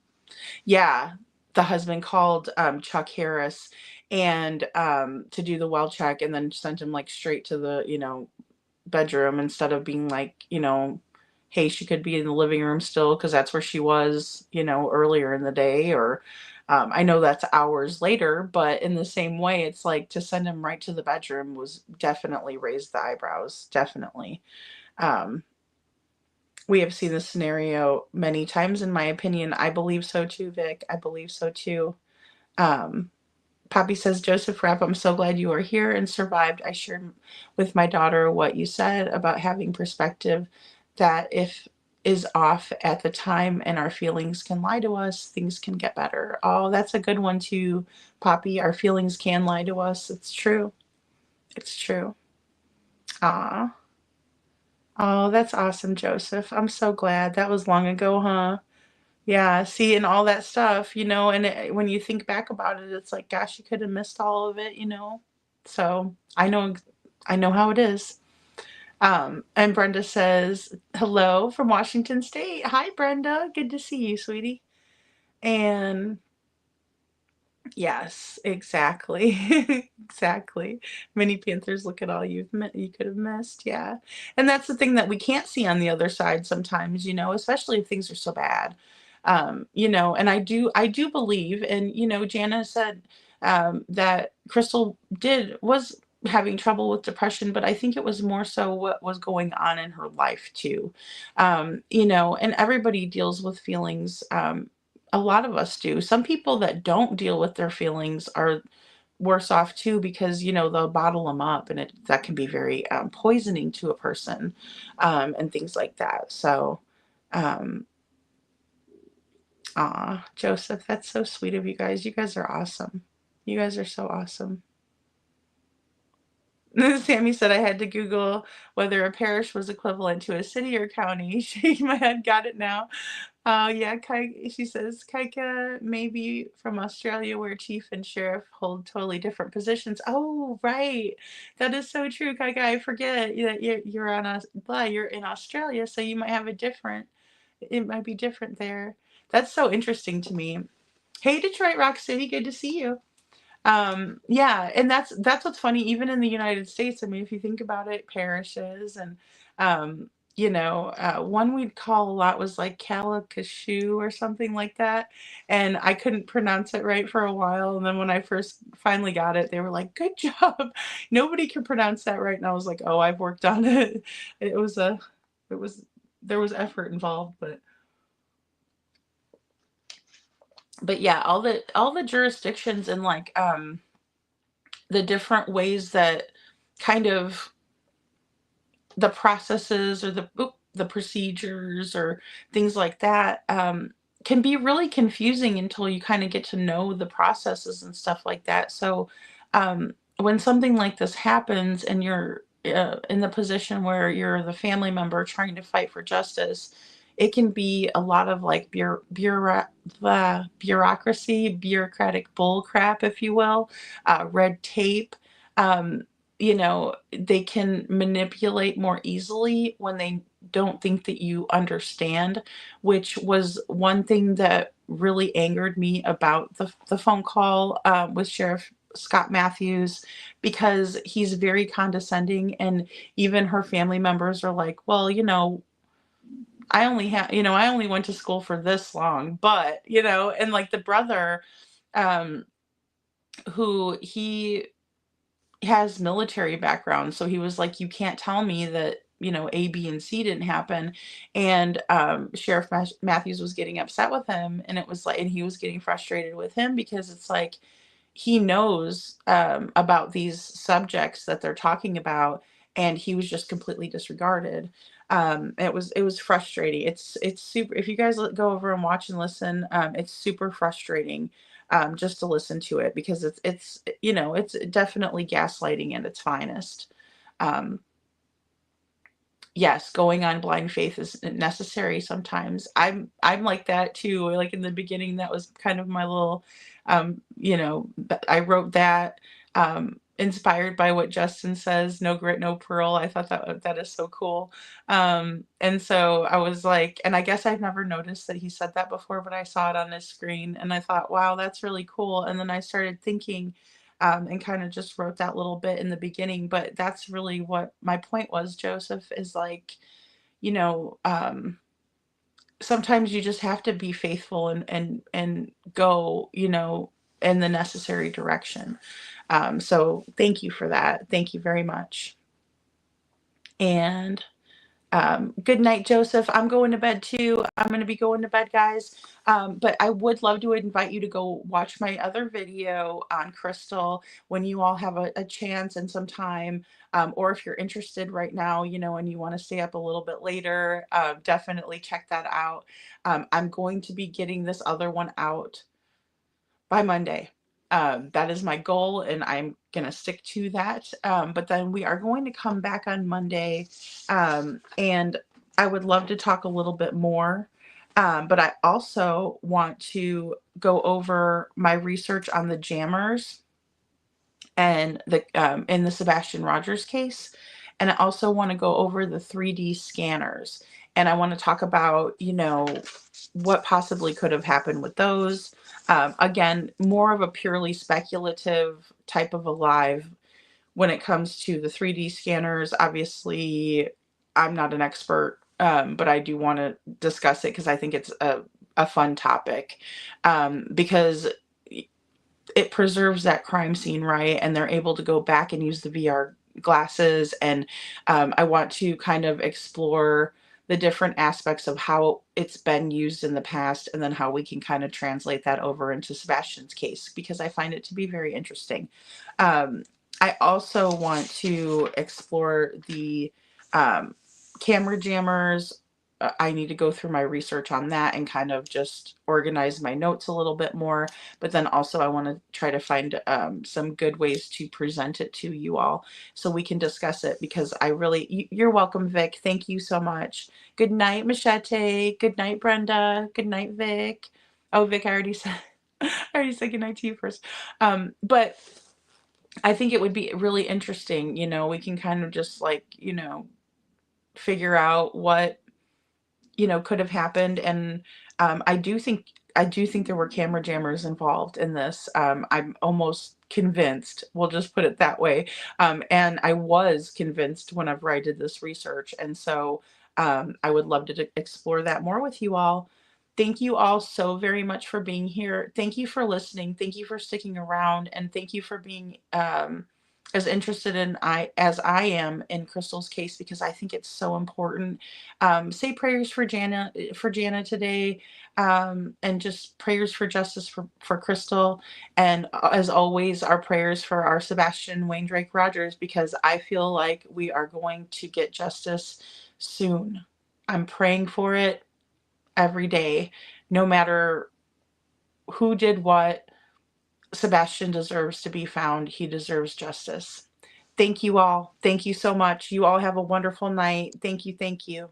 The husband called Chuck Harris and to do the well check, and then sent him like straight to the bedroom, instead of being like, hey, she could be in the living room still, because that's where she was earlier in the day. Or I know that's hours later, but in the same way, it's like to send him right to the bedroom was definitely raised the eyebrows. Definitely. We have seen this scenario many times, in my opinion. I believe so too, Vic. I believe so too. Poppy says, Joseph Rapp, I'm so glad you are here and survived. I shared with my daughter what you said about having perspective, that if is off at the time and our feelings can lie to us, things can get better. Oh, that's a good one too, Poppy. Our feelings can lie to us. It's true. It's true. Ah. Oh, that's awesome, Joseph. I'm so glad. That was long ago, huh? Yeah, see, and all that stuff, and when you think back about it, it's like, gosh, you could have missed all of it. So I know how it is. And Brenda says, hello from Washington State. Hi, Brenda. Good to see you, sweetie. And yes, exactly. Exactly. Mini Panthers, look at all you could have missed. Yeah. And that's the thing that we can't see on the other side sometimes, especially if things are so bad. And I do believe, and Jana said that Crystal was having trouble with depression, but I think it was more so what was going on in her life too. And everybody deals with feelings. A lot of us do. Some people that don't deal with their feelings are worse off too because they'll bottle them up, and that can be very poisoning to a person, and things like that. So, um, Joseph, that's so sweet of you guys. You guys are awesome. You guys are so awesome. Sammy said I had to Google whether a parish was equivalent to a city or county. Shaking my head, got it now. Yeah, she says Kaika may be from Australia where chief and sheriff hold totally different positions. Oh, right. That is so true, Kaika. I forget that you're in Australia, so you might have it might be different there. That's so interesting to me. Hey, Detroit Rock City, good to see you. Yeah, and that's what's funny, even in the United States. I mean, if you think about it, parishes and one we'd call a lot was like Calacashu or something like that. And I couldn't pronounce it right for a while. And then when I first finally got it, they were like, good job. Nobody can pronounce that right. And I was like, oh, I've worked on it. It was there was effort involved, but yeah, all the jurisdictions and like the different ways that kind of the processes or the procedures or things like that can be really confusing until you kind of get to know the processes and stuff like that. So when something like this happens and you're in the position where you're the family member trying to fight for justice, it can be a lot of like bureaucracy, bureaucratic bull crap, if you will, red tape. Um, they can manipulate more easily when they don't think that you understand, which was one thing that really angered me about the phone call with Sheriff Scott Matthews, because he's very condescending, and even her family members are like, well, I only went to school for this long, but, and like the brother, um, who he has military background, so he was like, you can't tell me that A, B, and C didn't happen. And Sheriff Matthews was getting upset with him, and it was like, and he was getting frustrated with him because it's like he knows about these subjects that they're talking about, and he was just completely disregarded. It was frustrating. It's super. If you guys go over and watch and listen, it's super frustrating just to listen to it, because it's definitely gaslighting at its finest. Um, yes, going on blind faith is necessary sometimes. I'm like that too. Like in the beginning, that was kind of my little, I wrote that inspired by what Justin says, "No grit, no pearl." I thought that is so cool. And so I was like, and I guess I've never noticed that he said that before, but I saw it on his screen, and I thought, wow, that's really cool. And then I started thinking. And kind of just wrote that little bit in the beginning, but that's really what my point was, Joseph, is like, you know, um, sometimes you just have to be faithful and go, in the necessary direction. So thank you for that. Thank you very much. And Good night, Joseph. I'm going to bed too. I'm going to be going to bed, guys. But I would love to invite you to go watch my other video on Crystal when you all have a chance and some time. Or if you're interested right now, and you want to stay up a little bit later, definitely check that out. I'm going to be getting this other one out by Monday. That is my goal, and I'm going to stick to that. But then we are going to come back on Monday, and I would love to talk a little bit more. But I also want to go over my research on the jammers and in the Sebastian Rogers case. And I also want to go over the 3D scanners. And I want to talk about, what possibly could have happened with those. Again, more of a purely speculative type of a live when it comes to the 3D scanners. Obviously, I'm not an expert, but I do want to discuss it because I think it's a fun topic, because it preserves that crime scene, right? And they're able to go back and use the VR glasses. And I want to kind of explore the different aspects of how it's been used in the past, and then how we can kind of translate that over into Sebastian's case, because I find it to be very interesting. I also want to explore the camera jammers. I need to go through my research on that and kind of just organize my notes a little bit more. But then also I want to try to find some good ways to present it to you all so we can discuss it, because you're welcome, Vic. Thank you so much. Good night, Machete. Good night, Brenda. Good night, Vic. Oh, Vic, I already said good night to you first. But I think it would be really interesting, we can kind of just figure out what could have happened. And I do think there were camera jammers involved in this. I'm almost convinced, we'll just put it that way. And I was convinced whenever I did this research. And so I would love to explore that more with you all. Thank you all so very much for being here. Thank you for listening. Thank you for sticking around. And thank you for being as interested as I am in Crystal's case, because I think it's so important. Say prayers for Jana today, and just prayers for justice for Crystal. And as always, our prayers for our Sebastian Wayne Drake Rogers, because I feel like we are going to get justice soon. I'm praying for it every day, no matter who did what. Sebastian deserves to be found. He deserves justice. Thank you all. Thank you so much. You all have a wonderful night. Thank you. Thank you.